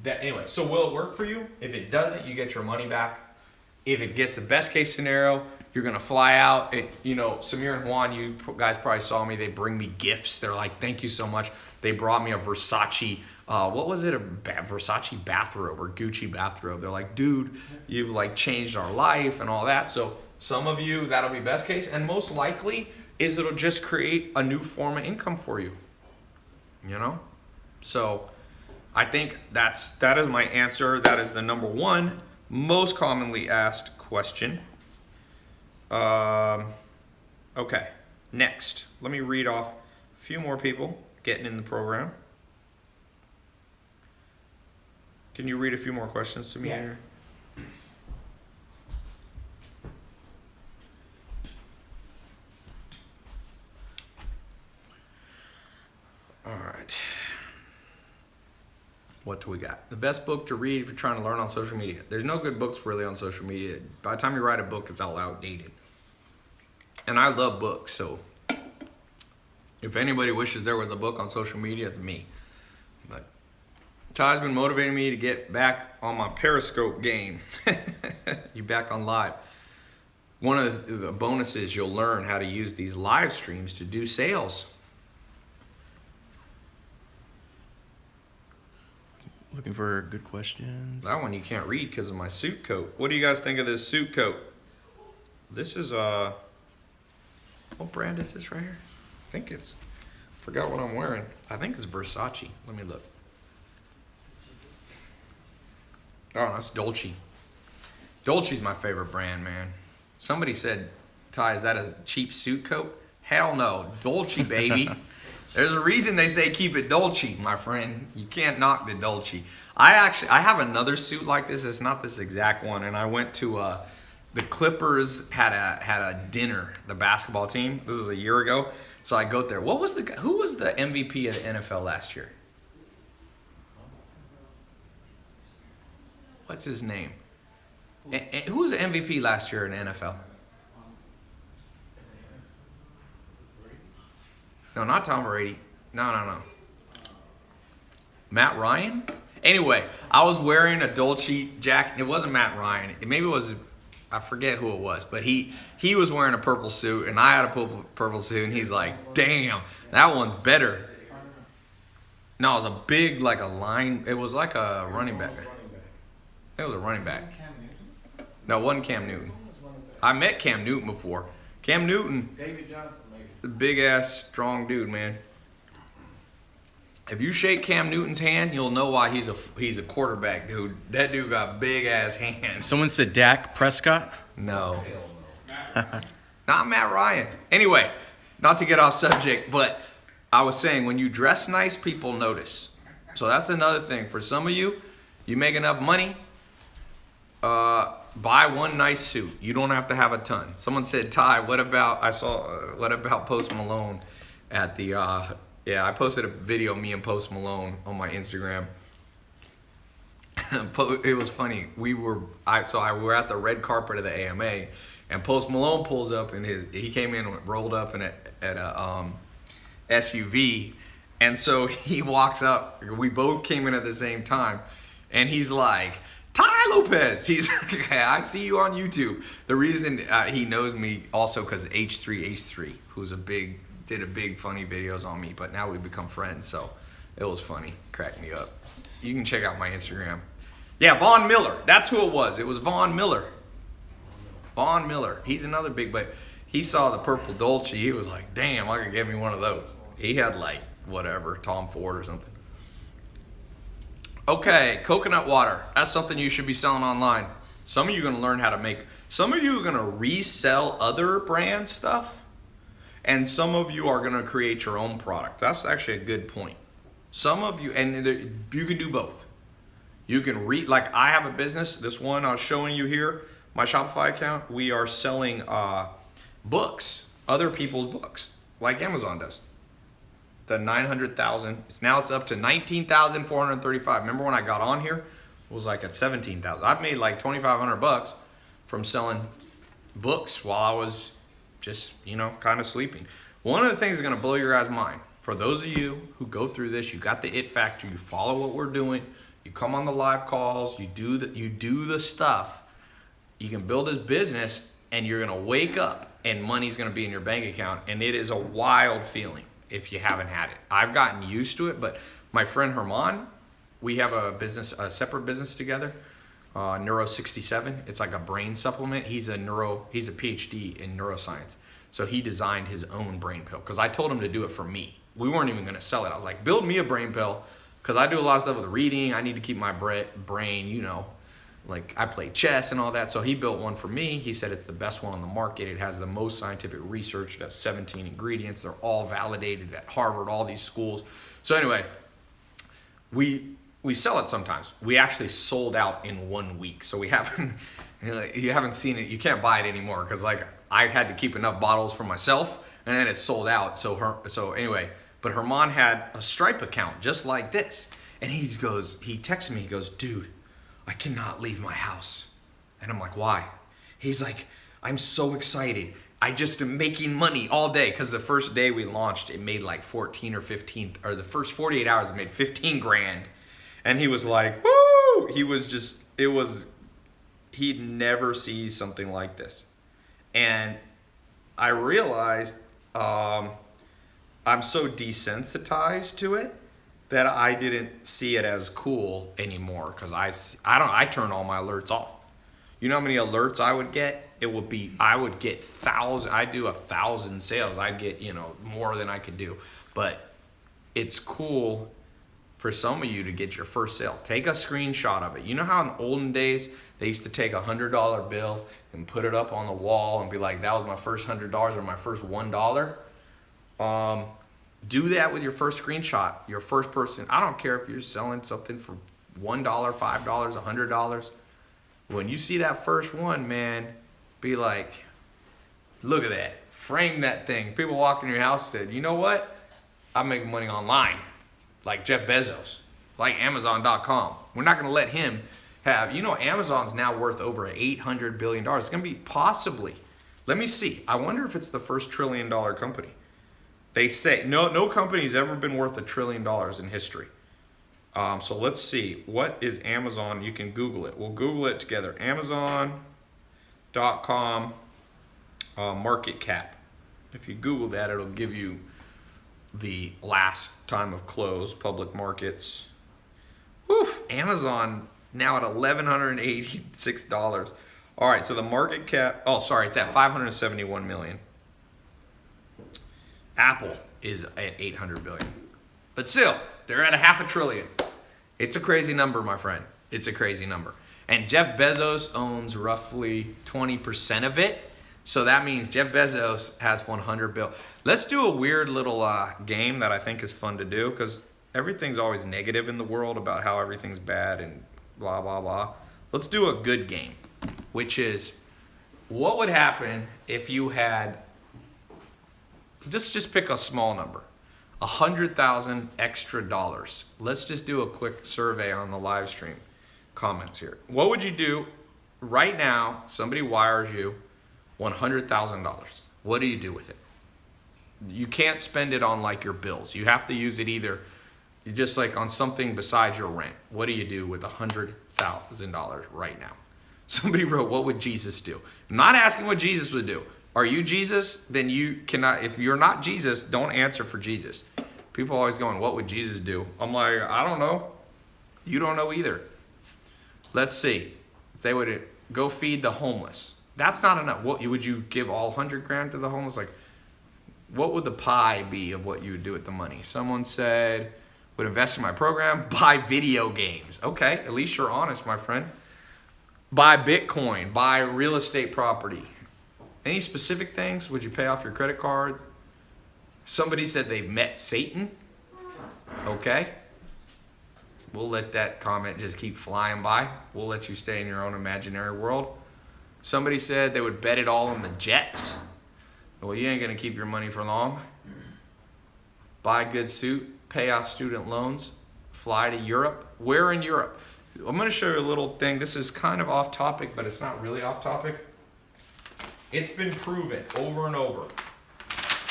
Speaker 1: anyway, so will it work for you? If it doesn't, you get your money back. If it gets the best case scenario, you're gonna fly out. Samir and Juan, you guys probably saw me. They bring me gifts. They're like, "Thank you so much." They brought me a Versace, what was it? A Versace bathrobe or Gucci bathrobe. They're like, "Dude, you've like changed our life and all that." So some of you, that'll be best case, and most likely is it'll just create a new form of income for you. So I think that is my answer. That is the number one most commonly asked question. Okay, next. Let me read off a few more people getting in the program. Can you read a few more questions to me here? All right. What do we got? The best book to read if you're trying to learn on social media. There's no good books really on social media. By the time you write a book, it's all outdated. And I love books, so if anybody wishes there was a book on social media, it's me. But Ty's been motivating me to get back on my Periscope game. You back on live. One of the bonuses, you'll learn how to use these live streams to do sales.
Speaker 2: Looking for good questions.
Speaker 1: That one you can't read because of my suit coat. What do you guys think of this suit coat? This is what brand is this right here? I think forgot what I'm wearing. I think it's Versace. Let me look. Oh, that's Dolce. Dolce's my favorite brand, man. Somebody said, "Ty, is that a cheap suit coat?" Hell no, Dolce, baby. There's a reason they say keep it Dolce, my friend. You can't knock the Dolce. I have another suit like this. It's not this exact one. And I went to the Clippers had a dinner. The basketball team. This is a year ago. So I go there. Who was the MVP of the NFL last year? What's his name? Who was the MVP last year in the NFL? No, not Tom Brady. No. Matt Ryan? Anyway, I was wearing a Dolce jacket. It wasn't Matt Ryan. Maybe it was, I forget who it was. But he was wearing a purple suit, and I had a purple suit, and he's like, "Damn, that one's better." No, it was a big, like a line. It was like a running back. It was a running back. No, it wasn't Cam Newton. I met Cam Newton before. Cam Newton.
Speaker 3: David Johnson, maybe.
Speaker 1: The big ass strong dude, man. If you shake Cam Newton's hand, you'll know why he's a quarterback, dude. That dude got big ass hands.
Speaker 2: Someone said Dak Prescott.
Speaker 1: No. Not Matt Ryan. Anyway, not to get off subject, but I was saying when you dress nice, people notice. So that's another thing. For some of you, you make enough money, buy one nice suit. You don't have to have a ton. Someone said, "Ty, what about Post Malone at the I posted a video of me and Post Malone on my Instagram. It was funny. We were at the red carpet of the AMA, And Post Malone pulls up in he came in rolled up in a SUV, and so he walks up. We both came in at the same time, and he's like, Ty Lopez. He's like, I see you on YouTube. The reason he knows me also because H3H3, who's did a big funny videos on me, but now we've become friends, so it was funny, cracked me up. You can check out my Instagram. Yeah, Von Miller. That's who it was. It was Von Miller. Von Miller. He's another big, but he saw the purple Dolce. He was like, damn, I could get me one of those. He had like, whatever, Tom Ford or something. Okay, coconut water. That's something you should be selling online. Some of you are going to learn how to make, some of you are going to resell other brand stuff, and some of you are going to create your own product. That's actually a good point. Some of you, and you can do both. You can like I have a business, this one I was showing you here, my Shopify account, we are selling books, other people's books, like Amazon does. The 900,000, it's up to 19,435. Remember when I got on here, it was like at 17,000. I've made like 2,500 bucks from selling books while I was just, kind of sleeping. One of the things that's gonna blow your guys' mind, for those of you who go through this, you got the it factor, you follow what we're doing, you come on the live calls, you do the stuff, you can build this business, and you're gonna wake up and money's gonna be in your bank account, and it is a wild feeling if you haven't had it. I've gotten used to it, but my friend Herman, we have a separate business together, Neuro 67. It's like a brain supplement. He's a PhD in neuroscience. So he designed his own brain pill because I told him to do it for me. We weren't even gonna sell it. I was like, build me a brain pill because I do a lot of stuff with reading. I need to keep my brain, like I play chess and all that. So he built one for me. He said it's the best one on the market. It has the most scientific research. It has 17 ingredients. They're all validated at Harvard, all these schools. So anyway, we sell it sometimes. We actually sold out in 1 week. So you haven't seen it. You can't buy it anymore because like I had to keep enough bottles for myself and then it sold out. So anyway, but Herman had a Stripe account just like this. And he texted me, he goes, dude, I cannot leave my house. And I'm like, why? He's like, I'm so excited. I just am making money all day. Because the first day we launched, it made like 14 or 15, or the first 48 hours, it made 15 grand. And he was like, woo! He'd never see something like this. And I realized I'm so desensitized to it that I didn't see it as cool anymore because I turn all my alerts off. You know how many alerts I would get? I would get thousands. I do 1,000 sales. I'd get, more than I could do. But it's cool for some of you to get your first sale. Take a screenshot of it. You know how in olden days they used to take a $100 bill and put it up on the wall and be like, that was my first $100 or my first $1? Do that with your first screenshot, your first person. I don't care if you're selling something for $1, $5, $100. When you see that first one, man, be like, look at that. Frame that thing. People walk in your house and said, you know what? I'm making money online. Like Jeff Bezos, like Amazon.com. We're not going to let him have, Amazon's now worth over $800 billion. It's going to be possibly, let me see. I wonder if it's the first $1 trillion company. They say no company's ever been worth $1 trillion in history. So let's see. What is Amazon? You can Google it. We'll Google it together. Amazon.com market cap. If you Google that, it'll give you the last time of close, public markets. Oof, Amazon now at $1,186. All right, so the market cap, it's at 571 million. Apple is at 800 billion. But still, they're at $500 billion. It's a crazy number, my friend. It's a crazy number. And Jeff Bezos owns roughly 20% of it. So that means Jeff Bezos has 100 billion. Let's do a weird little game that I think is fun to do because everything's always negative in the world about how everything's bad and blah, blah, blah. Let's do a good game, which is what would happen if you had, just pick a small number, 100,000 extra dollars. Let's just do a quick survey on the live stream comments here. What would you do right now? Somebody wires you $100,000. What do you do with it? You can't spend it on like your bills. You have to use it either just like on something besides your rent. What do you do with $100,000 right now? Somebody wrote, what would Jesus do? I'm not asking what Jesus would do. Are you Jesus? Then you cannot, if you're not Jesus, don't answer for Jesus. People are always going, what would Jesus do? I'm like, I don't know. You don't know either. Let's see. If they would go feed the homeless. That's not enough. What would you give all 100 grand to the homeless? Like, what would the pie be of what you would do with the money? Someone said, would invest in my program, buy video games. Okay, at least you're honest, my friend. Buy Bitcoin, buy real estate property. Any specific things? Would you pay off your credit cards? Somebody said they met Satan. Okay. We'll let that comment just keep flying by. We'll let you stay in your own imaginary world. Somebody said they would bet it all on the Jets. Well, you ain't going to keep your money for long. Buy a good suit, pay off student loans, fly to Europe. Where in Europe? I'm going to show you a little thing. This is kind of off topic, but it's not really off topic. It's been proven over and over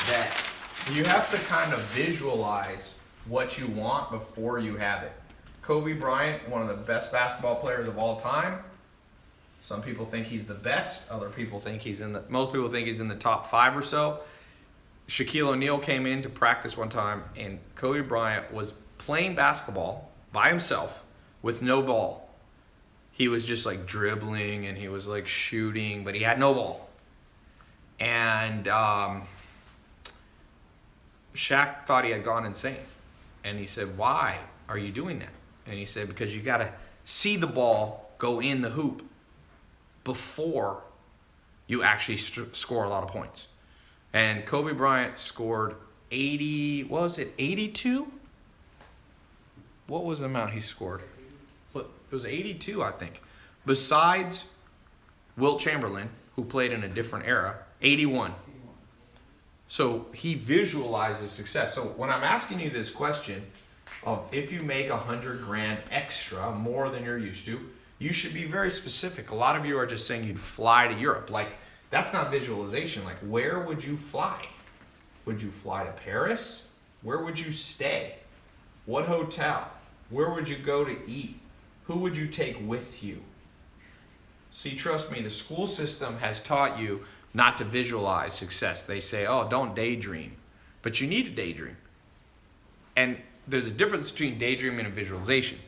Speaker 1: that you have to kind of visualize what you want before you have it. Kobe Bryant, one of the best basketball players of all time. Some people think he's the best. Other people think most people think he's in the top 5 or so. Shaquille O'Neal came in to practice one time, and Kobe Bryant was playing basketball by himself with no ball. He was just like dribbling and he was like shooting, but he had no ball. And Shaq thought he had gone insane. And he said, why are you doing that? And he said, because you got to see the ball go in the hoop before you actually score a lot of points. And Kobe Bryant scored 82? What was the amount he scored? It was 82, I think. Besides Wilt Chamberlain, who played in a different era, 81. So he visualizes success. So when I'm asking you this question of if you make 100 grand extra, more than you're used to, you should be very specific. A lot of you are just saying you'd fly to Europe. Like, that's not visualization. Like, where would you fly? Would you fly to Paris? Where would you stay? What hotel? Where would you go to eat? Who would you take with you? See, trust me, the school system has taught you not to visualize success. They say, oh, don't daydream. But you need to daydream. And there's a difference between daydreaming and visualization.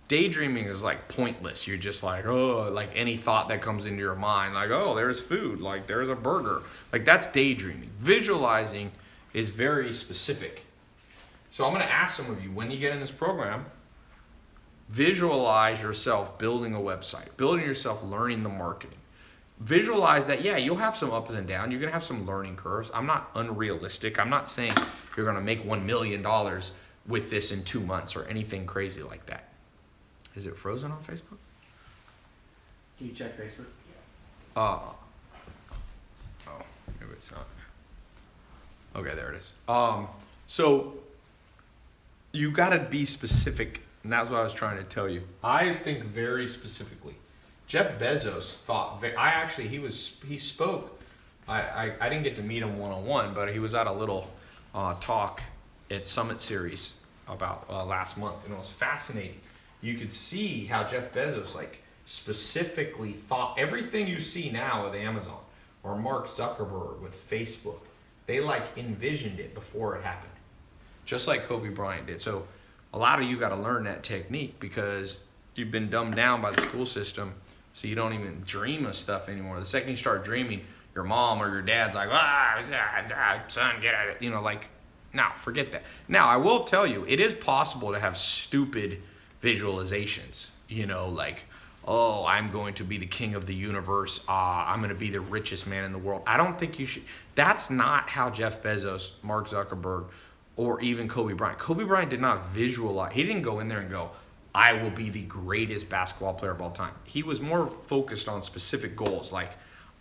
Speaker 1: Daydreaming is like pointless. You're just like, oh, like any thought that comes into your mind, like, oh, there's food, like there's a burger. Like, that's daydreaming. Visualizing is very specific. So I'm going to ask some of you, when you get in this program, visualize yourself building a website, building yourself learning the marketing. Visualize that, yeah, you'll have some ups and downs. You're going to have some learning curves. I'm not unrealistic. I'm not saying you're going to make $1 million with this in 2 months or anything crazy like that. Is it frozen on Facebook?
Speaker 2: Can you check Facebook?
Speaker 1: Oh, maybe it's not. Okay, there it is. So you got to be specific, and that's what I was trying to tell you. I think very specifically. Jeff Bezos thought. He spoke. I didn't get to meet him one-on-one, but he was at a little talk at Summit Series about last month, and it was fascinating. You could see how Jeff Bezos like specifically thought everything you see now with Amazon or Mark Zuckerberg with Facebook. They like envisioned it before it happened, just like Kobe Bryant did. So a lot of you got to learn that technique because you've been dumbed down by the school system, so you don't even dream of stuff anymore. The second you start dreaming, your mom or your dad's like, son, get out of it. Like, no, forget that. Now, I will tell you, it is possible to have stupid visualizations, like, oh, I'm going to be the king of the universe. I'm going to be the richest man in the world. I don't think you should. That's not how Jeff Bezos, Mark Zuckerberg, or even Kobe Bryant. Kobe Bryant did not visualize. He didn't go in there and go, I will be the greatest basketball player of all time. He was more focused on specific goals, like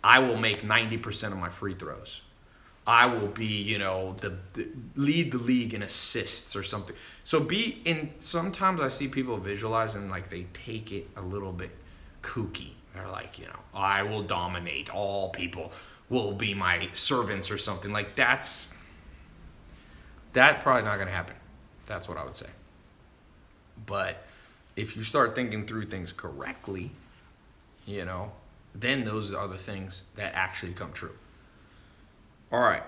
Speaker 1: I will make 90% of my free throws. I will be, lead the league in assists or something. So sometimes I see people visualize and like they take it a little bit kooky. They're like, I will dominate all people. will be my servants or something. Like that probably not gonna happen. That's what I would say. But if you start thinking through things correctly, then those are the things that actually come true. All right.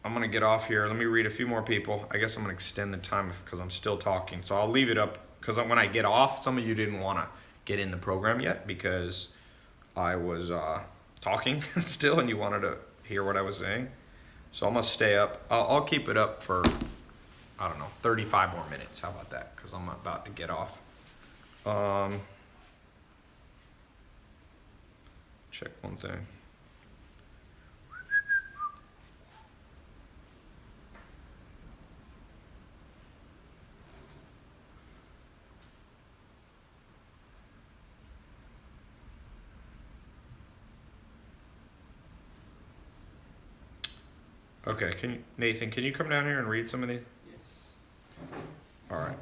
Speaker 1: I'm going to get off here. Let me read a few more people. I guess I'm going to extend the time because I'm still talking. So I'll leave it up because when I get off, some of you didn't want to get in the program yet because I was talking still and you wanted to hear what I was saying. So I'm going to stay up. I'll keep it up for, 35 more minutes. How about that? Because I'm about to get off. Check one thing. Okay, Nathan, can you come down here and read some of these?
Speaker 4: Yes.
Speaker 1: All right.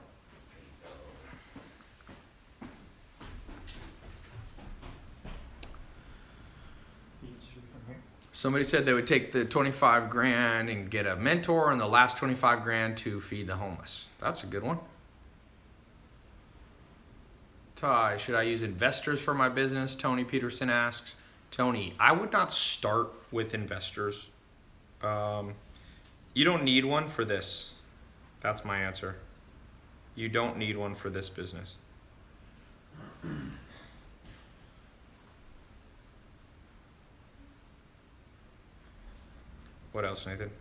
Speaker 4: You can just read from here.
Speaker 1: Somebody said they would take the 25 grand and get a mentor and the last 25 grand to feed the homeless. That's a good one. Ty, should I use investors for my business? Tony Peterson asks. Tony, I would not start with investors. You don't need one for this. That's my answer. You don't need one for this business. What else, Nathan?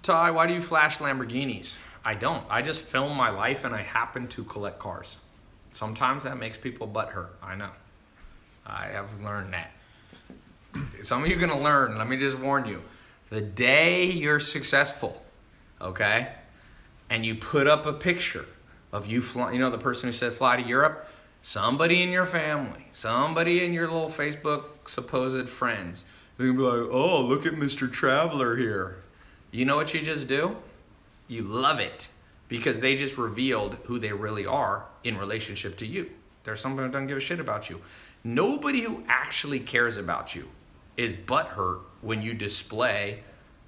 Speaker 1: Ty, why do you flash Lamborghinis? I don't. I just film my life and I happen to collect cars. Sometimes that makes people butthurt. I know. I have learned that. Some of you are going to learn. Let me just warn you. The day you're successful, okay, and you put up a picture of you flying, the person who said fly to Europe, somebody in your family, somebody in your little Facebook supposed friends, they're going to be like, oh, look at Mr. Traveler here. You know what you just do? You love it because they just revealed who they really are in relationship to you. There's someone who doesn't give a shit about you. Nobody who actually cares about you is butthurt when you display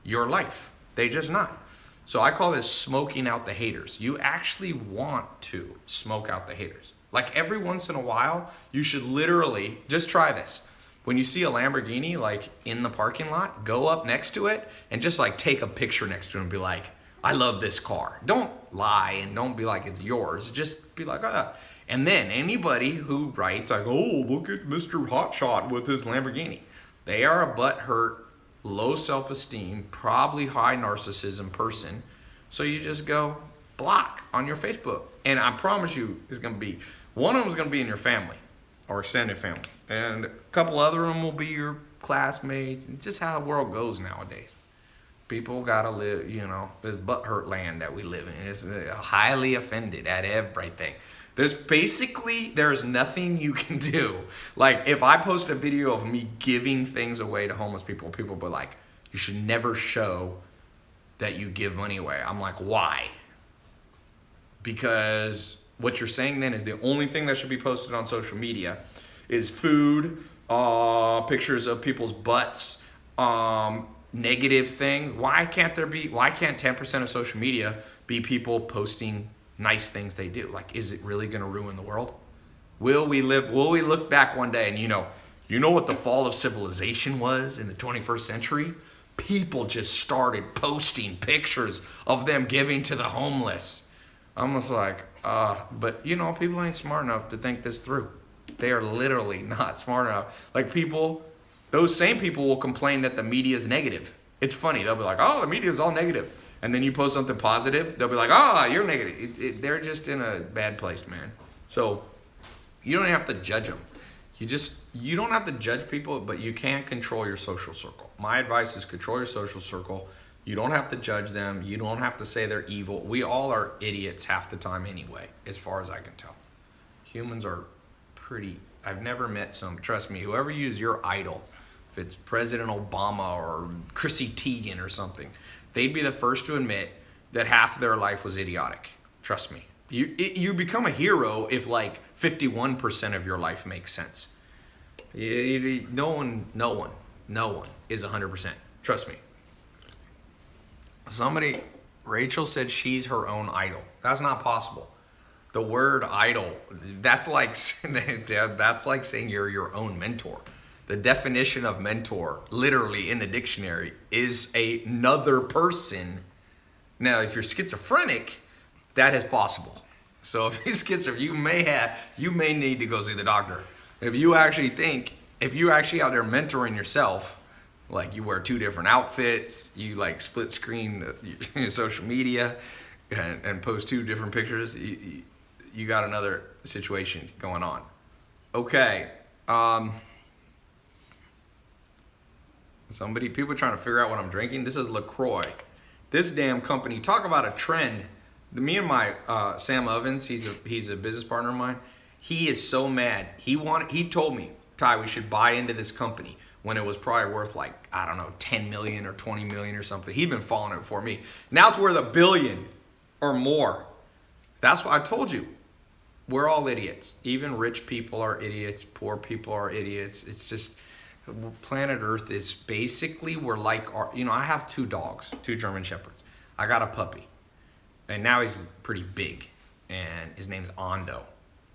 Speaker 1: your life. They just not. So I call this smoking out the haters. You actually want to smoke out the haters. Like every once in a while, you should literally just try this. When you see a Lamborghini like in the parking lot, go up next to it and just like take a picture next to it and be like, I love this car. Don't lie and don't be like it's yours. Just be like, ah. And then anybody who writes like, oh, look at Mr. Hotshot with his Lamborghini. They are a butthurt, low self-esteem, probably high narcissism person. So you just go block on your Facebook. And I promise you it's going to be, one of them is going to be in your family or extended family. And a couple other of them will be your classmates. It's just how the world goes nowadays. People got to live, this butthurt land that we live in. It's highly offended at everything. There's nothing you can do. Like if I post a video of me giving things away to homeless people, people will be like, you should never show that you give money away. I'm like, why? Because what you're saying then is the only thing that should be posted on social media is food, pictures of people's butts, negative thing. Why can't 10% of social media be people posting nice things they do? Like, is it really going to ruin the world? Will we look back one day and you know what the fall of civilization was in the 21st century? People just started posting pictures of them giving to the homeless. I'm just like, but people ain't smart enough to think this through. They are literally not smart enough. Like those same people will complain that the media is negative. It's funny. They'll be like, oh, the media is all negative. And then you post something positive, they'll be like, oh, you're negative. They're just in a bad place, man. So you don't have to judge them. You don't have to judge people, but you can control your social circle. My advice is control your social circle. You don't have to judge them. You don't have to say they're evil. We all are idiots half the time anyway, as far as I can tell. Humans are I've never met trust me, whoever you use your idol, if it's President Obama or Chrissy Teigen or something, they'd be the first to admit that half of their life was idiotic. Trust me. You become a hero if like 51% of your life makes sense. No one is 100%. Trust me. Rachel said she's her own idol. That's not possible. The word idol, that's like saying you're your own mentor. The definition of mentor, literally in the dictionary, is another person. Now, if you're schizophrenic, that is possible. So if you're schizophrenic, you may need to go see the doctor. If you actually out there mentoring yourself, like you wear 2 different outfits, you like split screen your social media and post 2 different pictures, you got another situation going on. Okay. People are trying to figure out what I'm drinking. This is LaCroix. This damn company, talk about a trend. Me and my Sam Ovens, he's a business partner of mine. He is so mad. He told me, Ty, we should buy into this company when it was probably worth like, I don't know, 10 million or 20 million or something. He'd been following it before me. Now it's worth $1 billion or more. That's what I told you. We're all idiots. Even rich people are idiots. Poor people are idiots. It's just, planet Earth is basically, we're like, I have 2 dogs, 2 German Shepherds. I got a puppy. And now he's pretty big. And his name's Ando.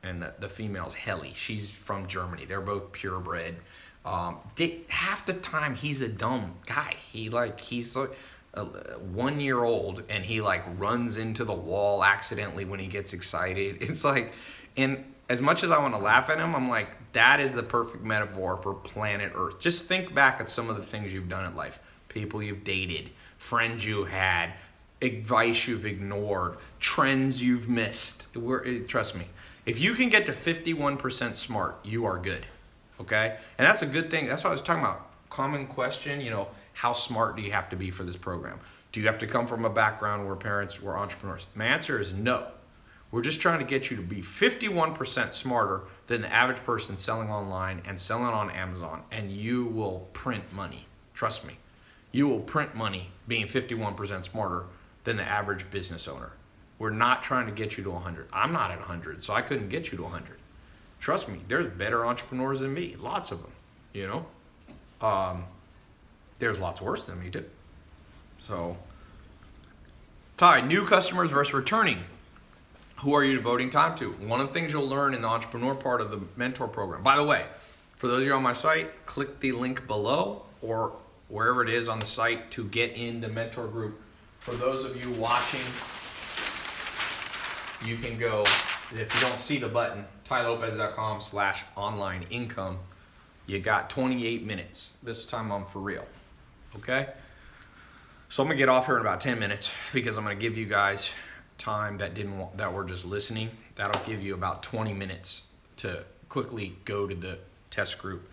Speaker 1: And the female's Helly. She's from Germany. They're both purebred. Half the time he's a dumb guy. He's like 1 year old and he like runs into the wall accidentally when he gets excited. It's like, and as much as I want to laugh at him, I'm like, that is the perfect metaphor for planet Earth. Just think back at some of the things you've done in life. People you've dated, friends you had, advice you've ignored, trends you've missed. Trust me, if you can get to 51% smart, you are good. Okay? And that's a good thing. That's what I was talking about. Common question, how smart do you have to be for this program? Do you have to come from a background where parents were entrepreneurs? My answer is no. We're just trying to get you to be 51% smarter than the average person selling online and selling on Amazon, and you will print money. Trust me. You will print money being 51% smarter than the average business owner. We're not trying to get you to 100. I'm not at 100, so I couldn't get you to 100. Trust me, there's better entrepreneurs than me. Lots of them, There's lots worse than me, too. So, Ty, new customers versus returning. Who are you devoting time to? One of the things you'll learn in the entrepreneur part of the mentor program. By the way, for those of you on my site, click the link below or wherever it is on the site to get in the mentor group. For those of you watching, you can go, if you don't see the button, tylopez.com/online income. You got 28 minutes. This time I'm for real. Okay? So I'm gonna get off here in about 10 minutes because I'm gonna give you guys time that were just listening. That'll give you about 20 minutes to quickly go to the test group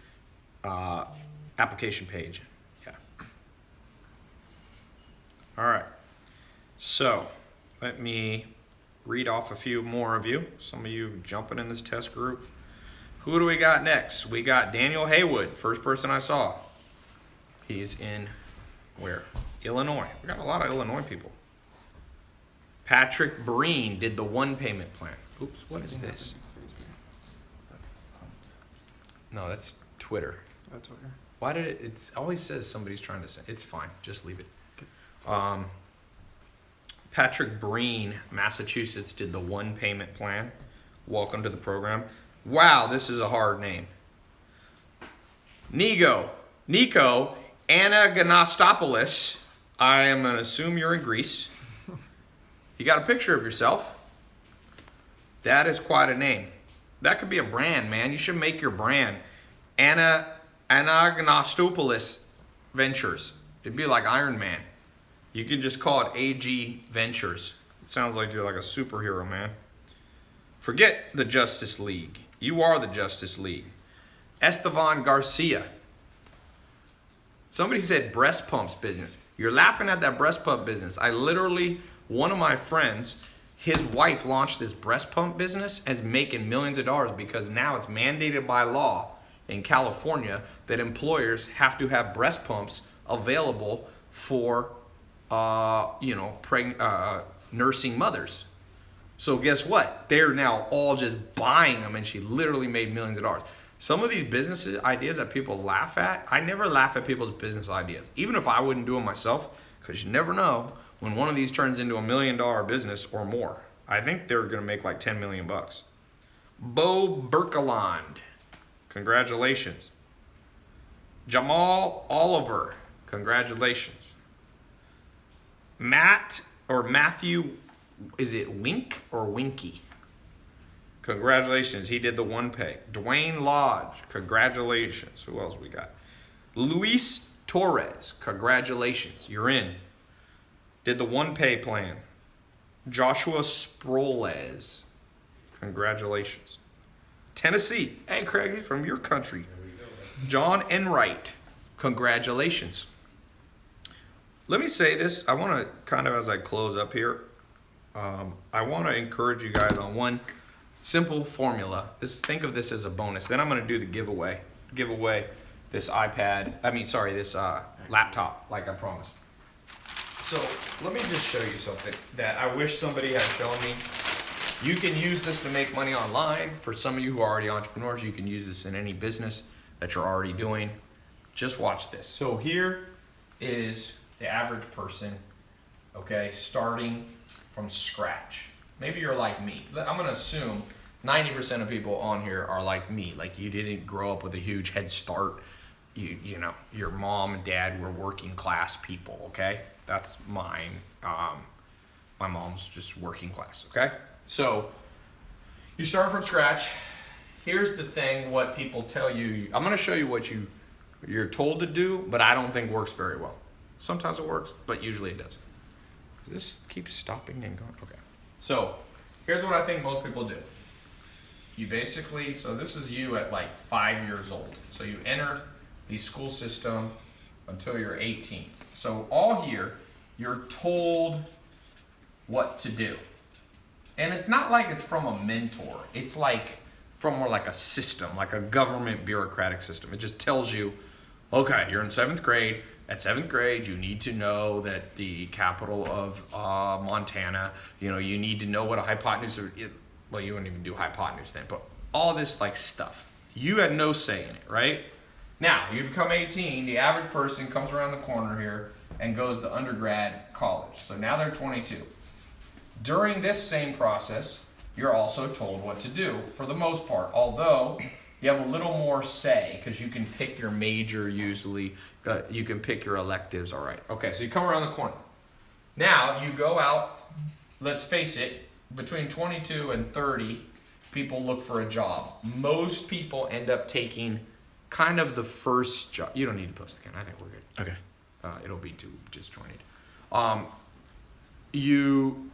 Speaker 1: application page. Yeah. All right. So let me read off a few more of you. Some of you jumping in this test group. Who do we got next? We got Daniel Haywood, first person I saw. He's in where? Illinois. We got a lot of Illinois people. Patrick Breen did the 1 payment plan. Oops, what is this? No, that's Twitter.
Speaker 4: That's okay.
Speaker 1: Why did it always says somebody's trying to say, it's fine, just leave it. Patrick Breen, Massachusetts, did the 1 payment plan. Welcome to the program. Wow, this is a hard name. Nico Anagastopoulos. I am going to assume you're in Greece. You got a picture of yourself. That is quite a name. That could be a brand, man. You should make your brand. Anagastopoulos Ventures. It'd be like Iron Man. You could just call it AG Ventures. It sounds like you're like a superhero, man. Forget the Justice League. You are the Justice League. Estevan Garcia. Somebody said breast pumps business. You're laughing at that breast pump business. One of my friends, his wife launched this breast pump business and is making millions of dollars because now it's mandated by law in California that employers have to have breast pumps available for, nursing mothers. So guess what? They're now all just buying them, and she literally made millions of dollars. Some of these business ideas that people laugh at, I never laugh at people's business ideas, even if I wouldn't do them myself, because you never know when one of these turns into $1 million business or more. I think they're going to make like 10 million bucks. Bo Berkeland, congratulations. Jamal Oliver, congratulations. Matthew, is it Wink or Winky? Congratulations, he did the one pay. Dwayne Lodge, congratulations. Who else we got? Luis Torres, congratulations, you're in. Did the one pay plan. Joshua Sproles, congratulations. Tennessee, hey Craig, he's from your country. John Enright, congratulations. Let me say this, I want to kind of, as I close up here, I want to encourage you guys on one simple formula. Think of this as a bonus. Then I'm going to do the giveaway. Give away this this laptop, like I promised. So let me just show you something that I wish somebody had shown me. You can use this to make money online. For some of you who are already entrepreneurs, you can use this in any business that you're already doing. Just watch this. So here is the average person, okay, starting from scratch. Maybe you're like me. I'm gonna assume 90% of people on here are like me. Like you didn't grow up with a huge head start. You know, your mom and dad were working class people, okay? That's mine. My mom's just working class, okay? So you start from scratch. Here's the thing, what people tell you. I'm gonna show you what you're told to do, but I don't think works very well. Sometimes it works, but usually it doesn't. Does this keep stopping and going? Okay. So here's what I think most people do. You basically, so this is you at like 5 years old. So you enter the school system until you're 18. So all here, you're told what to do. And it's not like it's from a mentor. It's like from more like a system, like a government bureaucratic system. It just tells you, okay, you're in 7th grade. At 7th grade, you need to know that the capital of Montana, you need to know what a hypotenuse, well, you wouldn't even do hypotenuse then, but all this like stuff. You had no say in it, right? Now, you become 18, the average person comes around the corner here and goes to undergrad college. So now they're 22. During this same process, you're also told what to do for the most part, although you have a little more say because you can pick your major usually. You can pick your electives, all right. Okay, so you come around the corner. Now you go out, let's face it, between 22 and 30, people look for a job. Most people end up taking kind of the first job. You don't need to post again, I think we're good.
Speaker 2: Okay.
Speaker 1: It'll be too disjointed. You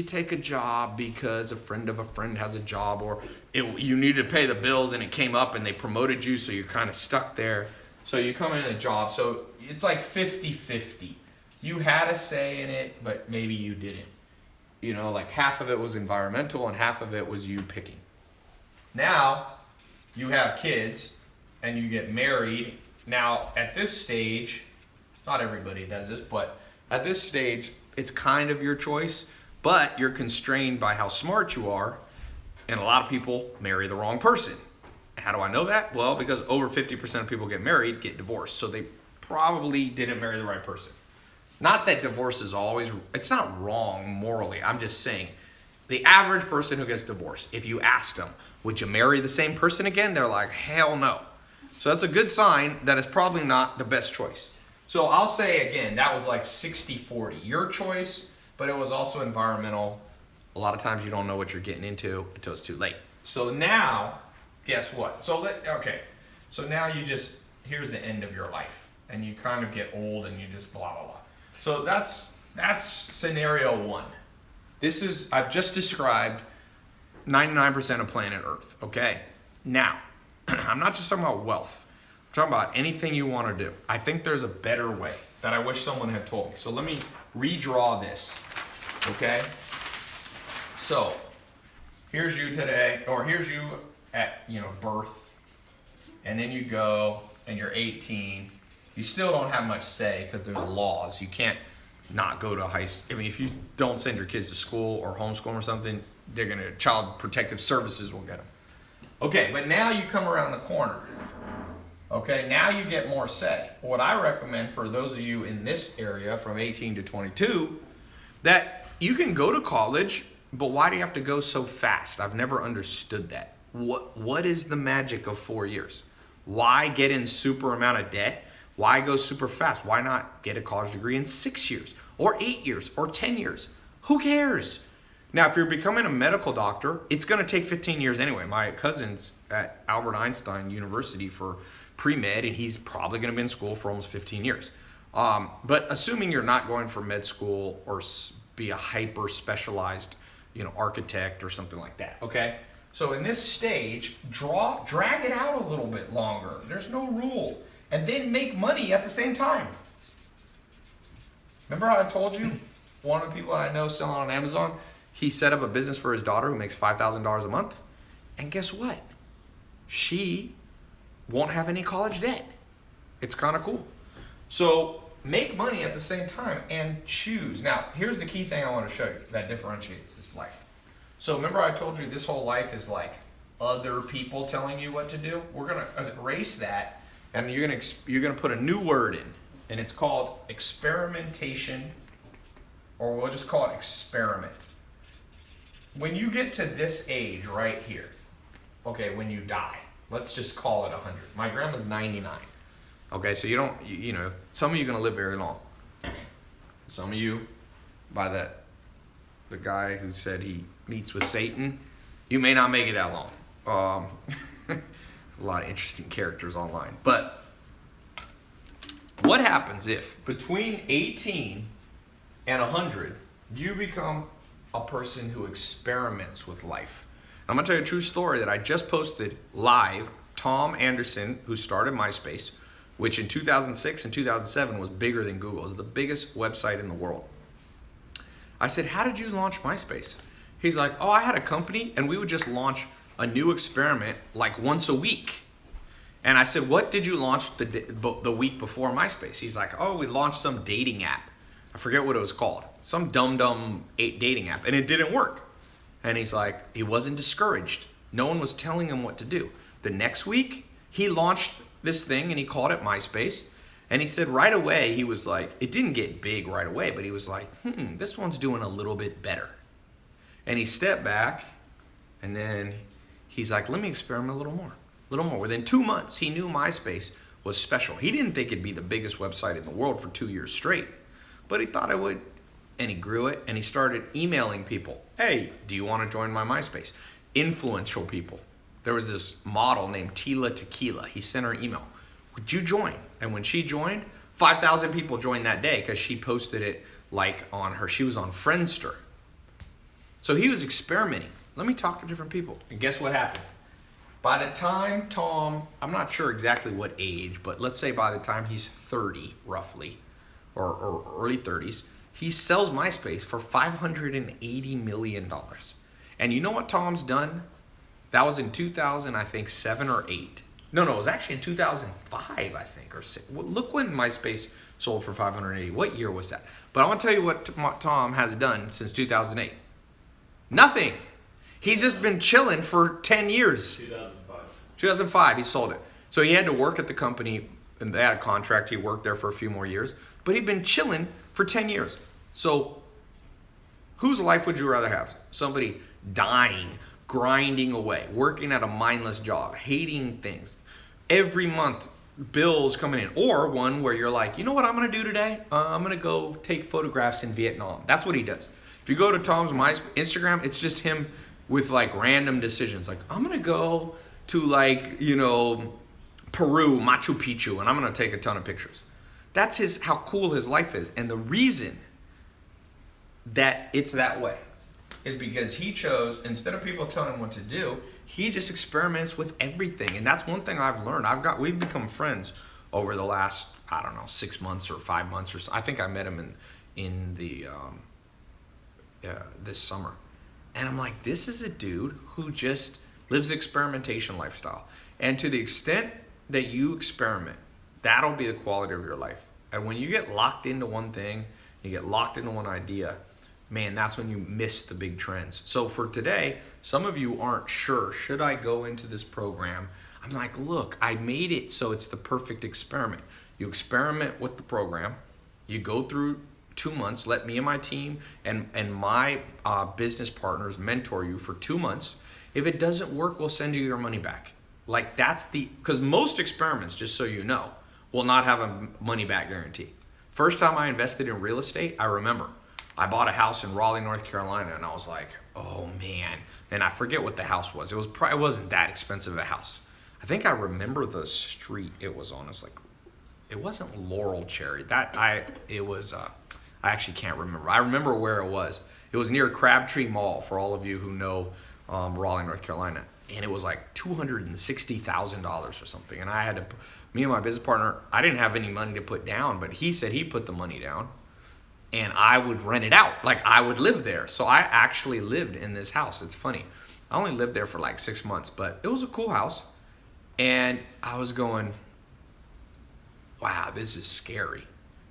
Speaker 1: take a job because a friend of a friend has a job, or you need to pay the bills and it came up and they promoted you, so you're kind of stuck there. So you come in a job, so it's like 50-50. You had a say in it, but maybe you didn't. Like half of it was environmental and half of it was you picking. Now, you have kids and you get married. Now, at this stage, not everybody does this, but at this stage, it's kind of your choice, but you're constrained by how smart you are, and a lot of people marry the wrong person. How do I know that? Well, because over 50% of people get married get divorced, so they probably didn't marry the right person. Not that divorce is always, it's not wrong morally, I'm just saying, the average person who gets divorced, if you asked them, would you marry the same person again? They're like, hell no. So that's a good sign that it's probably not the best choice. So I'll say again, that was like 60-40. Your choice, but it was also environmental. A lot of times you don't know what you're getting into until it's too late. So now, guess what? So now here's the end of your life. And you kind of get old and you just blah, blah, blah. So that's scenario one. I've just described 99% of planet Earth, okay? Now, I'm not just talking about wealth. I'm talking about anything you want to do. I think there's a better way that I wish someone had told me. So let me redraw this, okay? So here's you today, or here's you at birth, and then you go and you're 18. You still don't have much say because there's laws. You can't not go to high school. I mean, if you don't send your kids to school or homeschool them or something, they're gonna, Child Protective Services will get them. Okay, but now you come around the corner. Okay, now you get more say. What I recommend for those of you in this area from 18 to 22, that you can go to college, but why do you have to go so fast? I've never understood that. What is the magic of 4 years? Why get in super amount of debt? Why go super fast? Why not get a college degree in 6 years or 8 years or 10 years? Who cares? Now, if you're becoming a medical doctor, it's going to take 15 years anyway. My cousin's at Albert Einstein University for pre-med, and he's probably going to be in school for almost 15 years. But assuming you're not going for med school or be a hyper specialized, architect or something like that, okay? So in this stage, drag it out a little bit longer. There's no rule. And then make money at the same time. Remember how I told you, one of the people I know selling on Amazon, he set up a business for his daughter who makes $5,000 a month. And guess what? She won't have any college debt. It's kind of cool. So make money at the same time and choose. Now, here's the key thing I want to show you that differentiates this life. So remember I told you this whole life is like other people telling you what to do? We're going to erase that, and you're going to put a new word in, and it's called experimentation, or we'll just call it experiment. When you get to this age right here, okay, when you die, let's just call it 100. My grandma's 99. Okay, so some of you are going to live very long. Some of you, by the guy who said he meets with Satan, you may not make it that long. A lot of interesting characters online. But what happens if between 18 and 100, you become a person who experiments with life? I'm going to tell you a true story that I just posted live. Tom Anderson, who started MySpace, which in 2006 and 2007 was bigger than Google. It was the biggest website in the world. I said, how did you launch MySpace? He's like, I had a company and we would just launch a new experiment like once a week. And I said, what did you launch the week before MySpace? He's like, we launched some dating app. I forget what it was called. Some dumb dating app. And it didn't work. And he's like, he wasn't discouraged. No one was telling him what to do. The next week, he launched this thing and he called it MySpace. And he said right away, he was like, it didn't get big right away, but he was like, this one's doing a little bit better. And he stepped back, and then he's like, let me experiment a little more. Within 2 months, he knew MySpace was special. He didn't think it'd be the biggest website in the world for 2 years straight, but he thought it would. And he grew it, and he started emailing people. Hey, do you want to join my MySpace? Influential people. There was this model named Tila Tequila. He sent her an email. Would you join? And when she joined, 5,000 people joined that day because she posted it she was on Friendster. So he was experimenting. Let me talk to different people. And guess what happened? By the time Tom, I'm not sure exactly what age, but let's say by the time he's 30 roughly, or early 30s, he sells MySpace for $580 million. And you know what Tom's done? That was in 2000, I think, 7 or 8. No, it was actually in 2005, I think, or 6. Well, look when MySpace sold for 580. What year was that? But I want to tell you what Tom has done since 2008. Nothing. He's just been chilling for 10 years. 2005, he sold it. So he had to work at the company, and they had a contract. He worked there for a few more years. But he'd been chilling for 10 years. So whose life would you rather have? Somebody dying, grinding away, working at a mindless job, hating things, every month bills coming in, or one where you're like, you know what I'm going to do today? I'm going to go take photographs in Vietnam. That's what he does. If you go to Tom's Instagram, it's just him with like random decisions. Like, I'm going to go to Peru, Machu Picchu, and I'm going to take a ton of pictures. That's how cool his life is. And the reason that it's that way is because he chose, instead of people telling him what to do, he just experiments with everything. And that's one thing I've learned. We've become friends over the last, 6 months or 5 months or so. I think I met him in this summer. And I'm like, this is a dude who just lives the experimentation lifestyle. And to the extent that you experiment, that'll be the quality of your life. And when you get locked into one thing, you get locked into one idea, man, that's when you miss the big trends. So for today, some of you aren't sure, should I go into this program? I'm like, look, I made it so it's the perfect experiment. You experiment with the program, you go through 2 months, let me and my team and my business partners mentor you for 2 months. If it doesn't work, we'll send you your money back. Like because most experiments, just so you know, will not have a money back guarantee. First time I invested in real estate, I remember I bought a house in Raleigh, North Carolina, and I was like, oh man. And I forget what the house was. It wasn't that expensive of a house. I think I remember the street it was on. It wasn't Laurel Cherry. I actually can't remember. I remember where it was. It was near Crabtree Mall, for all of you who know Raleigh, North Carolina. And it was like $260,000 or something. And me and my business partner, I didn't have any money to put down, but he said he put the money down and I would rent it out. Like I would live there. So I actually lived in this house. It's funny. I only lived there for like 6 months, but it was a cool house. And I was going, wow, this is scary.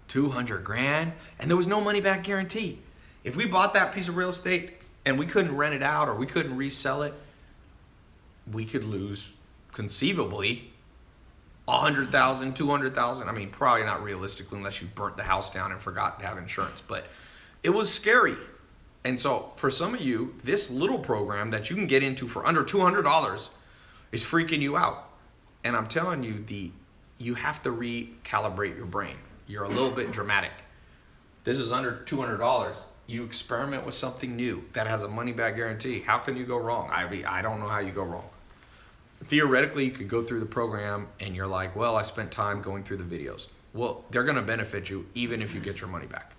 Speaker 1: 200 grand, and there was no money back guarantee. If we bought that piece of real estate and we couldn't rent it out or we couldn't resell it, we could lose conceivably 100,000, 200,000. I mean, probably not realistically unless you burnt the house down and forgot to have insurance, but it was scary. And so for some of you, this little program that you can get into for under $200 is freaking you out. And I'm telling you, you have to recalibrate your brain. You're a little bit dramatic. This is under $200. You experiment with something new that has a money back guarantee. How can you go wrong? I don't know how you go wrong. Theoretically, you could go through the program and you're like, well, I spent time going through the videos. Well, they're going to benefit you even if you get your money back.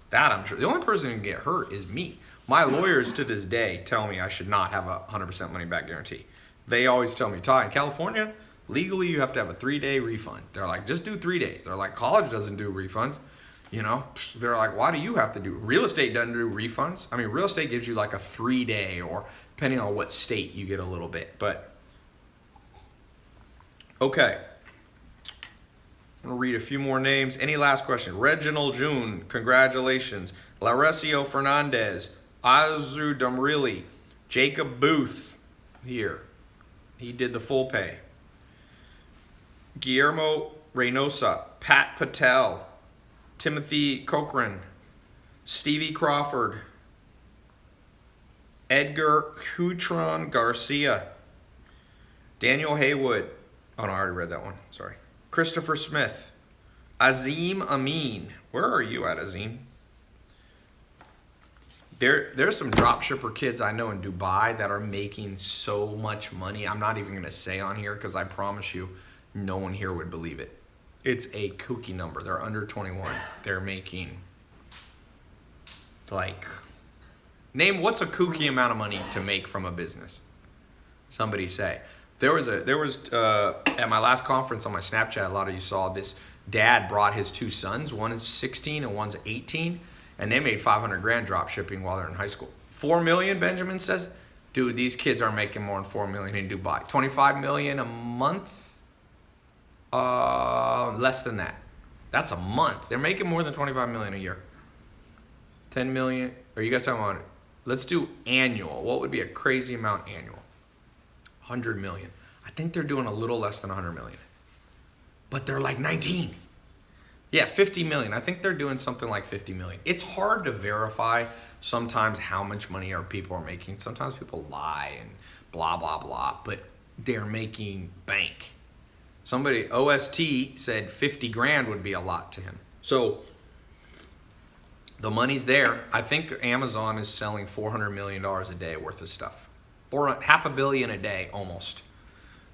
Speaker 1: That I'm sure. The only person who can get hurt is me. My lawyers to this day tell me I should not have a 100% money back guarantee. They always tell me, Ty, in California, legally you have to have a 3-day refund. They're like, just do 3 days. They're like, college doesn't do refunds. You know, they're like, why do you have to do? Real estate doesn't do refunds. I mean, real estate gives you like a 3-day, or depending on what state, you get a little bit. But okay, I'm gonna read a few more names. Any last question? Reginald June, congratulations. Laresio Fernandez, Azu Damrili, Jacob Booth here. He did the full pay. Guillermo Reynosa, Pat Patel, Timothy Cochran, Stevie Crawford, Edgar Hutron Garcia, Daniel Haywood. Oh no, I already read that one. Sorry. Christopher Smith, Azim Amin. Where are you at, Azim? There's some dropshipper kids I know in Dubai that are making so much money. I'm not even going to say on here because I promise you no one here would believe it. It's a kooky number. They're under 21. They're making like, name what's a kooky amount of money to make from a business? Somebody say. There was at my last conference on my Snapchat, a lot of you saw this. Dad brought his 2 sons. One is 16 and one's 18. And they made 500 grand drop shipping while they're in high school. 4 million, Benjamin says. Dude, these kids are making more than 4 million in Dubai. 25 million a month? Less than that. That's a month. They're making more than 25 million a year. 10 million. Are you guys talking about it? Let's do annual. What would be a crazy amount annual? 100 million. I think they're doing a little less than 100 million. But they're like 19. Yeah, 50 million. I think they're doing something like 50 million. It's hard to verify sometimes how much money our people are making. Sometimes people lie and blah, blah, blah. But they're making bank. Somebody, OST, said 50 grand would be a lot to him. So the money's there. I think Amazon is selling $400 million a day worth of stuff. Or $500 million a day almost.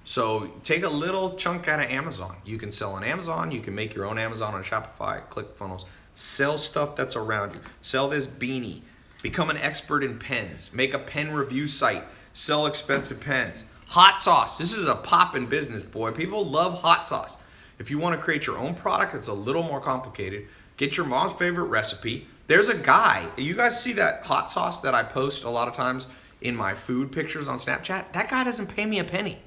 Speaker 1: So take a little chunk out of Amazon. You can sell on Amazon. You can make your own Amazon on Shopify, ClickFunnels. Sell stuff that's around you. Sell this beanie. Become an expert in pens. Make a pen review site. Sell expensive pens. Hot sauce. This is a poppin' business, boy. People love hot sauce. If you want to create your own product, it's a little more complicated. Get your mom's favorite recipe. There's a guy. You guys see that hot sauce that I post a lot of times in my food pictures on Snapchat? That guy doesn't pay me a penny.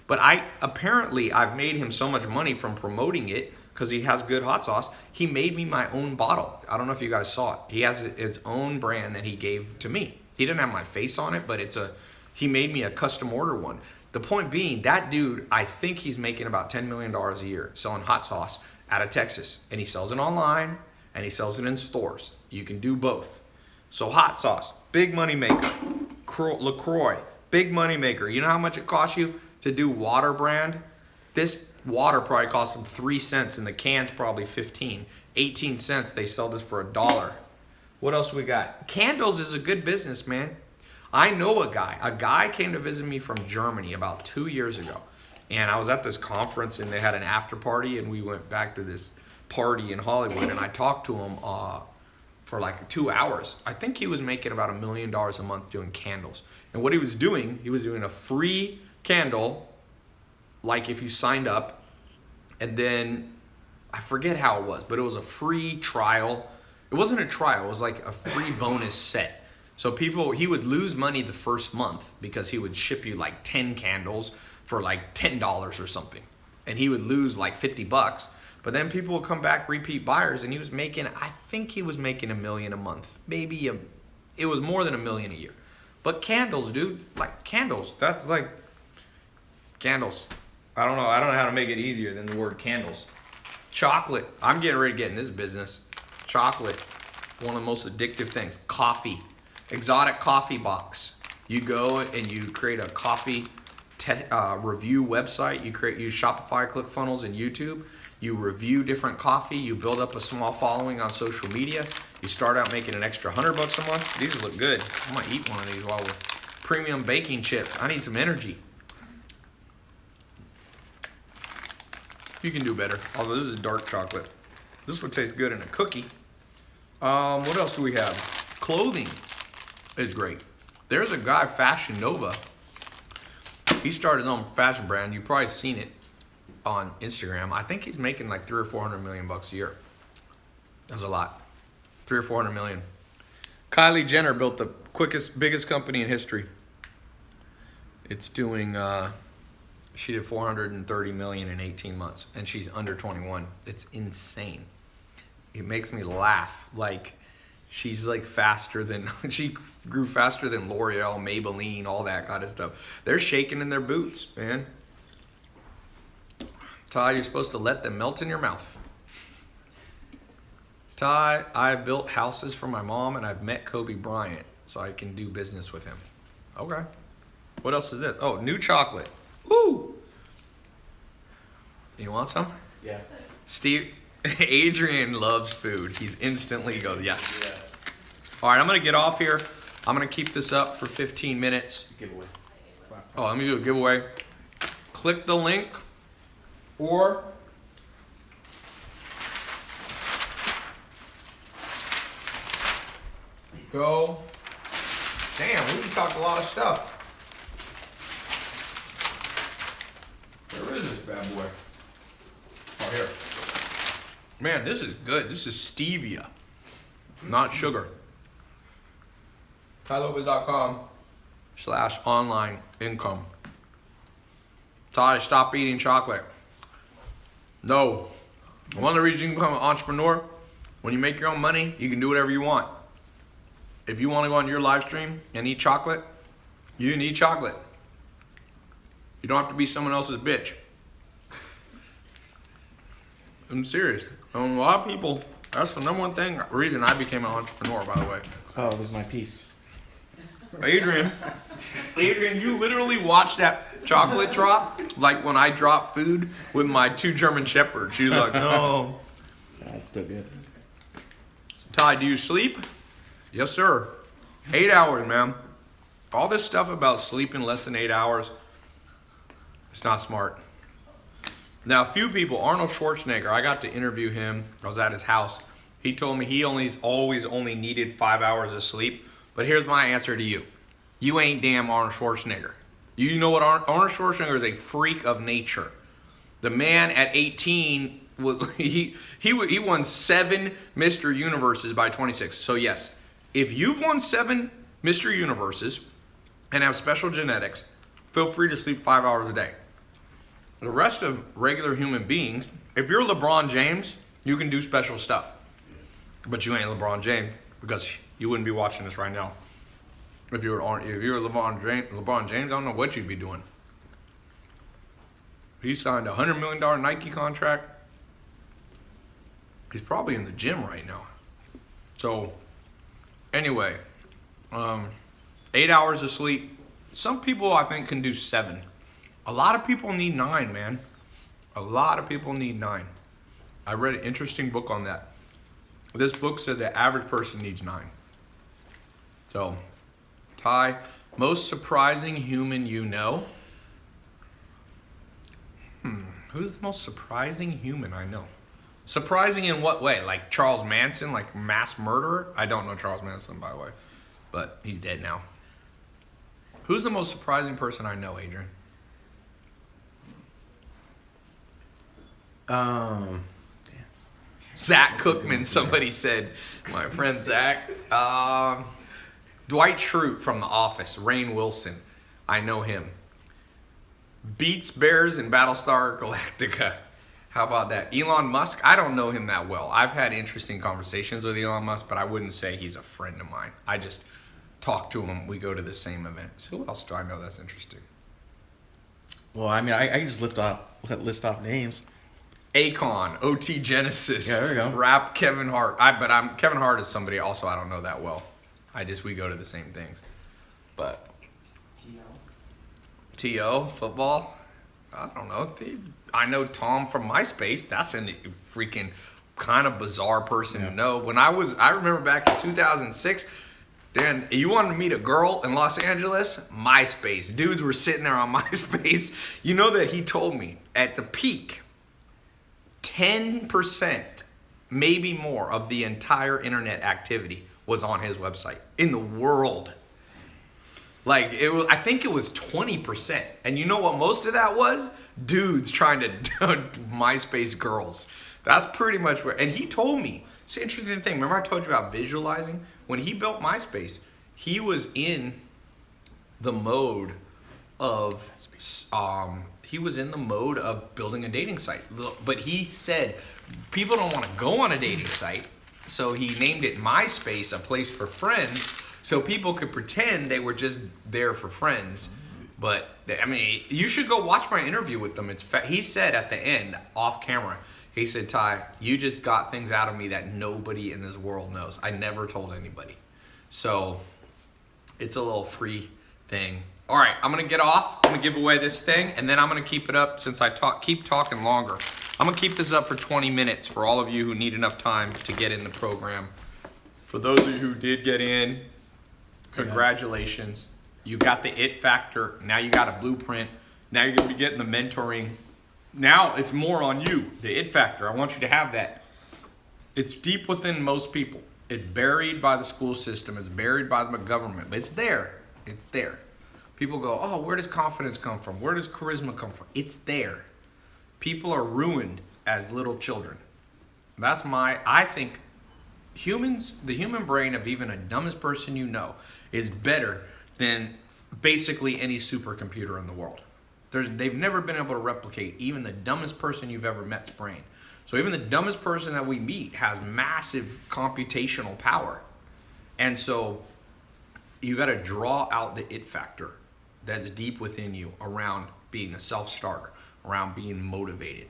Speaker 1: But I've made him so much money from promoting it. because he has good hot sauce. He made me my own bottle. I don't know if you guys saw it. He has his own brand that he gave to me. He didn't have my face on it, but he made me a custom order one. The point being, that dude, I think he's making about $10 million a year selling hot sauce out of Texas. And he sells it online and he sells it in stores. You can do both. So hot sauce, big money maker. LaCroix, big money maker. You know how much it costs you to do water brand? This water probably costs them 3 cents and the can's probably 15. 18 cents, they sell this for $1. What else we got? Candles is a good business, man. I know a guy. A guy came to visit me from Germany about 2 years ago. And I was at this conference and they had an after party and we went back to this party in Hollywood and I talked to him for like 2 hours. I think he was making about $1 million a month doing candles. And what he was doing a free candle, like if you signed up, and then I forget how it was, but it was a free trial. It wasn't a trial, it was like a free bonus set. So he would lose money the first month because he would ship you like 10 candles for like $10 or something. And he would lose like $50. But then people would come back, repeat buyers, and I think he was making $1 million a month. It was more than $1 million a year. But candles, dude, like candles, that's like candles. I don't know how to make it easier than the word candles. Chocolate, I'm getting ready to get in this business. Chocolate, one of the most addictive things. Coffee, exotic coffee box. You go and you create a coffee review website. You use Shopify, ClickFunnels, and YouTube. You review different coffee. You build up a small following on social media. You start out making an extra $100 a month. These look good. I might eat one of these while we're premium baking chips. I need some energy. You can do better. Although this is dark chocolate. This would taste good in a cookie. What else do we have? Clothing is great. There's a guy, Fashion Nova. He started his own fashion brand. You've probably seen it on Instagram. I think he's making like 300 or 400 million bucks a year. That's a lot. 300 or 400 million. Kylie Jenner built the biggest company in history. It's doing, she did 430 million in 18 months and she's under 21. It's insane. It makes me laugh. Like, she's like she grew faster than L'Oreal, Maybelline, all that kind of stuff. They're shaking in their boots, man. Ty, you're supposed to let them melt in your mouth. Ty, I built houses for my mom and I've met Kobe Bryant, so I can do business with him. Okay. What else is this? Oh, new chocolate. Woo! You want some?
Speaker 2: Yeah.
Speaker 1: Adrian loves food. He's instantly goes, yes. Yeah. All right, I'm going to get off here. I'm going to keep this up for 15 minutes.
Speaker 2: Giveaway.
Speaker 1: Oh, let me do a giveaway. Click the link or go. Damn, we talked a lot of stuff. Where is this bad boy? Oh, here. Man, this is good. This is stevia, not sugar. tylopez.com/online income. Ty, stop eating chocolate. No. One of the reasons you can become an entrepreneur, when you make your own money, you can do whatever you want. If you want to go on your live stream and eat chocolate, you can eat chocolate. You don't have to be someone else's bitch. I'm serious. A lot of people, that's the number one reason I became an entrepreneur, by the way.
Speaker 2: Oh, this is my piece.
Speaker 1: Adrian, you literally watched that chocolate drop like when I dropped food with my 2 German Shepherds. She was like, no.
Speaker 2: That's still good.
Speaker 1: Ty, do you sleep? Yes, sir. 8 hours, man. All this stuff about sleeping less than 8 hours, it's not smart. Now, a few people, Arnold Schwarzenegger, I got to interview him. I was at his house. He told me he always only needed 5 hours of sleep. But here's my answer to you. You ain't damn Arnold Schwarzenegger. You know what? Arnold Schwarzenegger is a freak of nature. The man at 18, he won 7 Mr. Universes by 26. So yes, if you've won 7 Mr. Universes and have special genetics, feel free to sleep 5 hours a day. The rest of regular human beings, If you're LeBron James, you can do special stuff. But you ain't LeBron James because you wouldn't be watching this right now. If you're LeBron James, I don't know what you'd be doing. He signed a $100 million Nike contract. He's probably in the gym right now. So, anyway, 8 hours of sleep. Some people I think can do 7. A lot of people need 9, man. A lot of people need 9. I read an interesting book on that. This book said the average person needs 9. So, Ty, most surprising human you know? Who's the most surprising human I know? Surprising in what way? Like Charles Manson, like mass murderer? I don't know Charles Manson, by the way, but he's dead now. Who's the most surprising person I know, Adrian? Zach Cookman, somebody said. My friend Zach. Dwight Schrute from The Office. Rainn Wilson. I know him. Beats Bears in Battlestar Galactica. How about that? Elon Musk, I don't know him that well. I've had interesting conversations with Elon Musk, but I wouldn't say he's a friend of mine. I just talk to him. We go to the same events. Who else do I know that's interesting?
Speaker 2: Well, I mean, I can just list off names.
Speaker 1: Akon, OT Genesis.
Speaker 2: Yeah, there we go.
Speaker 1: Rap Kevin Hart. Kevin Hart is somebody also I don't know that well. We go to the same things. But T.O. football? I don't know. I know Tom from MySpace. That's a freaking kind of bizarre person to know. I remember back in 2006, Dan, you wanted to meet a girl in Los Angeles? MySpace. Dudes were sitting there on MySpace. You know that he told me at the peak, 10%, maybe more, of the entire internet activity was on his website in the world. Like, I think it was 20%. And you know what most of that was? Dudes trying to MySpace girls. That's pretty much where, and he told me, it's an interesting thing. Remember I told you about visualizing? When he built MySpace, he was in the mode of, building a dating site. But he said, people don't want to go on a dating site. So he named it MySpace, a place for friends. So people could pretend they were just there for friends. But, I mean, you should go watch my interview with them. He said at the end, off camera, he said, Ty, you just got things out of me that nobody in this world knows. I never told anybody. So, it's a little free thing. All right, I'm going to get off. I'm going to give away this thing, and then I'm going to keep it up since I keep talking longer. I'm going to keep this up for 20 minutes for all of you who need enough time to get in the program. For those of you who did get in, congratulations. You got the it factor. Now you got a blueprint. Now you're going to be getting the mentoring. Now it's more on you, the it factor. I want you to have that. It's deep within most people. It's buried by the school system. It's buried by the government. But it's there. It's there. People go, oh, where does confidence come from? Where does charisma come from? It's there. People are ruined as little children. I think the human brain of even a dumbest person you know is better than basically any supercomputer in the world. They've never been able to replicate even the dumbest person you've ever met's brain. So even the dumbest person that we meet has massive computational power. And so you got to draw out the it factor that's deep within you around being a self-starter, around being motivated,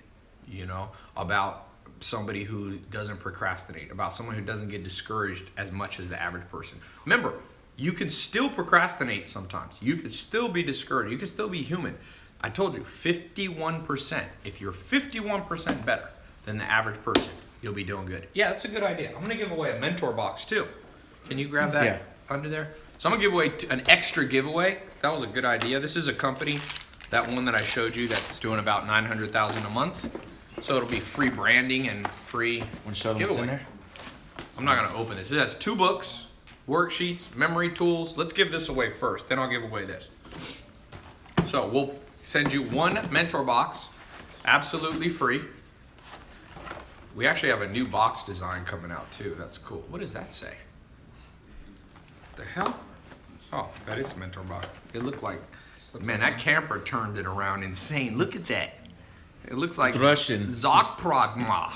Speaker 1: about somebody who doesn't procrastinate, about someone who doesn't get discouraged as much as the average person. Remember, you can still procrastinate sometimes. You can still be discouraged. You can still be human. I told you, 51%. If you're 51% better than the average person, you'll be doing good. Yeah, that's a good idea. I'm going to give away a mentor box too. Can you grab that under there? So I'm going to give away an extra giveaway. That was a good idea. This is a company, that one that I showed you, that's doing about $900,000 a month. So it'll be free branding and free giveaway. I'm not going to open this. It has 2 books, worksheets, memory tools. Let's give this away first, then I'll give away this. So we'll send you 1 mentor box, absolutely free. We actually have a new box design coming out too. That's cool. What does that say? The hell? Oh, that is a mentor box. It looked like, man, that camper turned it around insane. Look at that. It looks like
Speaker 2: It's Russian.
Speaker 1: Zakpradma.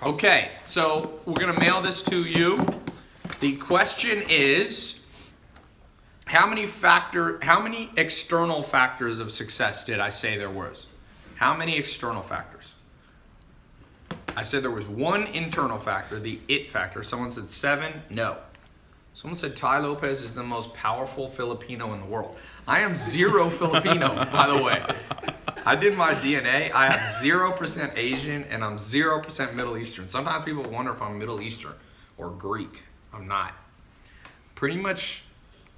Speaker 1: Okay, so we're gonna mail this to you. The question is, how many external factors of success did I say there was? How many external factors? I said there was one internal factor, the it factor. Someone said 7. No. Someone said Ty Lopez is the most powerful Filipino in the world. I am 0 Filipino, by the way. I did my DNA. I have 0% Asian and I'm 0% Middle Eastern. Sometimes people wonder if I'm Middle Eastern or Greek. I'm not. Pretty much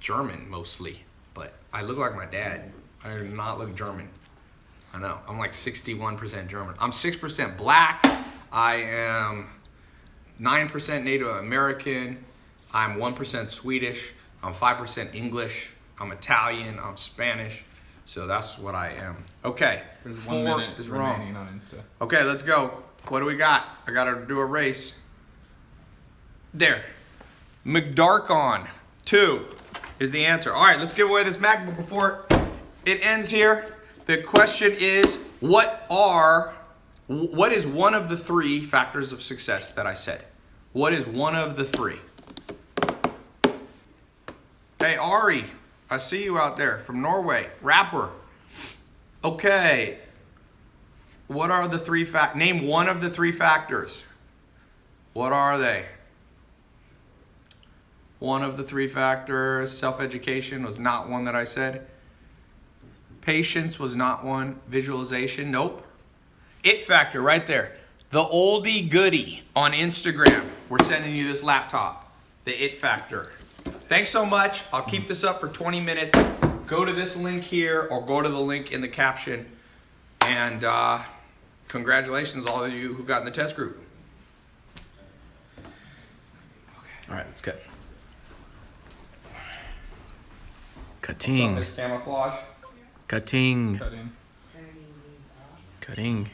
Speaker 1: German mostly, but I look like my dad. I do not look German. I know. I'm like 61% German. I'm 6% black. I am 9% Native American. I'm 1% Swedish. I'm 5% English. I'm Italian. I'm Spanish. So that's what I am. Okay.
Speaker 5: There's
Speaker 1: 4
Speaker 5: 1 minute
Speaker 1: is
Speaker 5: remaining
Speaker 1: wrong.
Speaker 5: on Insta.
Speaker 1: Okay, let's go. What do we got? I gotta do a race. There. McDarkon 2 is the answer. All right, let's give away this MacBook before it ends here. The question is, what is one of the 3 factors of success that I said? What is one of the 3? Hey, Ari, I see you out there from Norway, rapper. Okay. What are the 3 name one of the 3 factors. What are they? One of the 3 factors. Self-education was not one that I said. Patience was not one. Visualization, nope. It factor right there. The oldie goodie on Instagram. We're sending you this laptop. The it factor. Thanks so much. I'll keep this up for 20 minutes. Go to this link here or go to the link in the caption. And congratulations all of you who got in the test group.
Speaker 2: All right, let's cut. Cutting.
Speaker 1: Camouflage.
Speaker 2: Cutting.
Speaker 5: Cut in.
Speaker 2: Cutting.